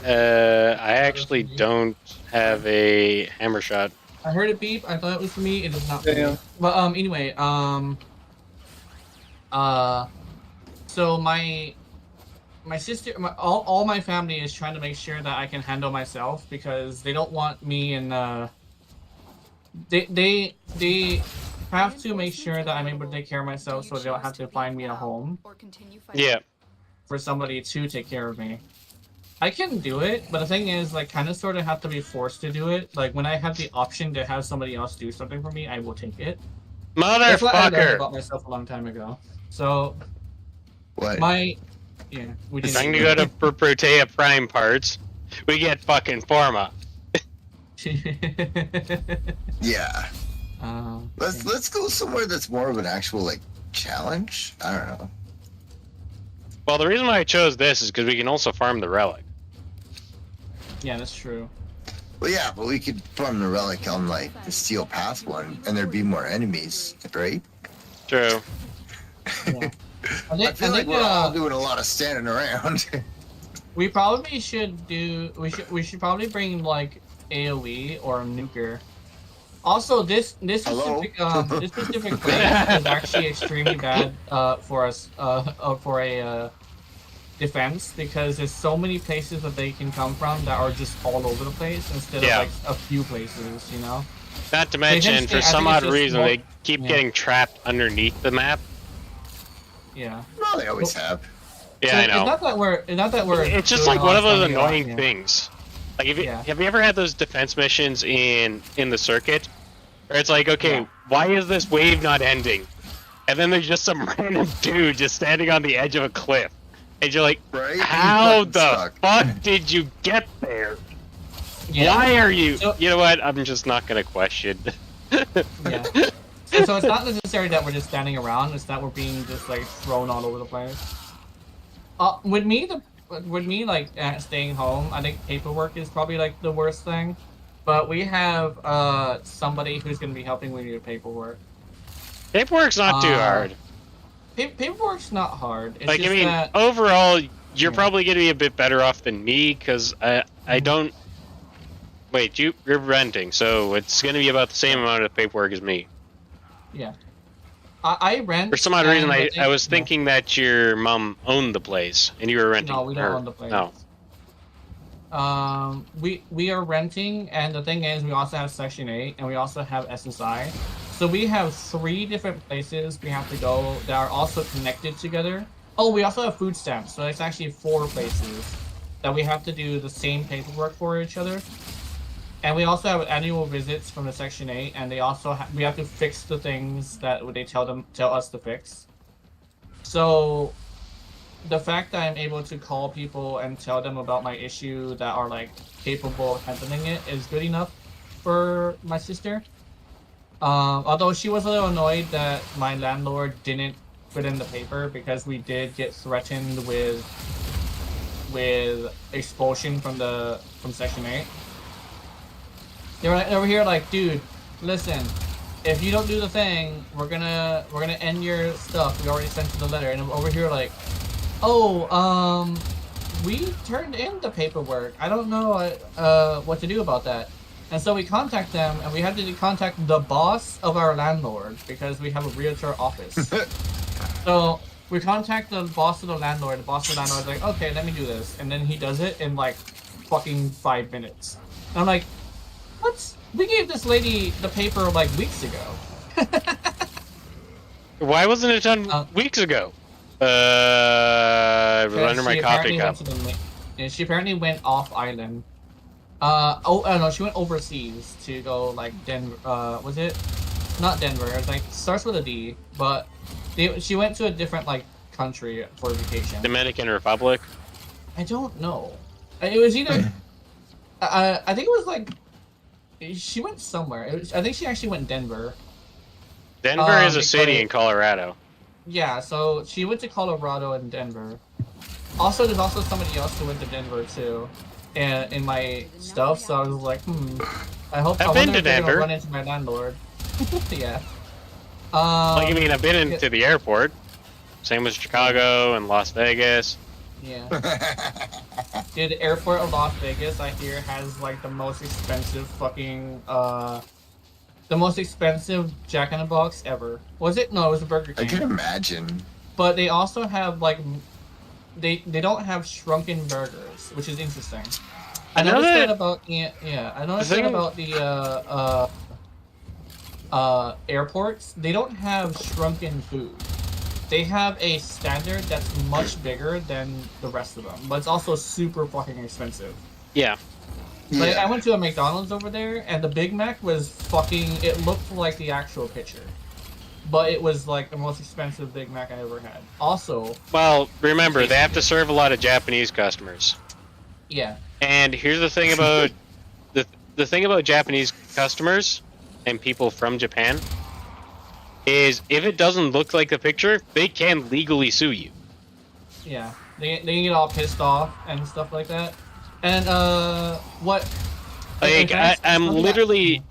I actually don't have a hammer shot. I heard it beep. I thought it was for me. It is not for me. But anyway, so my sister, all my family is trying to make sure that I can handle myself because they don't want me in. They have to make sure that I'm able to take care of myself, so they don't have to find me a home. Yeah. For somebody to take care of me. I can do it, but the thing is, like, kind of sort of have to be forced to do it. Like, when I have the option to have somebody else do something for me, I will take it. That's what I learned about myself a long time ago. So, what? If I'm gonna go to Protea Prime parts, we get fucking Forma. Yeah. Let's go somewhere that's more of an actual like challenge. I don't know. Well, the reason why I chose this is because we can also farm the relic. Yeah, that's true. Well, yeah, but we could farm the relic on like the Steel Path one, and there'd be more enemies, right? True. Yeah. I feel like we're all doing a lot of standing around. We probably should do. We should probably bring like AOE or a nuker. Also, this specific place is actually extremely bad for us for a defense because there's so many places that they can come from that are just all over the place instead of like a few places, you know. Not to mention, for some odd reason, they keep getting trapped underneath the map. Yeah. Well, they always have. Yeah, so I know. It's not that we're. It's just like one of those annoying things. Like, have you ever had those defense missions in the circuit? Where it's like, okay, why is this wave not ending? and then there's just some random dude just standing on the edge of a cliff, and you're like, Right? how He's the fucking stuck. fuck did you get there? Yeah. Why are you? So- You know what? I'm just not gonna question. Yeah. And so it's not necessary that we're just standing around, it's that we're being just like thrown all over the place. With me like staying home, I think paperwork is probably like the worst thing. But we have somebody who's gonna be helping with your paperwork. Paperwork's not too hard. Paperwork's not hard. It's Like, just I mean, that, overall, you're probably gonna be a bit better off than me, because I don't... Wait, you're renting, so it's gonna be about the same amount of paperwork as me. yeah. I rent. For some odd reason, and I was thinking that your mom owned the place, and you were renting. No, we don't her. own the place. No. We are renting, and the thing is, we also have Section 8, and we also have SSI. So we have 3 different places we have to go that are also connected together. Oh, we also have food stamps, so it's actually 4 places that we have to do the same paperwork for each other. And we also have annual visits from the Section 8, and they also we have to fix the things that they tell us to fix. So the fact that I'm able to call people and tell them about my issue that are like capable of handling it is good enough for my sister. Although she was a little annoyed that my landlord didn't put in the paper, because we did get threatened with expulsion from Section 8. They were over here like, dude, listen, if you don't do the thing, we're gonna end your stuff. We already sent you the letter. And I'm over here like, oh, we turned in the paperwork. I don't know what to do about that. And so we contact them, and we had to contact the boss of our landlord, because we have a realtor office. So we contact the boss of the landlord. The boss of the landlord's like, okay, let me do this. And then he does it in like fucking 5 minutes. And I'm like, what? We gave this lady the paper like weeks ago. Why wasn't it done weeks ago? It was under my coffee cup. She apparently went off island. No, she went overseas to go like Denver. Was it? Not Denver. It was like starts with a D, but she went to a different like country for vacation. Dominican Republic. I don't know. It was either. I think it was like. She went somewhere. I think she actually went Denver. Denver is a city in Colorado. Yeah, so she went to Colorado and Denver. Also, there's also somebody else who went to Denver too, in my stuff. So I was like, I hope I wonder if they're gonna run into my landlord. Yeah. Like, I mean, I've been into the airport. Same with Chicago and Las Vegas. Yeah. Dude, the airport of Las Vegas, I hear, has like the most expensive fucking the most expensive Jack in the Box ever. Was it? No, it was a Burger King. I can imagine. But they also have like they don't have shrunken burgers, which is interesting. I noticed that about I noticed that about the airports. They don't have shrunken food. They have a standard that's much bigger than the rest of them, but it's also super fucking expensive. Yeah. Like, I went to a McDonald's over there, and the Big Mac was fucking... It looked like the actual picture. But it was, like, the most expensive Big Mac I ever had. Also... Well, remember, they have to serve a lot of Japanese customers. Yeah. And here's the thing about... the thing about Japanese customers and people from Japan is if it doesn't look like the picture, they can legally sue you. Yeah. They get all pissed off and stuff like that. And, what... Like, I'm literally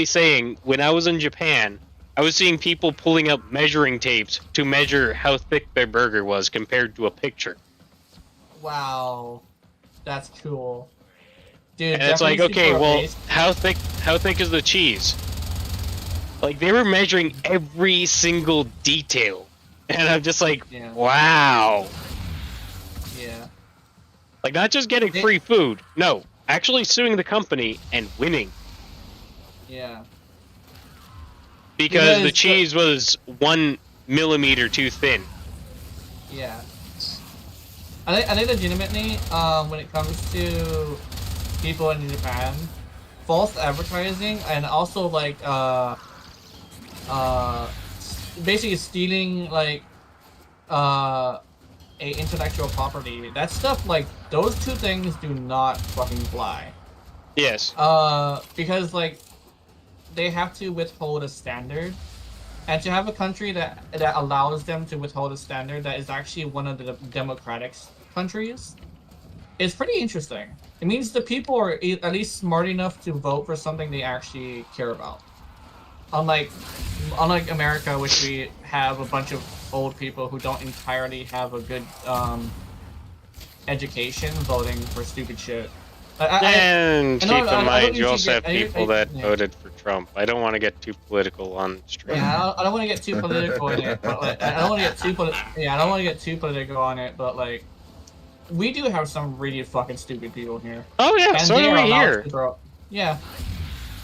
saying, when I was in Japan, I was seeing people pulling up measuring tapes to measure how thick their burger was compared to a picture. Wow. That's cool. Dude, and it's like, okay, well, how thick is the cheese? Like, they were measuring every single detail. And I'm just like, wow. Yeah. Like, not just getting free food. No, actually suing the company and winning. Yeah. Because the cheese was 1 millimeter too thin. Yeah. I think legitimately, when it comes to people in Japan, false advertising and also like basically stealing like a intellectual property. That stuff, like those two things do not fucking fly. Yes. Because like they have to withhold a standard, and to have a country that allows them to withhold a standard that is actually one of the democratic countries is pretty interesting. It means the people are at least smart enough to vote for something they actually care about. Unlike America, which we have a bunch of old people who don't entirely have a good education voting for stupid shit. And keep in mind, you also have people that voted for Trump. I don't want to get too political on stream. Yeah, I don't want to get too political in it, but like, I don't want to get too I don't want to get too political on it, but like, we do have some really fucking stupid people here. Oh yeah, so do we here. Yeah.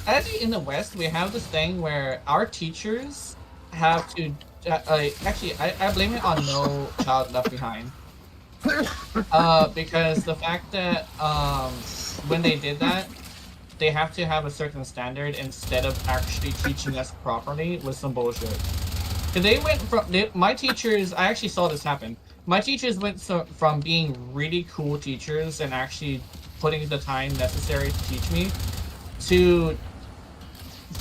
Actually, in the West, we have this thing where our teachers have to. Actually, I blame it on No Child Left Behind. Because the fact that when they did that, they have to have a certain standard instead of actually teaching us properly was some bullshit. Cause they went from my teachers. I actually saw this happen. My teachers went from being really cool teachers and actually putting the time necessary to teach me to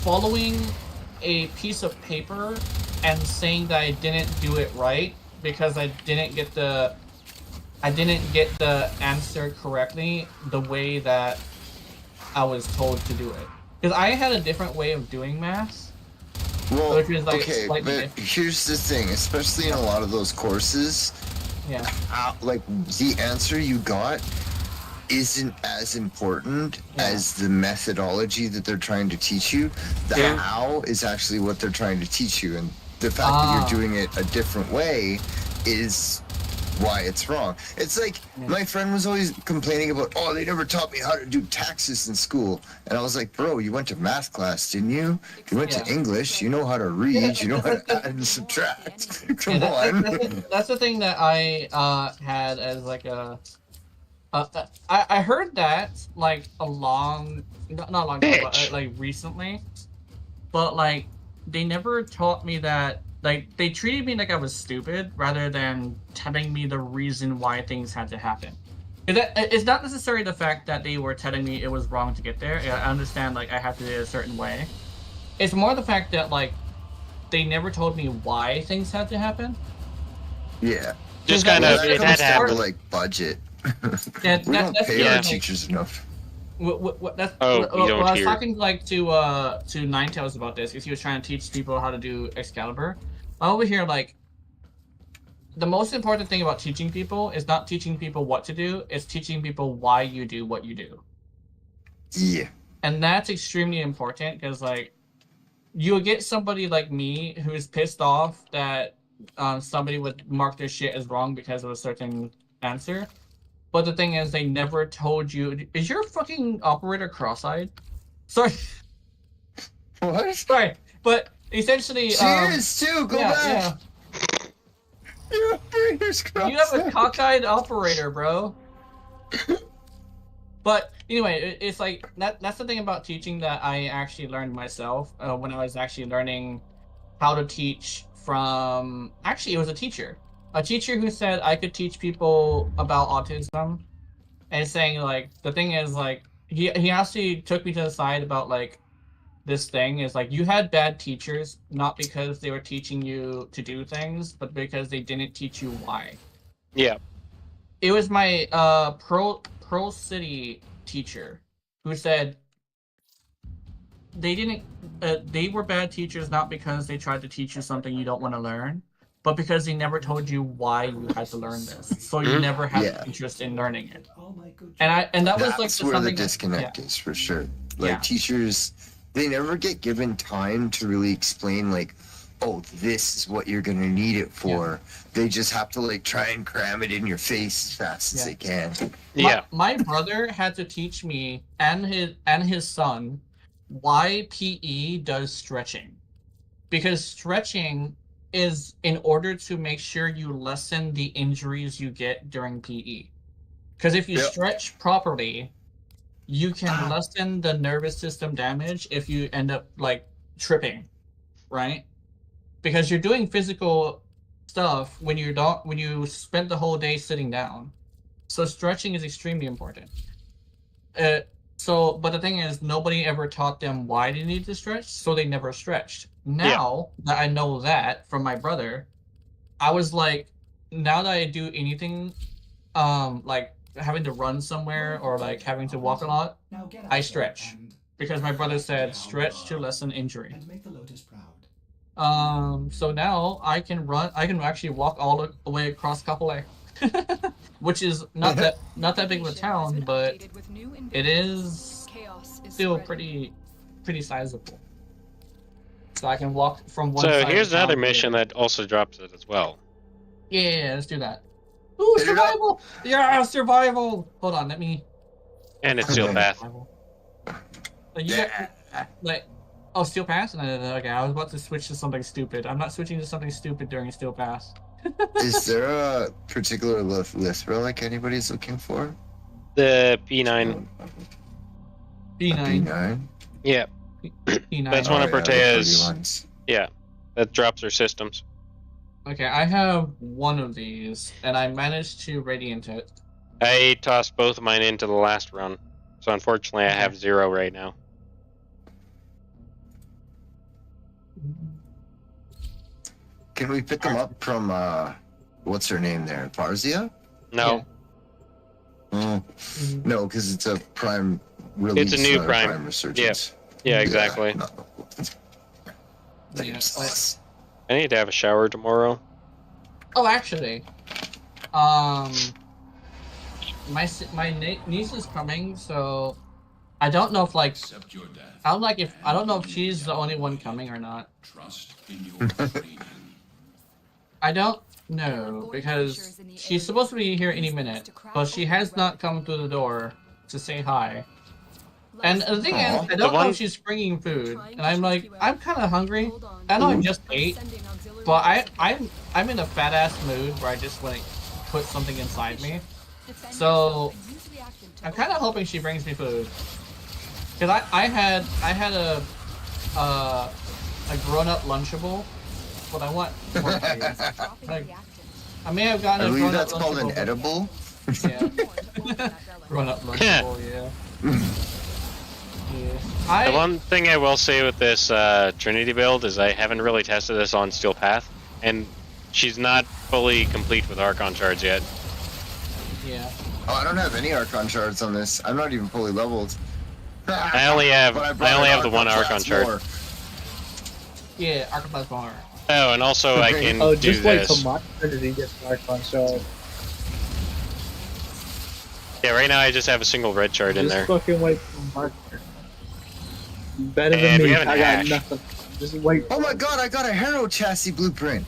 following a piece of paper and saying that I didn't do it right because I didn't get the answer correctly the way that I was told to do it. Because I had a different way of doing math. Well, which is like okay, but here's the thing, especially in a lot of those courses, yeah, like the answer you got isn't as important as the methodology that they're trying to teach you. The how is actually what they're trying to teach you, and the fact that you're doing it a different way is why it's wrong. It's like my friend was always complaining about, oh, they never taught me how to do taxes in school, and I was like, bro, you went to math class, didn't you? You went to English, you know how to read, you know how to add and subtract. Come on. That's the thing that I had as like a I heard that like not long ago, but like recently, but like they never taught me that. Like, they treated me like I was stupid rather than telling me the reason why things had to happen. It's not necessarily the fact that they were telling me it was wrong to get there. I understand, like, I have to do it a certain way. It's more the fact that, like, they never told me why things had to happen. Yeah. Just kind of, it had to happen. Like, budget. Yeah, we don't pay our teachers enough. I was talking like to Ninetales about this because he was trying to teach people how to do Excalibur. Over here, like, the most important thing about teaching people is not teaching people what to do, it's teaching people why you do what you do. Yeah. And that's extremely important because, like, you'll get somebody like me who's pissed off that somebody would mark their shit as wrong because of a certain answer. But the thing is, they never told you. Is your fucking operator cross-eyed? Sorry. What? Sorry, but essentially, she is too. Go back. Yeah. Your operator's cross-eyed. You have a cockeyed operator, bro. But anyway, it's like that's the thing about teaching that I actually learned myself when I was actually learning how to teach from. Actually, it was a teacher who said I could teach people about autism, and saying like the thing is like he actually took me to the side about like this thing is like you had bad teachers not because they were teaching you to do things, but because they didn't teach you why. Yeah. It was my Pearl City teacher who said they were bad teachers not because they tried to teach you something you don't want to learn, but because they never told you why you had to learn this, so you never had interest in learning it. And that was like that's where the disconnect is for sure. Like teachers, they never get given time to really explain like, oh, this is what you're gonna need it for. They just have to like try and cram it in your face as fast as they can. My brother had to teach me and his son why PE does stretching, because stretching is in order to make sure you lessen the injuries you get during PE. Because if you stretch properly, you can lessen the nervous system damage if you end up like tripping, right? because you're doing physical stuff when you spend the whole day sitting down. So stretching is extremely important. But the thing is, nobody ever taught them why they need to stretch, so they never stretched. Now that I know that from my brother, I was like, now that I do anything, like having to run somewhere or like having to walk a lot, I stretch because my brother said stretch to lessen injury. And make the Lotus proud. So now I can actually walk all the way across Kapolei, which is not that big of a town, but it is still pretty sizable. So I can walk from one side. So here's of town another to mission the other. that also drops it as well. Yeah, let's do that. Ooh, survival! Yeah, survival! Hold on, let me... And it's Steel Path. Like, you got, like, oh, Steel Path? No, okay, I was about to switch to something stupid. I'm not switching to something stupid during Steel Path. Is there a particular list relic anybody's looking for? The P9. P9? Yeah. P9. That's one of Bertea's... ones. Yeah. That drops her systems. Okay, I have one of these, and I managed to radiant it. I tossed both of mine into the last run. So unfortunately I have 0 right now. Can we pick them up from, what's her name there? Parzia? No. Yeah. No, because it's a prime release. It's a new not prime. resurgence. Yeah, exactly. No. Yeah, I need to have a shower tomorrow. oh, actually, my niece is coming, so I don't know if like I don't know if she's the only one coming or not. I don't know because she's supposed to be here any minute, but she has not come through the door to say hi. And the thing is, I don't know if she's bringing food, and I'm like, I'm kind of hungry. I know I just ate, but I'm in a fat ass mood where I just want to put something inside me. So I'm kind of hoping she brings me food, because I had a grown-up Lunchable, but I want more food. Like, I may have gotten I a believe grown-up that's called an edible. Yeah. Grown-up Lunchable, yeah. The one thing I will say with this Trinity build is I haven't really tested this on Steel Path, and she's not fully complete with Archon shards yet. Yeah. Oh, I don't have any Archon shards on this. I'm not even fully leveled. I only have the one Archon shard. Yeah, Archon plus more. Oh, and also I can Oh, do just wait this. till my Trinity gets an Archon shard. Yeah, right now I just have a single red shard in there. Just fucking wait till my turn. Better And than we me. have an I got Ash. nothing. Just wait. Oh my god, I got a Hero chassis blueprint.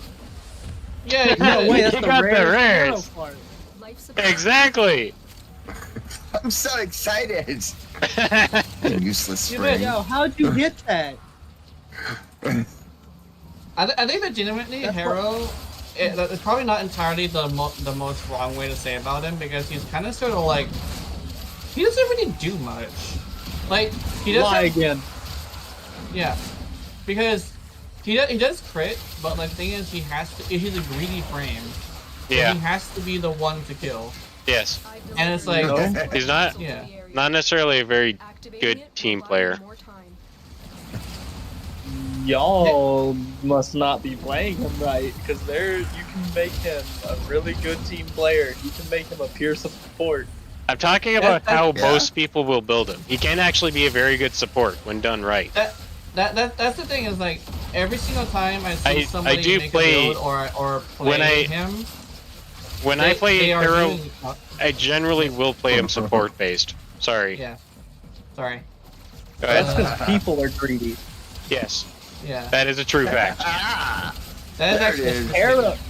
Yeah, No, wait, that's You the got the rarest rares. hero part. Exactly! I'm so excited. Useless Yeah, spring. yo, how'd you get that? I think legitimately, Hero, it's probably not entirely the most wrong way to say about him, because he's kind of sort of like, he doesn't really do much. Like, he does Lie again. Yeah, because he does crit, but like, the thing is, he's a greedy frame. So Yeah. he has to be the one to kill. Yes. And it's like, He's not not necessarily a very good team player. Y'all must not be playing him right, because you can make him a really good team player. You can make him a pure support. I'm talking about how most people will build him. He can actually be a very good support when done right. That's the thing, is like, every single time I see somebody do make play- a build or play when I- him, When I play they are Hero, doing- I generally will play him support based. Sorry. Yeah. Sorry. Go ahead. That's because people are greedy. Yes. Yeah. That is a true fact. That is There it actually is.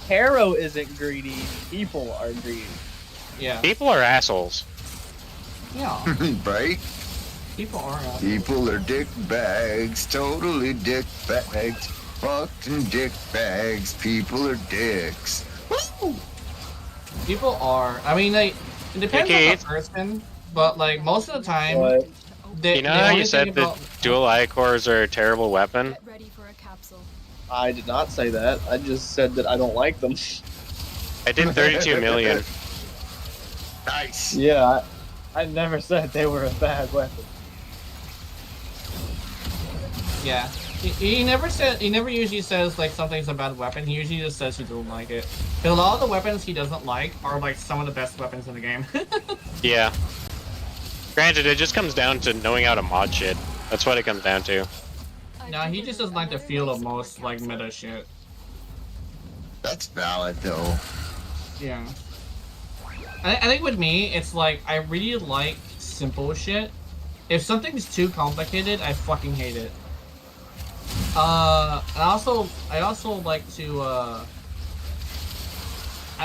Hero isn't greedy. People are greedy. Yeah. People are assholes. Yeah. Right? People are. People are dick bags, totally dick bags, fucking dick bags. People are dicks. Woo! People are. I mean, like, it depends Okay. on the person, but like most of the time, What? they, You know the how only you thing said about that dual eye cores are a terrible weapon? Ready for a capsule. I did not say that. I just said that I don't like them. I did 32 million. Nice. Yeah, I never said they were a bad weapon. Yeah. He never said. He never usually says like something's a bad weapon. He usually just says he doesn't like it. And a lot of the weapons he doesn't like are like some of the best weapons in the game. Yeah. Granted, it just comes down to knowing how to mod shit. That's what it comes down to. No, he just doesn't like the feel of most like meta shit. That's valid though. Yeah. I think with me, it's like I really like simple shit. If something's too complicated, I fucking hate it. I also like to I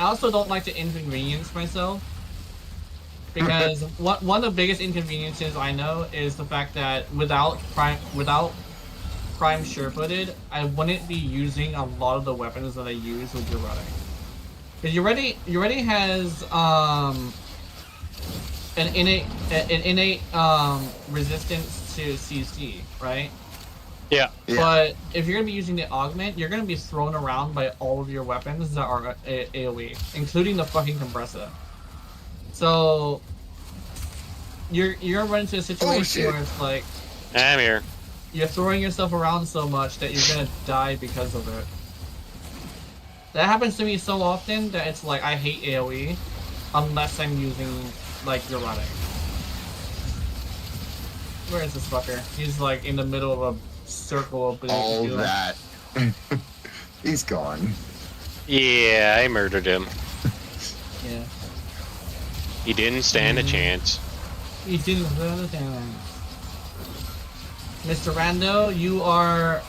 also don't like to inconvenience myself, because one of the biggest inconveniences I know is the fact that without prime sure-footed, I wouldn't be using a lot of the weapons that I use with Ureti. Because Ureti has an innate resistance to CC, right? Yeah. But if you're gonna be using the augment, you're gonna be thrown around by all of your weapons that are AoE, including the fucking compressor. So you're gonna run into a situation where it's like, I'm here. You're throwing yourself around so much that you're gonna die because of it. That happens to me so often that it's like I hate AoE unless I'm using like Ureti. Where is this fucker? He's like in the middle of a circle of all that. He's gone. Yeah, I murdered him. Yeah. He didn't stand a chance. He didn't stand a chance. Mr. Rando, you are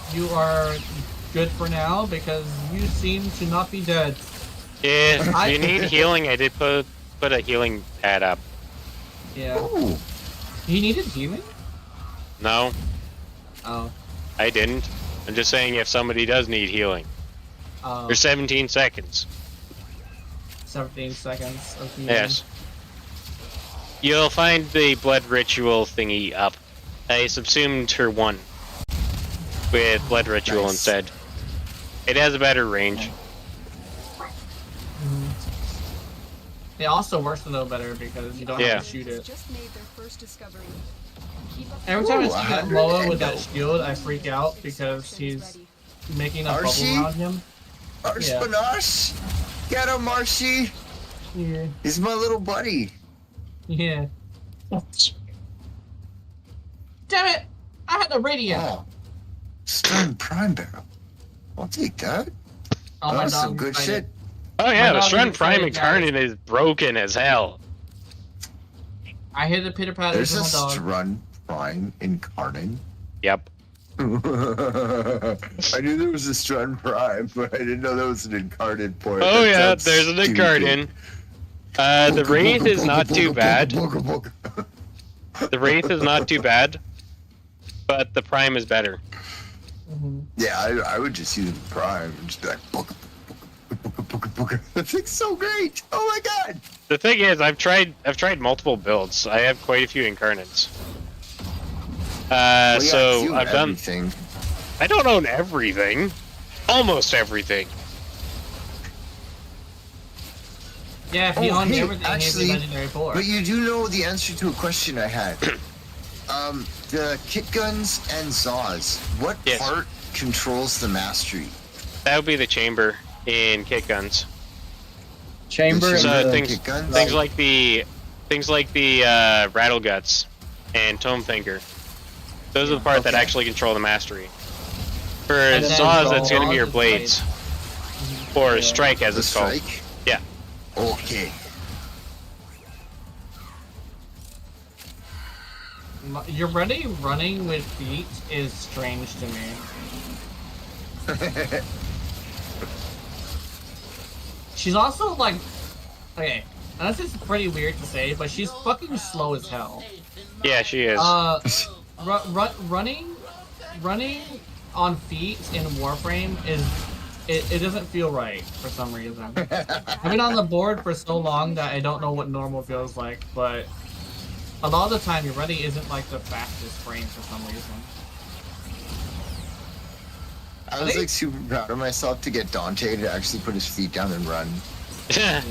good for now because you seem to not be dead. Yeah, if you need healing, I did put a healing pad up. Yeah. Ooh. He needed healing? No. Oh. I didn't. I'm just saying if somebody does need healing. There's 17 seconds. 17 seconds of healing. Yes. You'll find the blood ritual thingy up. I subsumed her one with blood ritual instead. It has a better range. It also works a little better because you don't have to shoot it. Every time I see that Moa with that shield, I freak out because he's making a bubble around him. Arspanash! Get him, Marshy! Yeah. He's my little buddy. Yeah. Damn it! I had the radio! Oh. Stern Prime Barrel. I'll take that. Oh, that's some good shit. Oh yeah, the Strun Prime Incarnate is broken as hell. I hear the pitter patter. There's a Strun Prime Incarnate. Yep. I knew there was a Strun Prime, but I didn't know there was an Incarnate point. Oh yeah, there's an Incarnate. The Wraith is not too bad. The Wraith is not too bad, but the Prime is better. Yeah, I would just use the Prime and just be like, that thing's so great! Oh my god! The thing is, I've tried multiple builds. I have quite a few Incarnates. So I've done everything. I don't own everything. Almost everything. Yeah, if you own everything, actually, he's a legendary 4. But you do know the answer to a question I had. The kick guns and Zaws. What part controls the mastery? That would be the chamber in kick guns. Chamber so and things like the rattle guts and tome finger. Those are the part that actually control the mastery. For Zaws, that's going to be your blades. Or strike, as it's called. Yeah. Okay. You're ready running with feet is strange to me. She's also like, okay, and this is pretty weird to say, but she's fucking slow as hell. Yeah, she is. Running on feet in Warframe is it doesn't feel right for some reason. I've been on the board for so long that I don't know what normal feels like, but a lot of the time Ureti isn't like the fastest frame for some reason. I was like super proud of myself to get Dante to actually put his feet down and run. Yeah.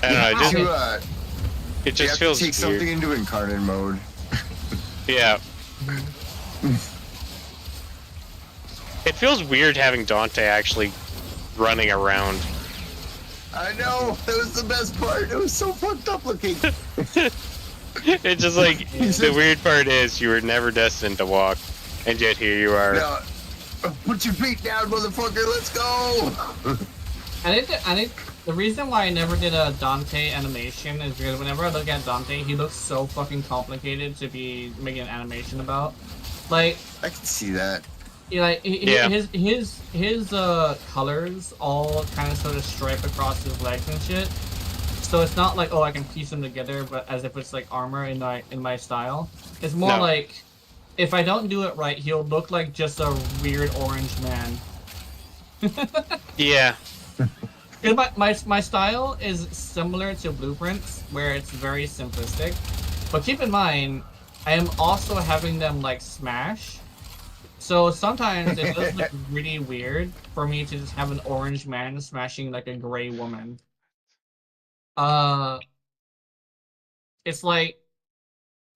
I don't know. It just feels take weird. something into incarnate mode. Yeah. It feels weird having Dante actually running around. I know, that was the best part. It was so fucked up looking. It's just like, the weird part is you were never destined to walk, and yet here you are. No, put your feet down, motherfucker, let's go! I think the reason why I never did a Dante animation is because whenever I look at Dante, he looks so fucking complicated to be making an animation about. Like, I can see that. Yeah, like his colors all kind of sort of stripe across his legs and shit. So it's not like, oh, I can piece them together, but as if it's like armor in my style. It's more like, if I don't do it right, he'll look like just a weird orange man. Yeah. My style is similar to Blueprints, where it's very simplistic. But keep in mind, I am also having them like smash. So sometimes it does look really weird for me to just have an orange man smashing like a gray woman. It's like,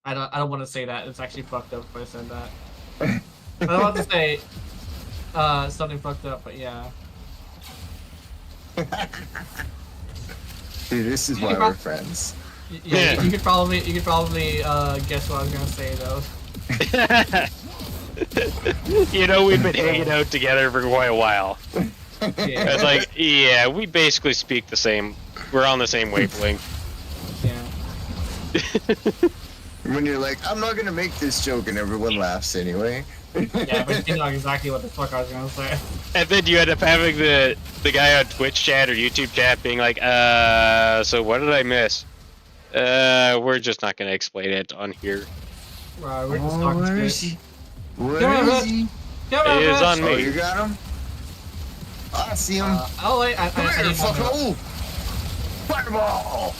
I don't want to say that. It's actually fucked up if I said that. I don't want to say something fucked up, but yeah. Dude, this is why we're friends. Yeah, you could probably guess what I was gonna say though. You know, we've been hanging out together for quite a while. Yeah. It's like, yeah, we basically speak the same. We're on the same wavelength. Yeah. When you're like, I'm not gonna make this joke, and everyone laughs anyway. Yeah, but you know exactly what the fuck I was gonna say. And then you end up having the guy on Twitch chat or YouTube chat being like, so what did I miss? We're just not gonna explain it on here. Right, we're just talking where is shit. he? Where is he? It is on me. Oh, you got him? I see him. Oh wait, I Come here, need one more. fucko! Fireball!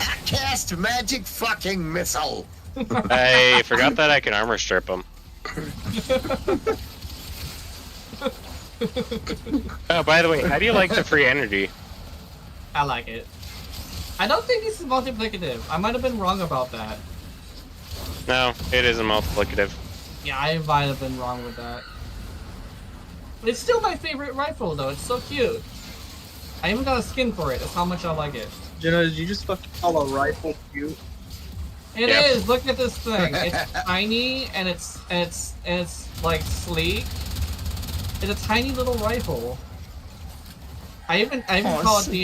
I cast magic fucking missile! I forgot that I can armor strip him. Oh, by the way, how do you like the free energy? I like it. I don't think this is multiplicative. I might have been wrong about that. No, it isn't multiplicative. Yeah, I might have been wrong with that. It's still my favorite rifle though. It's so cute. I even got a skin for it. That's how much I like it. Jenna, did you just fucking call a rifle cute? It is. Look at this thing. It's tiny and it's like sleek. It's a tiny little rifle. I even call it the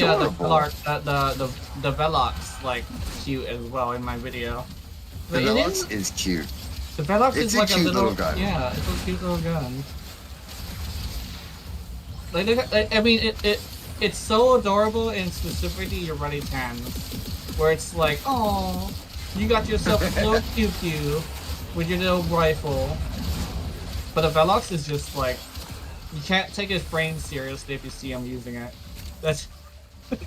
Velox like cute as well in my video. The Velox is cute. The Velox It's is like a cute little gun. Yeah, it's a cute little gun. Like, I mean, it's so adorable in specifically your Ready 10s, where it's like, oh, you got yourself a little pew-pew with your little rifle. But the Velox is just like, you can't take his brain seriously if you see him using it. That's like,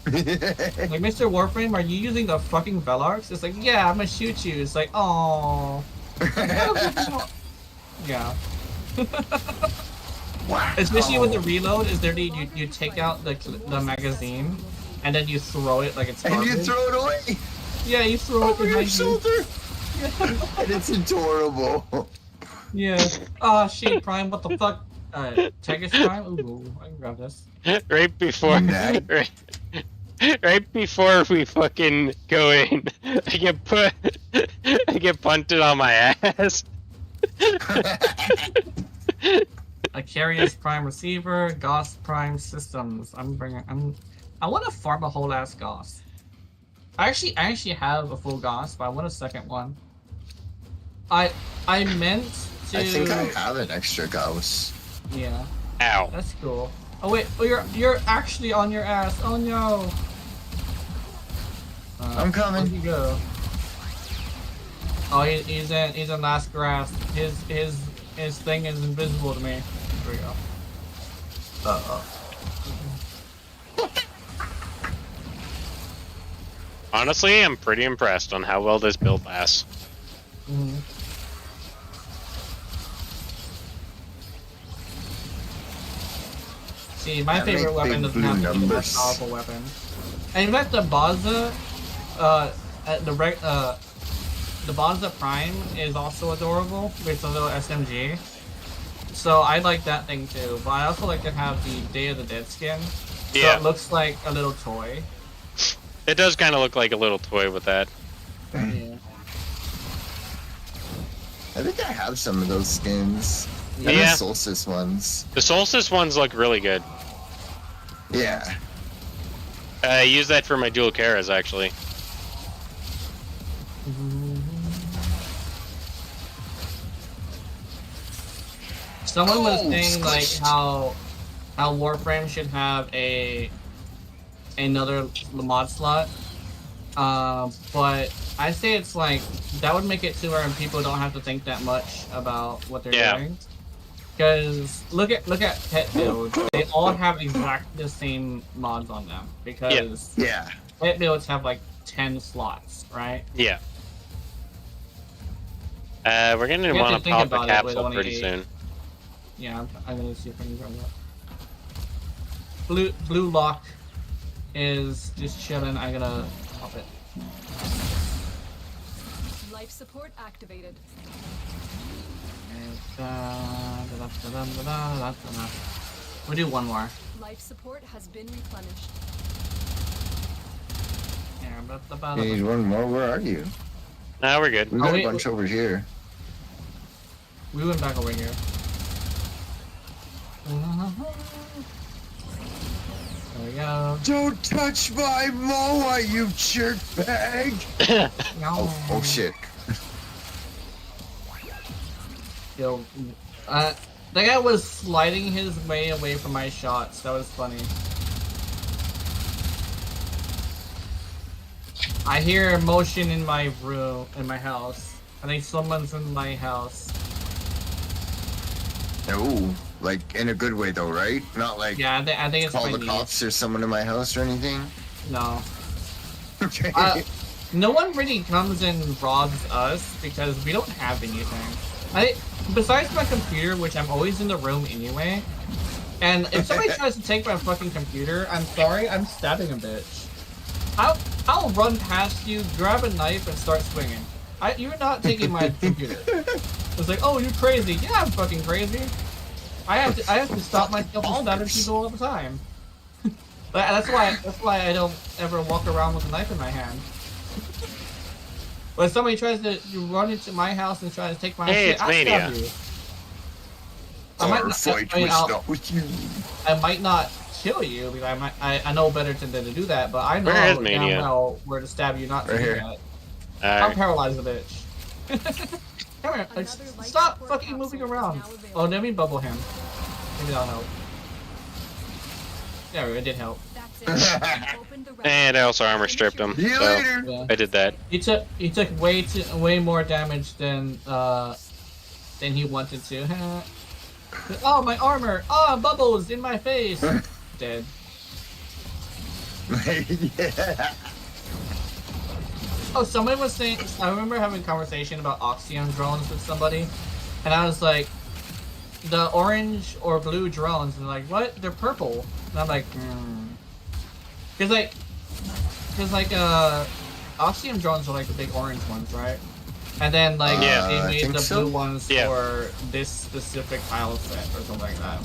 Mr. Warframe, are you using the fucking Velox? It's like, yeah, I'm gonna shoot you. It's like, oh. Yeah. Wow. Especially with the reload, is there you take out the magazine and then you throw it like it's garbage. And you throw it away! Yeah, you throw it Over your behind you. shoulder! And it's adorable. Yeah. Oh shit, Prime, what the fuck? Tegus Prime? Ooh, I can grab this. Right before, right before we fucking go in, I get punted on my ass. Icarius Prime Receiver, Gauss Prime Systems. I want to farm a whole ass Gauss. I actually have a full Gauss, but I want a second one. I meant to. I think I have an extra Gauss. Yeah. Ow. That's cool. Oh wait, oh you're actually on your ass. Oh no. I'm coming. Where'd he go? Oh, he's in last grasp. His thing is invisible to me. Here we go. Honestly, I'm pretty impressed on how well this build lasts. See, my That favorite make weapon big doesn't have to be the blue most numbers. powerful weapon. And in fact, the Baza, the Baza Prime is also adorable with a little SMG. So I like that thing too, but I also like to have the Day of the Dead skin. So Yeah. it looks like a little toy. It does kind of look like a little toy with that. Yeah. I think I have some of those skins. And Yeah. the Solstice ones. The Solstice ones look really good. Yeah. I use that for my dual Karas, actually. Someone was Oh, saying like squished. how Warframe should have another mod slot, but I say it's like that would make it to where people don't have to think that much about what they're doing. Because look at pet builds, they all have exactly the same mods on them because Yeah. pet builds have like 10 slots, right? Yeah. We're gonna You have want to to think pop a about it with capsule only pretty 8. soon. Yeah, I'm gonna see if I can grab that. Blue lock is just chilling. I'm gonna pop it. Life support activated. We'll do one more. Life support has been replenished. You need one more? Where are you? Nah, we're good. We got a bunch over here. We went back over here. There we go. Don't touch my Moa, you jerk bag! oh shit. Yo, that guy was sliding his way away from my shots. That was funny. I hear motion in my room, in my house. I think someone's in my house. No, like in a good way though, right? Not like yeah, I think it's call my the niece. cops or someone in my house or anything. No. Okay. No one really comes and robs us because we don't have anything. Besides my computer, which I'm always in the room anyway, and if somebody tries to take my fucking computer, I'm sorry, I'm stabbing a bitch. I'll run past you, grab a knife, and start swinging. You're not taking my computer. It's like, oh, you're crazy. Yeah, I'm fucking crazy. I have to stop myself from stabbing people all the time. That's why I don't ever walk around with a knife in my hand. When somebody tries to run into my house and try to take my shit, I'll stab you. I might not kill you because I know better than to do that, but I know damn well where to stab you not to do that. I'll paralyze the bitch. Come here, stop fucking moving around. Oh, let me bubble him. Maybe that'll help. There we go, it did help. And I also armor stripped him. See you so later. I did that. He took way more damage than he wanted to. Oh, my armor! Oh, bubbles in my face. Dead. Yeah. Oh, somebody was saying. I remember having a conversation about Oxion drones with somebody, and I was like, the orange or blue drones, and they're like, what? They're purple. And I'm like, Cause like Oxion drones are like the big orange ones, right? And then like they made the blue ones for this specific tile set or something like that.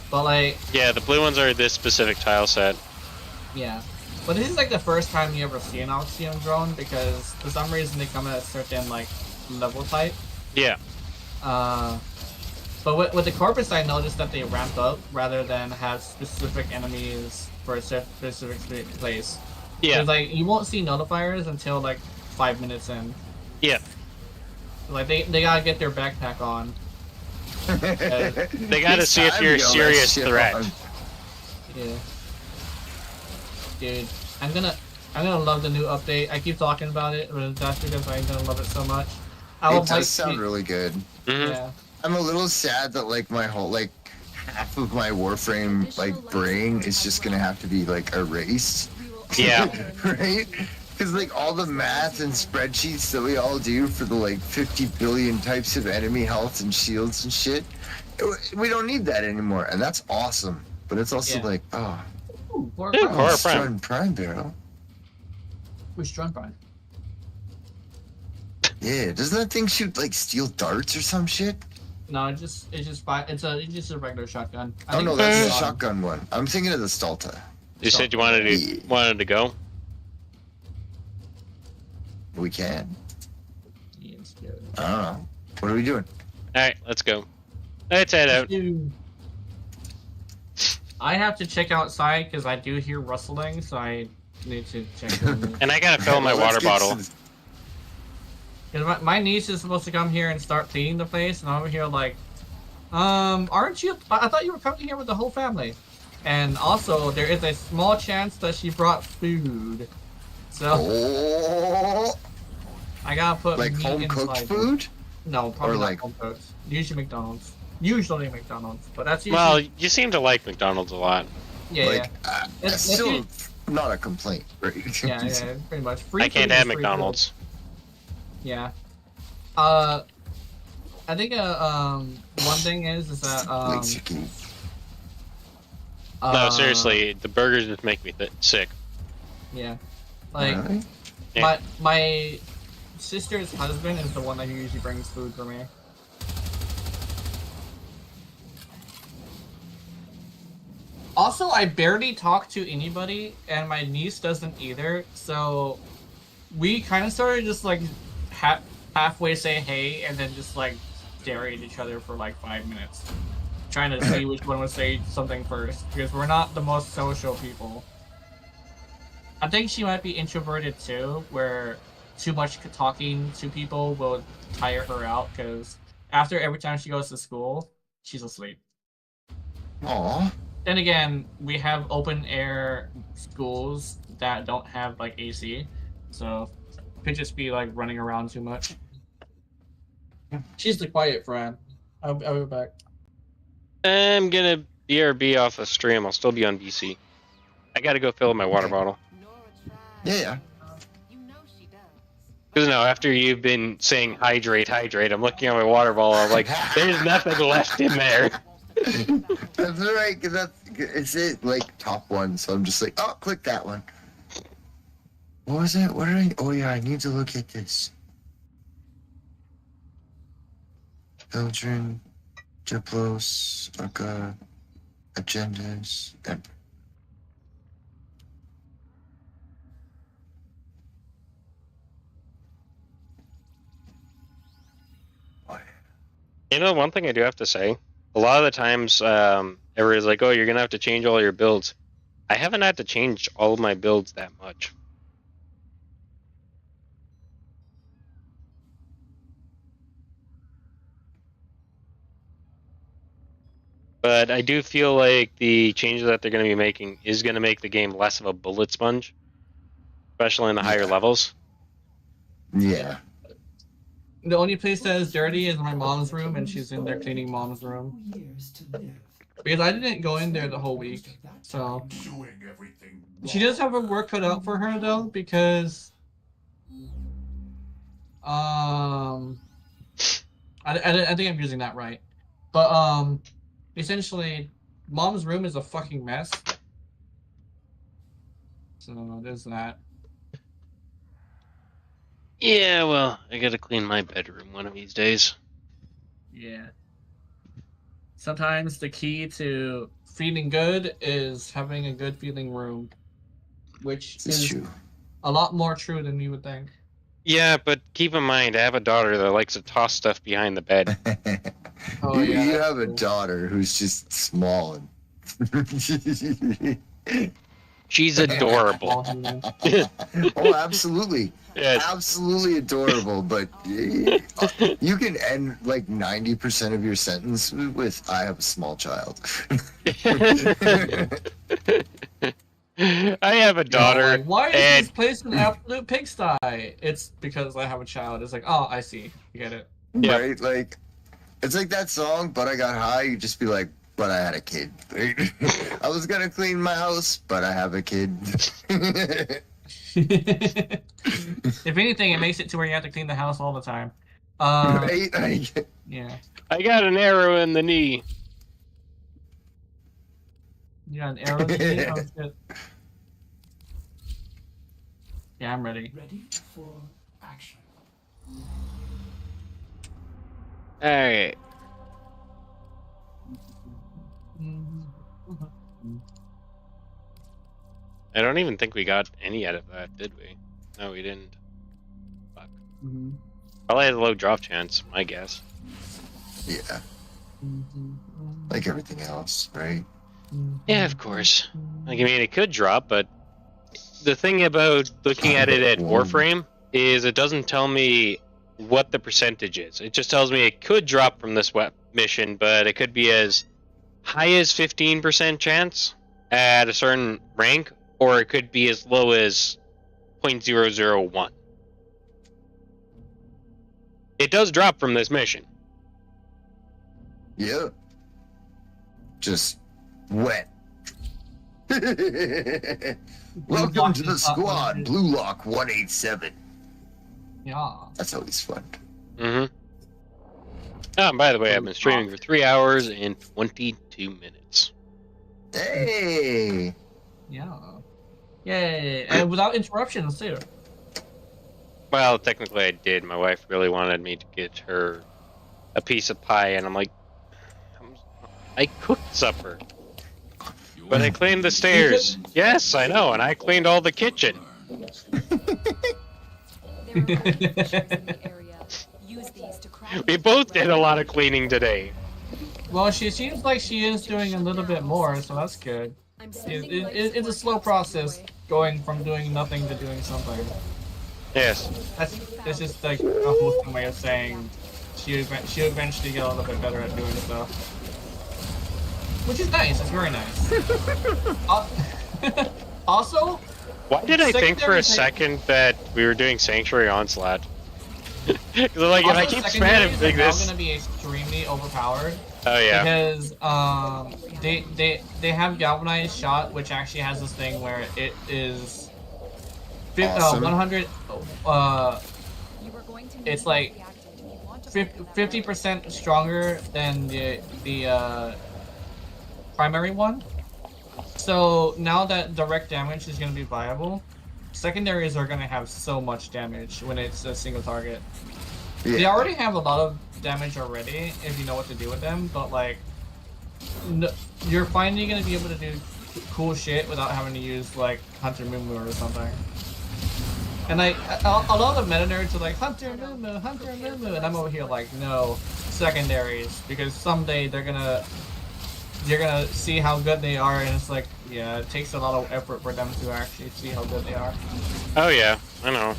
But like the blue ones are this specific tile set. Yeah. But this is like the first time you ever see an Oxion drone because for some reason they come at a certain like level type. Yeah. But with the Corpus, I noticed that they ramp up rather than have specific enemies for a specific place. Yeah. Like you won't see notifiers until like 5 minutes in. Yeah. Like they gotta get their backpack on. They gotta see if you're a serious threat. Yeah. Dude, I'm gonna love the new update. I keep talking about it, but that's because I'm gonna love it so much. It does sound really good. Yeah. I'm a little sad that like my whole half of my Warframe brain is just gonna have to be like erased. Yeah. Right? Because like all the math and spreadsheets that we all do for the like 50 billion types of enemy health and shields and shit, we don't need that anymore, and that's awesome. but it's also Yeah. like, oh, Ooh, Horror Ooh, Prime. Horror Strun Prime Barrel. Who's Strun Prime? Yeah, doesn't that thing shoot like steel darts or some shit? No, it's just it's a regular shotgun. Oh no, that's the shotgun one. I'm thinking of the Stalta. You said you wanted to go. We can. Yeah, let's do it. I don't know. What are we doing? All right, let's go. Let's head out. I have to check outside because I do hear rustling, so I need to check. And I gotta fill my water bottle. Because my niece is supposed to come here and start cleaning the place, and I'm over here like, aren't you? I thought you were coming here with the whole family. And also, there is a small chance that she brought food. So I gotta put like meat home cooked inside food. No, probably or not like home cooked. Usually McDonald's. Usually McDonald's, but that's usually. Well, you seem to like McDonald's a lot. Yeah, like, yeah. It's still not a complaint, right? Yeah, pretty much. Free I can't food is have free McDonald's. food. Yeah. I think one thing is that No, seriously, the burgers just make me sick. Yeah. Like Yeah. my sister's husband is the one that usually brings food for me. Also, I barely talk to anybody, and my niece doesn't either, so we kind of started just like halfway say hey, and then just like stare at each other for like 5 minutes, trying to see which one would say something first, because we're not the most social people. I think she might be introverted too, where too much talking to people will tire her out, because after every time she goes to school, she's asleep. Aww. Then again, we have open air schools that don't have like AC, so it could just be like running around too much. She's the quiet friend. I'll be back. I'm gonna BRB off the stream. I'll still be on BC. I gotta go fill my water bottle. Yeah. Because no, after you've been saying hydrate, I'm looking at my water bottle. I'm like, there's nothing left in there. That's right, because it's it, like top one. So I'm just like, oh, click that one. What was it? What did I? Oh yeah, I need to look at this. Children, Diplos, agendas, and You know, one thing I do have to say, a lot of the times, everybody's like, oh, you're gonna have to change all your builds. I haven't had to change all of my builds that much. But I do feel like the changes that they're going to be making is going to make the game less of a bullet sponge, especially in the higher levels. Yeah. The only place that is dirty is my mom's room, and she's in there cleaning mom's room. Because I didn't go in there the whole week, so... She does have her work cut out for her, though, because... I think I'm using that right. But, essentially, mom's room is a fucking mess. So, there's that. Yeah, well, I gotta clean my bedroom one of these days. Yeah. Sometimes the key to feeling good is having a good feeling room. Which is true. A lot more true than you would think. Yeah, but keep in mind, I have a daughter that likes to toss stuff behind the bed. Oh, yeah, you have a daughter who's just small. She's adorable. Oh, absolutely. Yeah. Absolutely adorable, but you can end like 90% of your sentence with, I have a small child. I have a daughter. Like, why is this place an absolute pigsty? It's because I have a child. It's like, oh, I see. You get it. Yep. Right? Like, it's like that song, But I Got High. You just be like, but I had a kid. I was going to clean my house, but I have a kid. If anything, it makes it to where you have to clean the house all the time. Right? Yeah. I got an arrow in the knee. You got an arrow to me? Oh shit. Yeah, I'm ready. Ready for action. Alright. I don't even think we got any out of that, did we? No, we didn't. Fuck. Probably had a low drop chance, my guess. Yeah. Like everything else, right? Yeah, of course. Like, I mean, it could drop, but the thing about looking at it at Warframe is it doesn't tell me what the percentage is. It just tells me it could drop from this mission, but it could be as high as 15% chance at a certain rank, or it could be as low as 0.001. It does drop from this mission. Yeah. Just wet. Welcome to the squad, Blue Lock 187. Yeah. That's always fun. Mm-hmm. Oh, and by the way, I've been streaming for 3 hours and 22 minutes. Hey! Yeah. Yay! And without interruptions, too. Well, technically I did. My wife really wanted me to get her a piece of pie, and I'm like, I cooked supper. But I cleaned the stairs. Yes, I know, and I cleaned all the kitchen. We both did a lot of cleaning today. Well, she seems like she is doing a little bit more, so that's good. It's a slow process going from doing nothing to doing something. Yes. That's just like a wholesome way of saying she'll eventually get a little bit better at doing stuff. Which is nice, it's very nice. Also, why did I think for a second that we were doing Sanctuary Onslaught? Because like, if I keep spamming like this, gonna be extremely overpowered. Oh yeah. Because they have galvanized shot, which actually has this thing where it is 100. It's like 50% stronger than the primary one. So now that direct damage is going to be viable, secondaries are going to have so much damage when it's a single target. Yeah. They already have a lot of damage already if you know what to do with them, but like you're finally going to be able to do cool shit without having to use like Hunter Mumu or something. And like a lot of meta nerds are like Hunter Mumu, and I'm over here like no, secondaries, because someday you're gonna see how good they are, and it's like, yeah, it takes a lot of effort for them to actually see how good they are. Oh yeah, I know.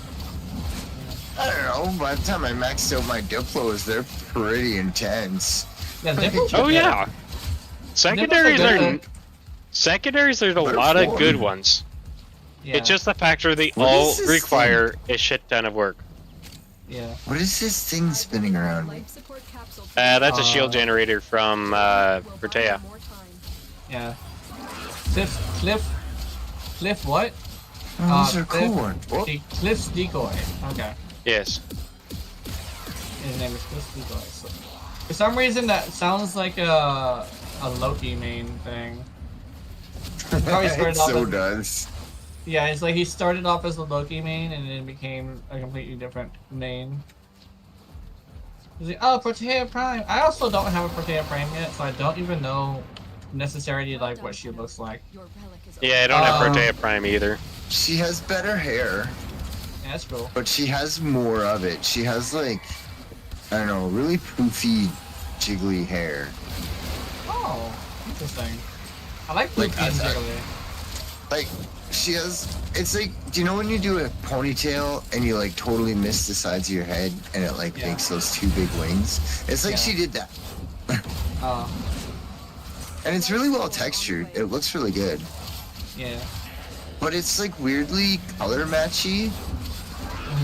I don't know, by the time I maxed out my Diplos, they're pretty intense. Yeah, Diplos oh yeah. Secondaries there's a lot of good ones. Yeah. It's just the factor they all require a shit ton of work. Yeah. What is this thing spinning around? That's a shield generator from Bertea. Yeah. Cliff what? Oh, those are cool ones. Cliff's decoy. Okay. Yes. His name is Cliff's decoy. So, for some reason that sounds like a Loki main thing. It so does. Yeah, it's like he started off as a Loki main and then became a completely different main. He's like, oh, Protea Prime. I also don't have a Protea Prime yet, so I don't even know necessarily like what she looks like. Yeah, I don't have Protea Prime either. She has better hair. Yeah, that's cool. But she has more of it. She has like, I don't know, really poofy, jiggly hair. Oh, interesting. I like poofy and jiggly. Like, she has, it's like, do you know when you do a ponytail and you like totally miss the sides of your head and it like makes those two big wings? It's like she did that. And it's really well textured. It looks really good. Yeah. But it's like weirdly color matchy.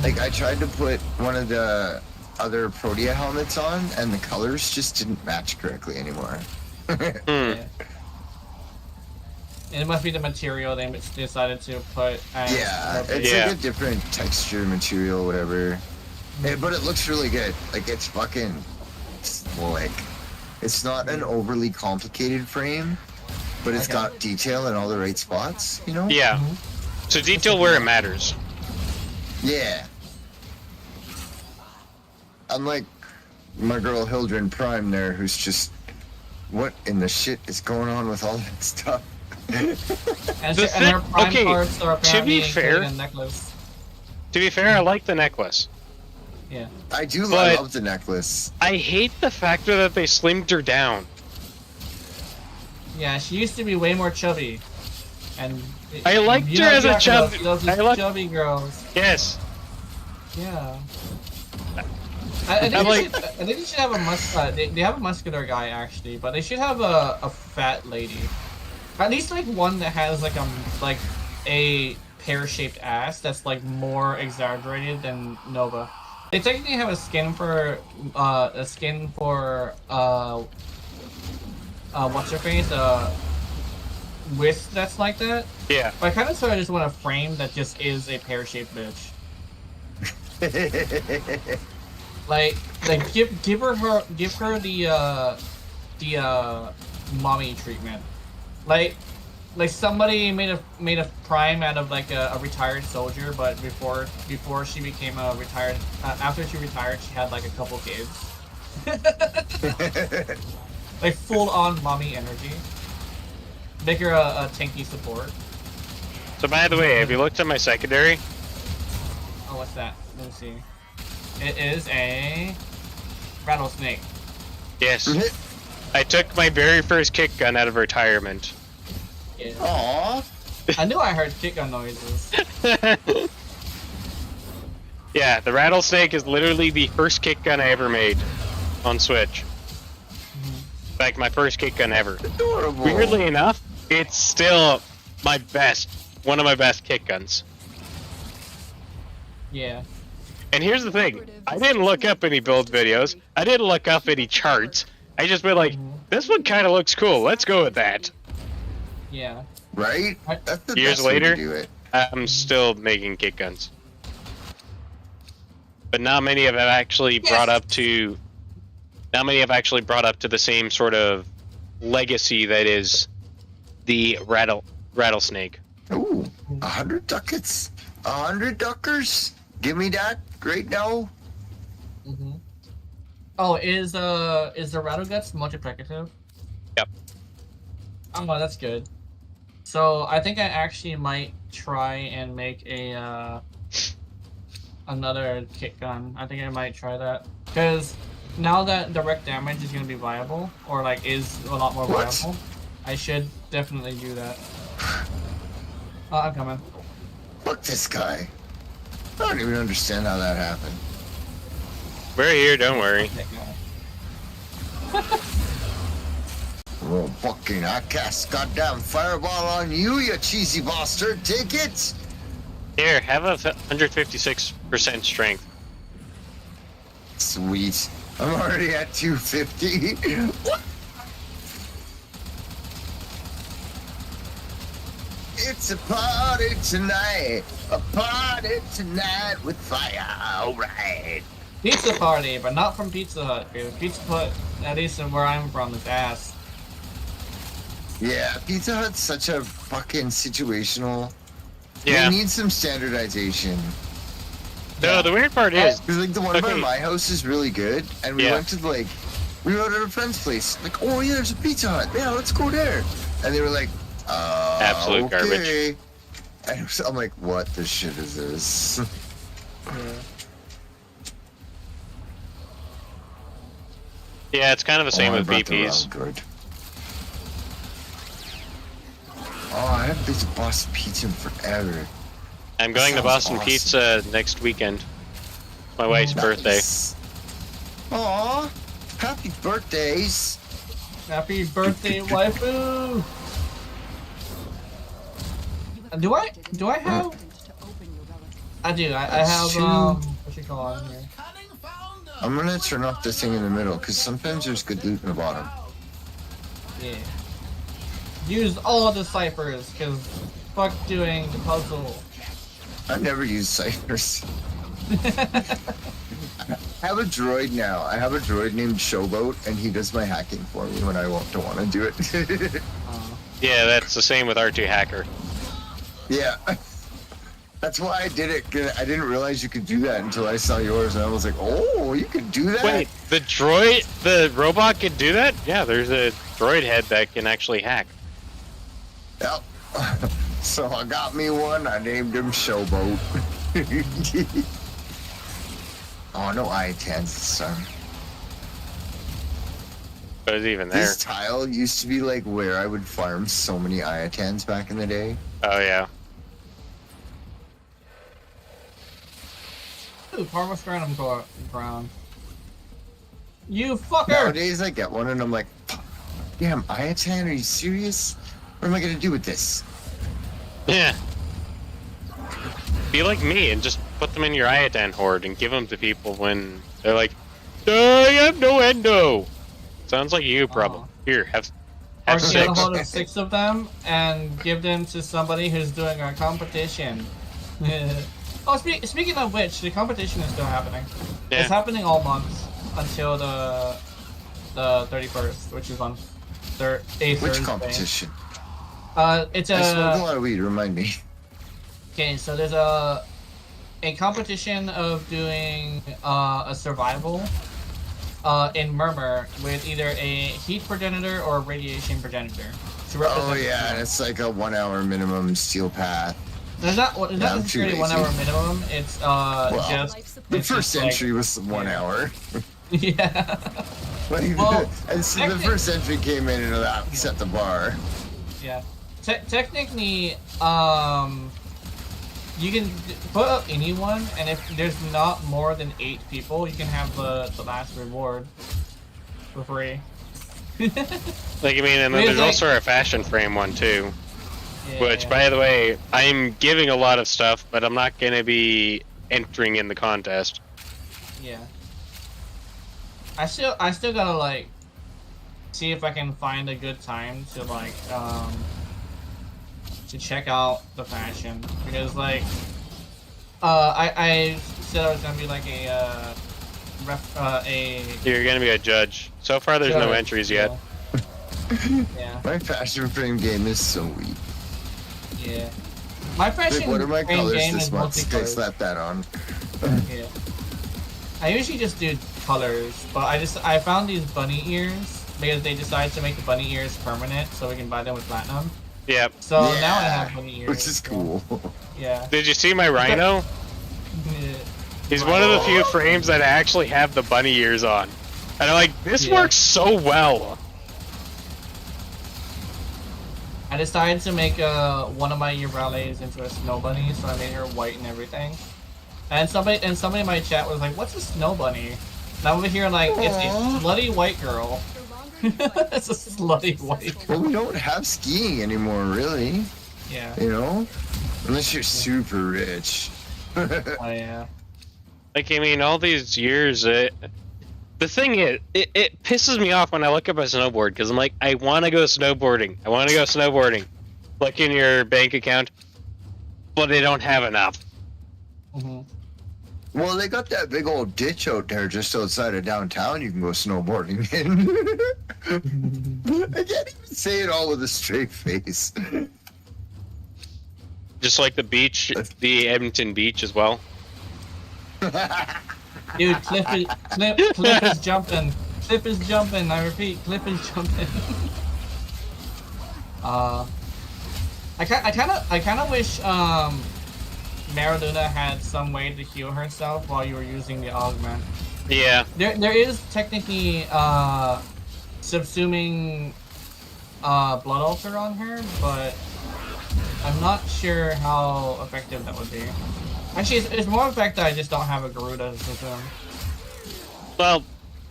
Like I tried to put one of the other Protea helmets on and the colors just didn't match correctly anymore. Yeah. It must be the material they decided to put as it's like a different texture, material, whatever. But it looks really good. Like it's fucking slick. It's not an overly complicated frame. but it's got detail in all the right spots, you know? Yeah. So detail where it matters. Yeah. Unlike my girl Hildren Prime there, who's just, what in the shit is going on with all that stuff? And her prime parts are apparently fair, included in necklace. To be fair, I like the necklace. Yeah. I do love the necklace. I hate the factor that they slimmed her down. Yeah, she used to be way more chubby. And I liked her as a chubby. Chubby girls. Yes. Yeah. I think they should have a they have a muscular guy actually, but they should have a fat lady. At least like one that has like a pear-shaped ass that's like more exaggerated than Nova. They technically have a skin for what's her face? Wisp that's like that. Yeah. But I kind of sort of just want a frame that just is a pear-shaped bitch. like give her the mommy treatment. Like somebody made a prime out of like a retired soldier, but before she became a retired after she retired she had like a couple kids. Like full on mommy energy. Make her a tanky support. So by the way, have you looked at my secondary? Oh, what's that? Let me see. It is a rattlesnake. Yes. I took my very first kick gun out of retirement. Yeah. Aww. I knew I heard kick gun noises. Yeah, the rattlesnake is literally the first kick gun I ever made on Switch. Like my first kick gun ever. Adorable. Weirdly enough, it's still one of my best kick guns. Yeah. And here's the thing, I didn't look up any build videos, I didn't look up any charts, I just went like, this one kinda looks cool, let's go with that. Yeah. Right? That's the Years best way to later, do it. I'm still making kick guns. But not many have actually brought up to the same sort of legacy that is the rattlesnake. Ooh, 100 ducats? 100 duckers? Give me that right now. Oh, is the Rattle Guts multiplicative? Yep. Oh, that's good. So I think I actually might try and make a another kick gun. I think I might try that because now that direct damage is gonna be viable, or like is a lot more viable, I should definitely do that. Oh, I'm coming. Fuck this guy. I don't even understand how that happened. We're here, don't worry. Well, fucking, I cast goddamn fireball on you, you cheesy bastard. Take it. Here, have a 156% strength. Sweet. I'm already at 250. What? It's a party tonight. A party tonight with fire. Alright. Pizza party, but not from Pizza Hut, because Pizza Hut, at least where I'm from, is ass. Yeah, Pizza Hut's such a fucking situational. Yeah. They need some standardization. No, the weird part is, because like the one by my house is really good, and we went to we went to a friend's place. Like, oh yeah, there's a Pizza Hut. Yeah, let's go there. And they were like, absolute okay. garbage. And I'm like, what the shit is this? Yeah, it's kind of the same with BPs. Good. Oh, I haven't been to Boston Pizza in forever. I'm going to Boston Pizza next weekend. My wife's birthday. Aw, happy birthdays. Happy birthday, waifu! Do I have? I do. I have what you call it here? I'm gonna turn off this thing in the middle because sometimes there's good loot in the bottom. Yeah. Use all the ciphers, cause fuck doing the puzzle. I've never used ciphers. I have a droid now. I have a droid named Showboat, and he does my hacking for me when I don't want to do it. Yeah, that's the same with R2 Hacker. Yeah. That's why I did it. 'Cause I didn't realize you could do that until I saw yours, and I was like, "Oh, you could do that." Wait, the robot can do that? Yeah, there's a droid head that can actually hack. Yep. So I got me one. I named him Showboat. Oh, no I-10s, son. But it's even there. This tile used to be like where I would farm so many I-10s back in the day. Oh yeah. Ooh, Parma random ground. You fucker! Nowadays I get one and I'm like, damn, I-10, are you serious? What am I gonna do with this? Yeah. Be like me and just put them in your Iodine horde and give them to people when they're like, I have no endo. Sounds like you problem. Here, have Or get a 6. hold of 6 of them and give them to somebody who's doing a competition. Oh, speaking of which, the competition is still happening. Yeah. It's happening all month until the 31st, which is on Thursday. Which competition? It's I smoked a a lot of weed, remind me. okay. So there's a competition of doing a survival in Murmur with either a heat progenitor or a radiation progenitor. To represent Oh the yeah, team. it's like a 1 hour minimum steel path. There's not I'm necessarily too 1 hour lazy. minimum. It's Well, just The it's first just like- entry was 1 hour. Yeah. Like, Well, and so the first entry came in and that set the bar. Yeah. Technically, you can put up anyone, and if there's not more than 8 people, you can have the last reward for free. Like, I mean, and then It's there's like- also a fashion frame one too. Yeah. Which, by the way, I'm giving a lot of stuff, but I'm not gonna be entering in the contest. Yeah. I still gotta like see if I can find a good time to like to check out the fashion, because like I said I was gonna be like a You're gonna be a judge. So far, there's no Judge, entries yet. yeah. My fashion frame game is so weak. Yeah. My fashion Like, what are my frame colors game this is month? I multicolored. slapped that on. Yeah. I usually just do colors, but I found these bunny ears because they decided to make the bunny ears permanent, so we can buy them with platinum. Yep. So now I have bunny ears. Which is cool. Yeah. Did you see my rhino? Yeah. He's one of the few frames that actually have the bunny ears on. And I'm like, this works so well. I decided to make one of my Urales into a snow bunny, so I made her white and everything. And somebody in my chat was like, "What's a snow bunny?" And I'm over here like, "It's a slutty white girl." It's a slutty white girl. Well, we don't have skiing anymore, really. Yeah. You know? Unless you're super rich. Oh yeah. Like, I mean, all these years, the thing is, it pisses me off when I look up a snowboard, because I'm like, I want to go snowboarding. I want to go snowboarding. Look in your bank account, but they don't have enough. Mm-hmm. Well, they got that big old ditch out there just outside of downtown you can go snowboarding in. I can't even say it all with a straight face. Just like the beach, the Edmonton beach as well. Dude, Cliff is jumping. Cliff is jumping. I repeat, Cliff is jumping. I kind of wish Mariluna had some way to heal herself while you were using the augment. Yeah. There is technically subsuming blood altar on her, but I'm not sure how effective that would be. Actually, it's more effective. I just don't have a Garuda to subsume. Well,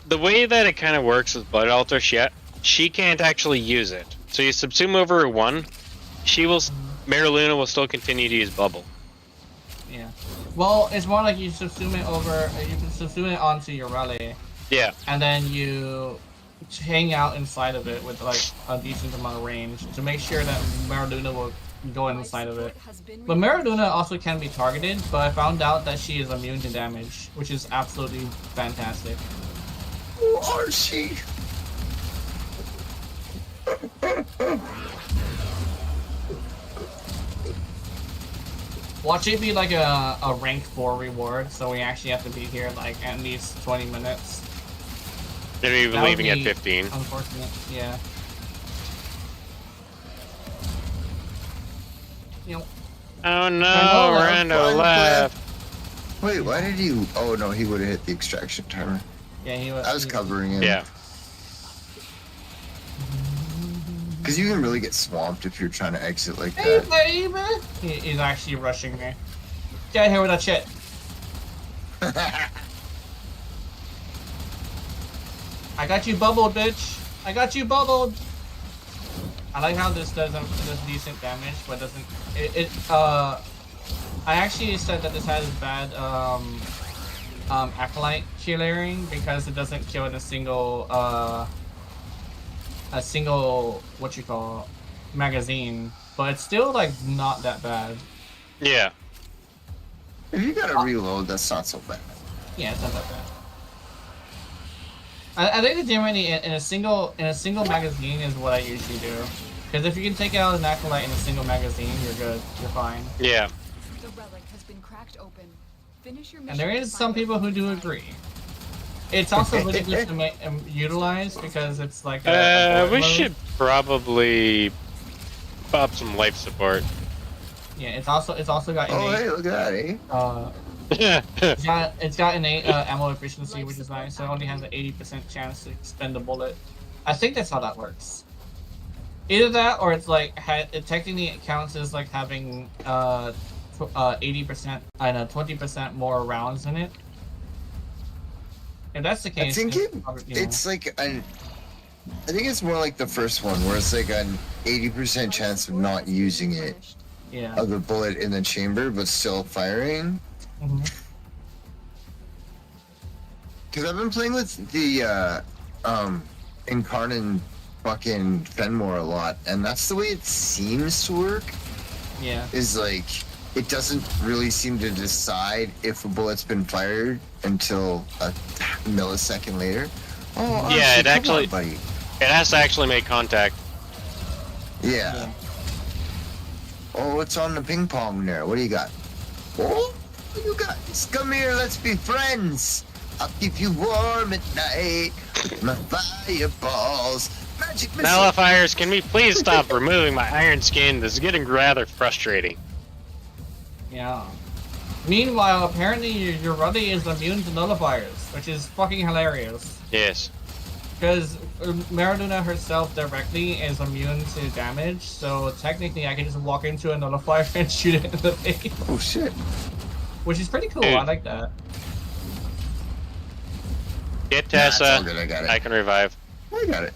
the way that it kind of works with Blood Altar, she can't actually use it. So you subsume over 1, Mariluna will still continue to use Bubble. Yeah. Well, it's more like you subsume it over. You can subsume it onto your rally. Yeah. And then you hang out inside of it with like a decent amount of range to make sure that Mariluna will go inside of it. But Mariluna also can be targeted, but I found out that she is immune to damage, which is absolutely fantastic. Who are she? Watch it be like a rank 4 reward, so we actually have to be here like at least 20 minutes. Maybe even leaving at 15. Unfortunate, yeah. Oh no, Rando left. Wait, why did he? Oh no, he would have hit the extraction timer. Yeah, he was. I was covering him. Yeah. Because you can really get swamped if you're trying to exit like Hey, that. baby! He's actually rushing me. Get out here with that shit. I got you bubbled, bitch. I got you bubbled. I like how this does decent damage, but doesn't. I actually said that this has bad acolyte killering because it doesn't kill in a single what you call magazine, but it's still like not that bad. Yeah. If you gotta reload, that's not so bad. Yeah, it's not that bad. I think the damage in a single magazine is what I usually do. Because if you can take out an acolyte in a single magazine, you're good. You're fine. Yeah. The relic has been cracked open. Finish your And there is some people who do agree. It's also really good to utilize because it's like a we mode. should probably pop some life support. Yeah, it's also got innate. Oh hey, look at that, It's got innate ammo efficiency, which is nice. So it only has an 80% chance to spend a bullet. I think that's how that works. Either that, or it's like it technically counts as like having 80% and 20% more rounds in it. If that's the case, I think it's like I think it's more like the first one, where it's like an 80% chance of not using it. Yeah. Of the bullet in the chamber, but still firing. Because I've been playing with the Incarnate fucking Fenmore a lot, and that's the way it seems to work. Yeah. Is like it doesn't really seem to decide if a bullet's been fired until a millisecond later. Oh, yeah, it come actually on, buddy. It has to actually make contact. Yeah. Oh, what's on the ping pong there? What do you got? Oh, what you got? Come here, let's be friends. I'll keep you warm at night with my fireballs. Magic missile. Nullifiers, can we please stop removing my iron skin? This is getting rather frustrating. Yeah. Meanwhile, apparently your Ruddy is immune to nullifiers, which is fucking hilarious. Yes. Because Maradona herself directly is immune to damage, so technically I can just walk into a nullifier and shoot it in the face. Oh shit. Which is pretty cool, Dude. I like that. Get Tessa. Nah, it's all good, I got it. I can revive. I got it.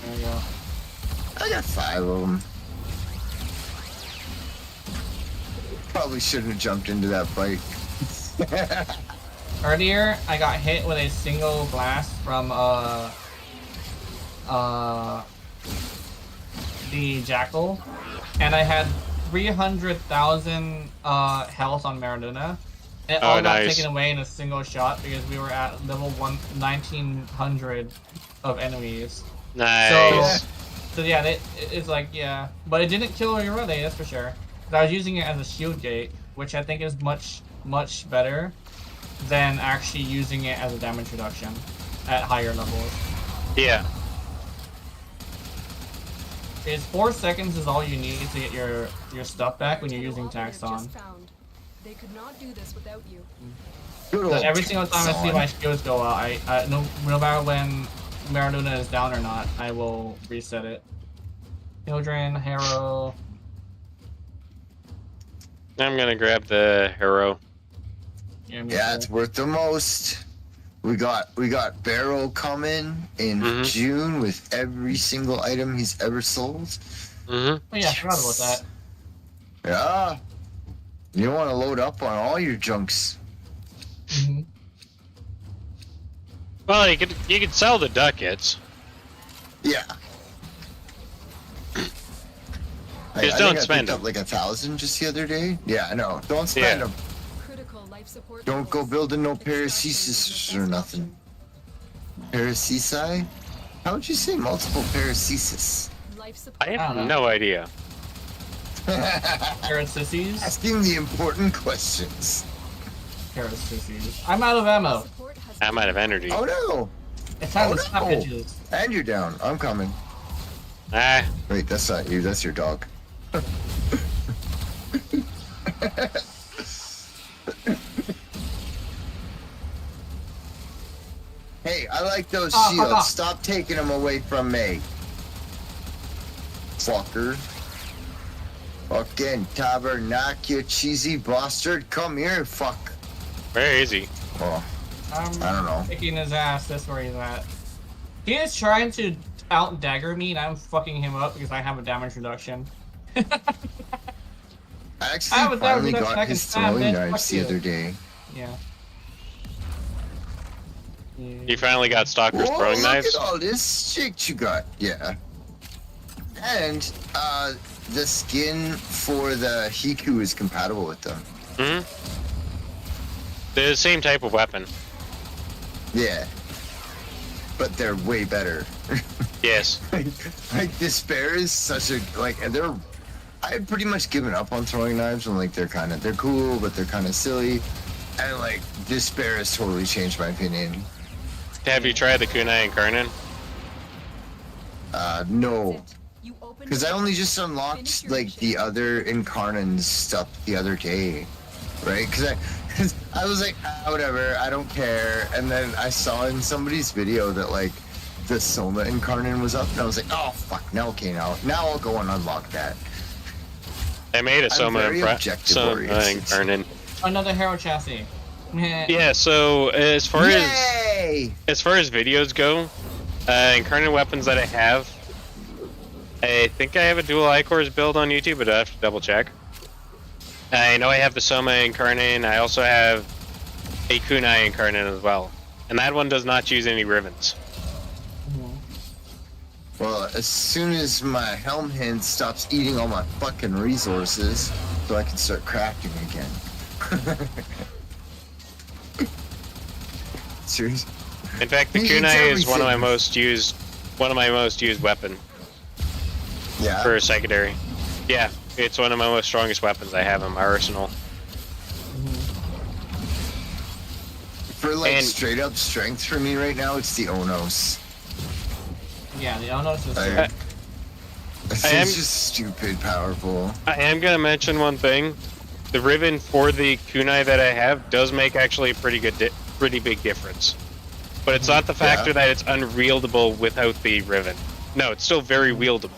There you go. I got 5 of them. Probably shouldn't have jumped into that fight. Earlier, I got hit with a single blast from the Jackal, and I had 300,000 health on Maradona. It all got taken away in a single shot because we were at level 1900 of enemies. Nice. So yeah, it's like, yeah. But it didn't kill Yorode, that's for sure. I was using it as a shield gate, which I think is much better than actually using it as a damage reduction at higher levels. Yeah. It's 4 seconds is all you need to get your stuff back when you're using Taxon. They could not do this without you. So every single time I see my skills go out, no matter when Maradona is down or not, I will reset it. Children, Harrow. I'm gonna grab the Harrow. Yeah, it's worth the most. We got Barrow coming in June with every single item he's ever sold. Oh yeah, I forgot about that. Yeah. You want to load up on all your junks. Well, you could sell the ducats. Yeah. Just don't spend them. Like 1,000 just the other day. Yeah, I know. Don't spend them. Don't go building no paracesis or nothing. Paracesi? How would you say multiple paracesis? I have no idea. Carrot sissies. Asking the important questions. Carrot sissies. I'm out of ammo. I'm out of energy. Oh no! It's time to stop bitches. And you're down. I'm coming. Ah. Wait, that's not you. That's your dog. Hey, I like those shields. Stop taking them away from me. Fucker. Fucking tabernacle, cheesy bastard. Come here, fuck. Very easy. Oh, I don't know. Kicking his ass. That's where he's at. He is trying to out dagger me, and I'm fucking him up because I have a damage reduction. I actually finally got his throwing knives the other day. Yeah. You finally got Stalker's throwing knives? Look at all this shit you got. Yeah. And the skin for the Hiku is compatible with them. Mm-hmm. They're the same type of weapon. Yeah. But they're way better. Yes. like Despair is such a I had pretty much given up on throwing knives and they're cool, but they're kind of silly. And Despair has totally changed my opinion. Have you tried the kunai incarnate? No. Because I only just unlocked the other incarnate stuff the other day, right? Because I was like, whatever, I don't care. And then I saw in somebody's video that the Soma incarnate was up, and I was like, oh fuck, now I'll go and unlock that. I made a Soma incarnate. Another hero chassis. Yeah, so as far as videos go, incarnate weapons that I have, I think I have a dual Icors build on YouTube, but I have to double check. I know I have the Soma incarnate, and I also have a kunai incarnate as well, and that one does not use any ribbons. Well, as soon as my helm hand stops eating all my fucking resources, so I can start crafting again. Seriously? In fact, the kunai is one of my most used weapon. Yeah. For a secondary. Yeah, it's one of my most strongest weapons I have in my arsenal. For straight up strength for me right now, it's the Onos. Yeah, the Onos is it's just stupid powerful. I am gonna mention one thing. The ribbon for the kunai that I have does make actually a pretty big difference. But it's not the factor that it's unwieldable without the ribbon. No, it's still very wieldable.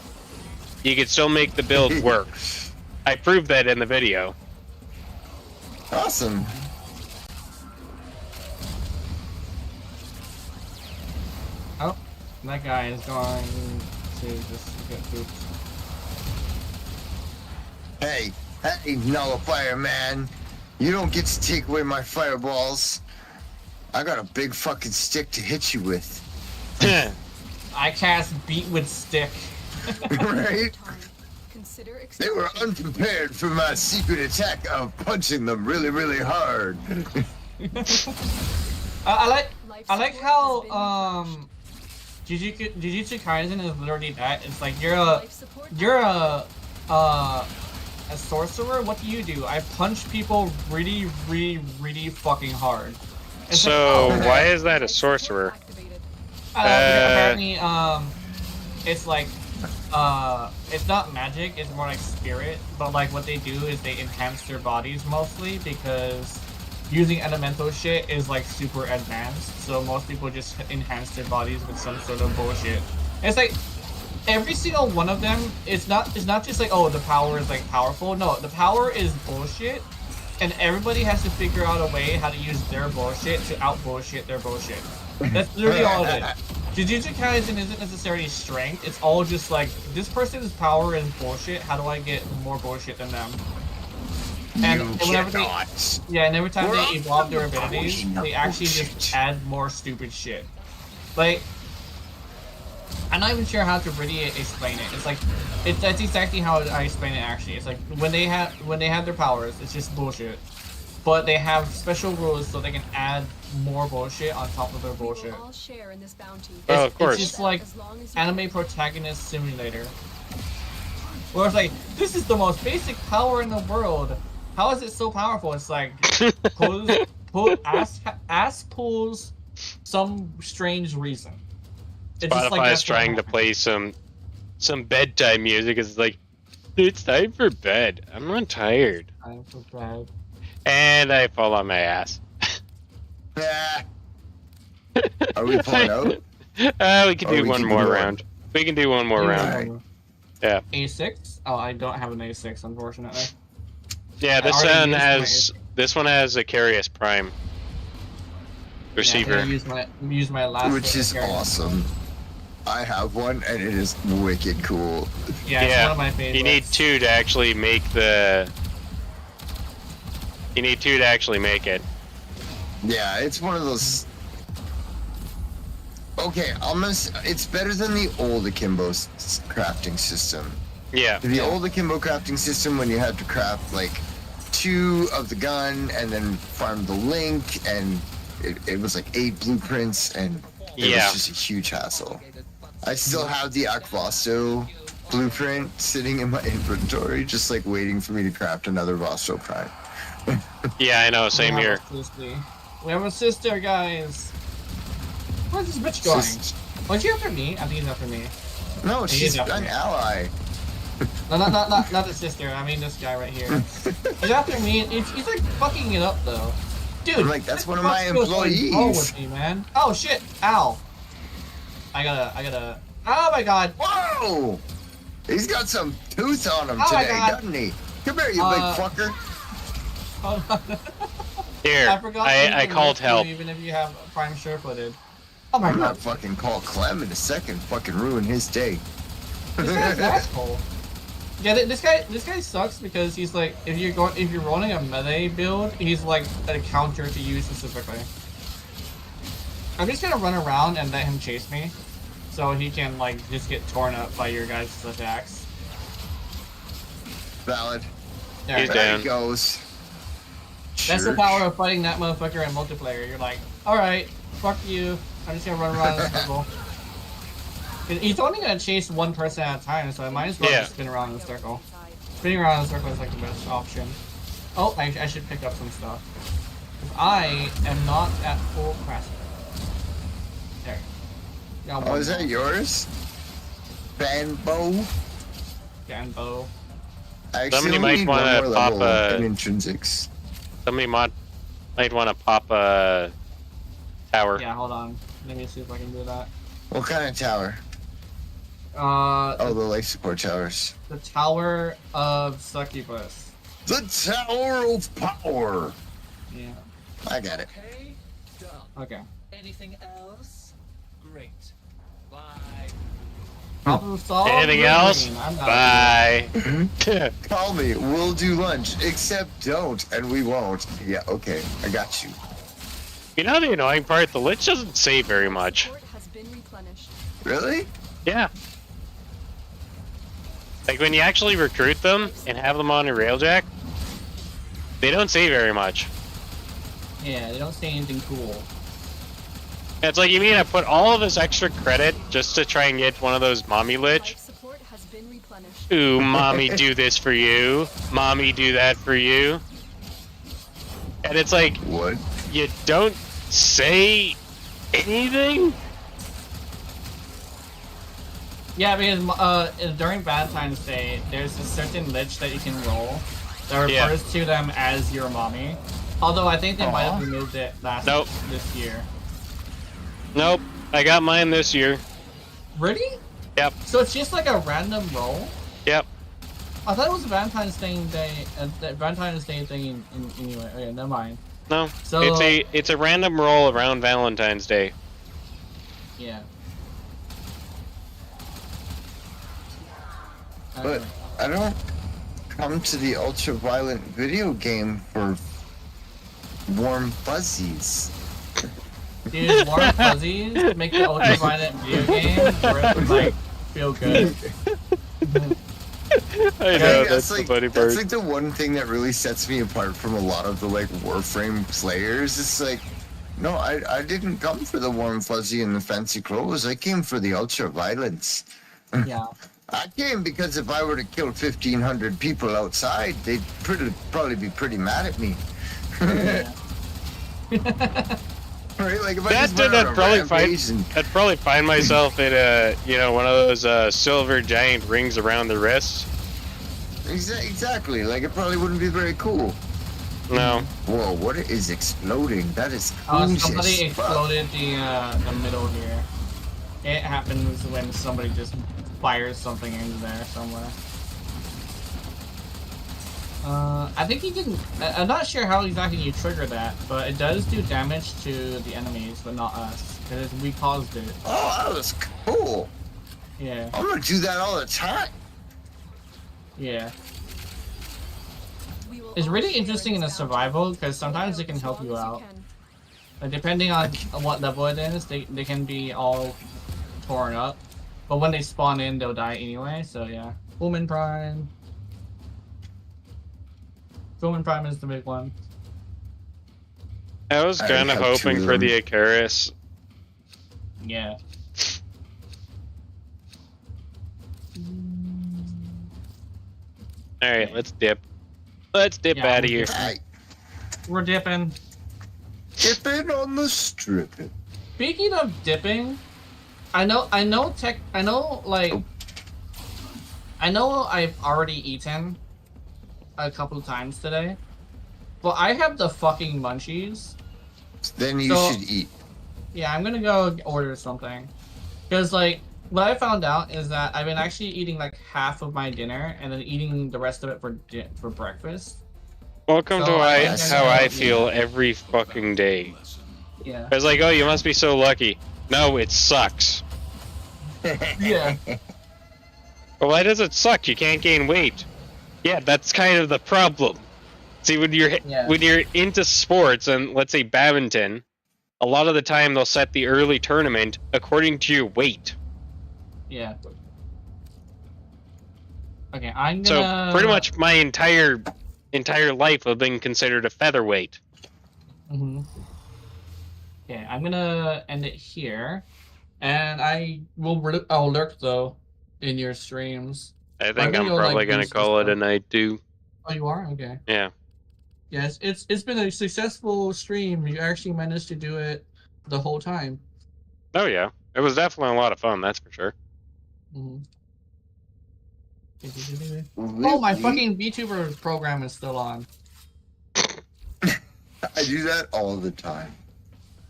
You can still make the build work. I proved that in the video. Awesome. Oh, that guy is going to just get pooped. Hey, nullifier man. You don't get to take away my fireballs. I got a big fucking stick to hit you with. I cast beat with stick. Right? They were unprepared for my secret attack of punching them really, really hard. I like how Jujutsu Kaisen is literally that. It's like you're a sorcerer. What do? I punch people really, really, really fucking hard. It's so why is that a sorcerer? Apparently, it's it's not magic. It's more like spirit. But what they do is they enhance their bodies mostly because using elemental shit is super advanced. So most people just enhance their bodies with some sort of bullshit. It's every single one of them. It's not just oh, the power is powerful. No, the power is bullshit. And everybody has to figure out a way how to use their bullshit to out-bullshit their bullshit. That's literally all it is. Jujutsu Kaisen isn't necessarily strength, it's all just this person's power is bullshit, how do I get more bullshit than them? And whenever and every time they evolve their abilities, they actually just add more stupid shit. I'm not even sure how to really explain it. That's exactly how I explain it actually. It's when they have their powers, it's just bullshit. But they have special rules so they can add more bullshit on top of their bullshit. Oh, of course. It's just anime protagonist simulator. Where it's like, this is the most basic power in the world. How is it so powerful? It's like, ass pulls some strange reason. It's just like Spotify's trying to play some bedtime music. It's like, it's time for bed. I'm not tired. Time for bed. And I fall on my ass. Yeah. Are we pulling out? We can do one more round. We can do one more round. Yeah. A6? Oh, I don't have an A6, unfortunately. Yeah, this one has a Carius Prime receiver. Yeah, use my last. Which is awesome. I have one, and it is wicked cool. Yeah, it's one of my favorites. You need two to actually make the. You need two to actually make it. Yeah, it's one of those. Okay, it's better than the old Akimbo's crafting system. Yeah. The old Akimbo crafting system, when you had to craft like 2 of the gun and then farm the link, and it was like 8 blueprints, and it was just a huge hassle. I still have the Akvasto blueprint sitting in my inventory, just like waiting for me to craft another Vostro Prime. Yeah, I know, same here. We have a sister, guys. Where's this bitch going? Was she after me? I think he's after me. No, she's an ally. No, not the sister. I mean this guy right here. He's after me. He's like fucking it up though, dude. I'm like, that's one of my employees. With me, man. Oh shit! Ow! I gotta. Oh my god! Whoa! He's got some tooth on him today, doesn't he? Come here, you big fucker. Hold on. Here, I called help. Even if you have prime sure-footed. Oh my I'm god! not fucking call Clem in a second. Fucking ruin his day. This guy's an asshole. Yeah, this guy sucks because he's like, if you're running a melee build, he's like a counter to you specifically. I'm just gonna run around and let him chase me, so he can like just get torn up by your guys' attacks. Valid. He's there down. He goes. That's the power of fighting that motherfucker in multiplayer. You're like, alright, fuck you. I'm just gonna run around in a circle. He's only gonna chase one person at a time, so I might as well just spin around in a circle. Spinning around in a circle is like the best option. Oh, I should pick up some stuff. I am not at full capacity. There. Oh, is that yours? Banbo? Banbo. Somebody might want to pop a intrinsics. Somebody might want to pop a tower. Yeah, hold on. Let me see if I can do that. What kind of tower? The life support towers. The Tower of Succubus. The Tower of Power. Yeah. I got it. Okay. Anything else? Great. Bye. Problem solved. Anything else? Bye. Call me. We'll do lunch. Except don't, and we won't. Yeah, okay. I got you. You know the annoying part? The Lich doesn't say very much. Really? Yeah. Like when you actually recruit them and have them on a railjack, they don't say very much. Yeah, they don't say anything cool. It's like, you mean I put all of this extra credit just to try and get one of those mommy Lich? Ooh, mommy do this for you. Mommy do that for you. And it's like, what? You don't say anything? Yeah, because during Valentine's Day, there's a certain Lich that you can roll that refers to them as your mommy. Although I think they might have removed it this year. Nope, I got mine this year. Really? Yep. So it's just like a random roll? Yep. I thought it was a Valentine's Day thing anyway. Okay, never mind. No, so, it's a random roll around Valentine's Day. Yeah. But I don't come to the ultra-violent video game for warm fuzzies. Dude, warm fuzzies make the ultra-violent video game where it would, like, feel good. I know, that's the funny part. That's like the one thing that really sets me apart from a lot of the like Warframe players. It's like, no, I didn't come for the warm fuzzy and the fancy clothes. I came for the ultra-violence. Yeah. I came because if I were to kill 1,500 people outside, they'd probably be pretty mad at me. Yeah. Right? Like if I That just went on a rampage and I'd probably find myself in a one of those silver giant rings around the wrist. exactly, like it probably wouldn't be very cool. No. Whoa! What is exploding? That is cool. Somebody exploded the middle here. It happens when somebody just fires something into there somewhere. I think you can. I'm not sure how exactly you trigger that, but it does do damage to the enemies, but not us, because we caused it. Oh, that was cool. Yeah. I'm gonna do that all the time. Yeah. It's really interesting in a survival because sometimes it can help you out. Depending on what level it is, they can be all torn up. But when they spawn in, they'll die anyway, so yeah. Woman Prime. Woman Prime is the big one. I was kind of hoping for the Icarus. Yeah. Alright, let's dip. Let's dip out of here. We're dipping. Dipping on the strip. Speaking of dipping, I know I've already eaten a couple times today, but I have the fucking munchies. Then you should eat. Yeah, I'm gonna go order something. Because, like, what I found out is that I've been actually eating, like, half of my dinner and then eating the rest of it for breakfast. Welcome to how I feel every fucking day. Yeah. I was like, oh, you must be so lucky. No, it sucks. Yeah. Well, why does it suck? You can't gain weight. Yeah, that's kind of the problem. See, when you're into sports and let's say badminton, a lot of the time they'll set the early tournament according to your weight. Yeah. Okay, I'm gonna... So pretty much my entire life I've been considered a featherweight. Mm-hmm. Okay, I'm gonna end it here, and I'll lurk though in your streams. I think I'm probably gonna call it a night too. Oh, you are? Okay. Yeah. Yes, it's been a successful stream. You actually managed to do it the whole time. Oh yeah, it was definitely a lot of fun. That's for sure. Mm-hmm. Oh, my fucking VTuber program is still on. I do that all the time.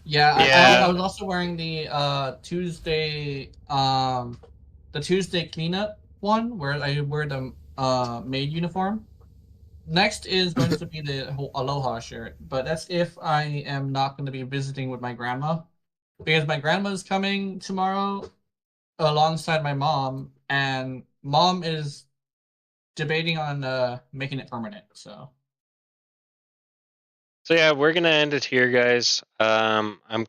Yeah, I was also wearing the Tuesday cleanup one where I wear the maid uniform. Next is going to be the Aloha shirt, but that's if I am not going to be visiting with my grandma, because my grandma's coming tomorrow alongside my mom, and mom is debating on making it permanent. So yeah, we're gonna end it here, guys. I'm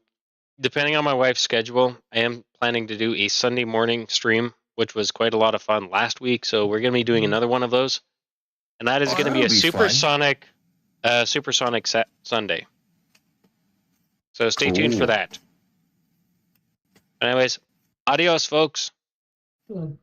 depending on my wife's schedule, I am planning to do a Sunday morning stream, which was quite a lot of fun last week. So we're gonna be doing another one of those, and that is going to be a supersonic Sunday. So stay tuned for that. Anyways, adios, folks. Good.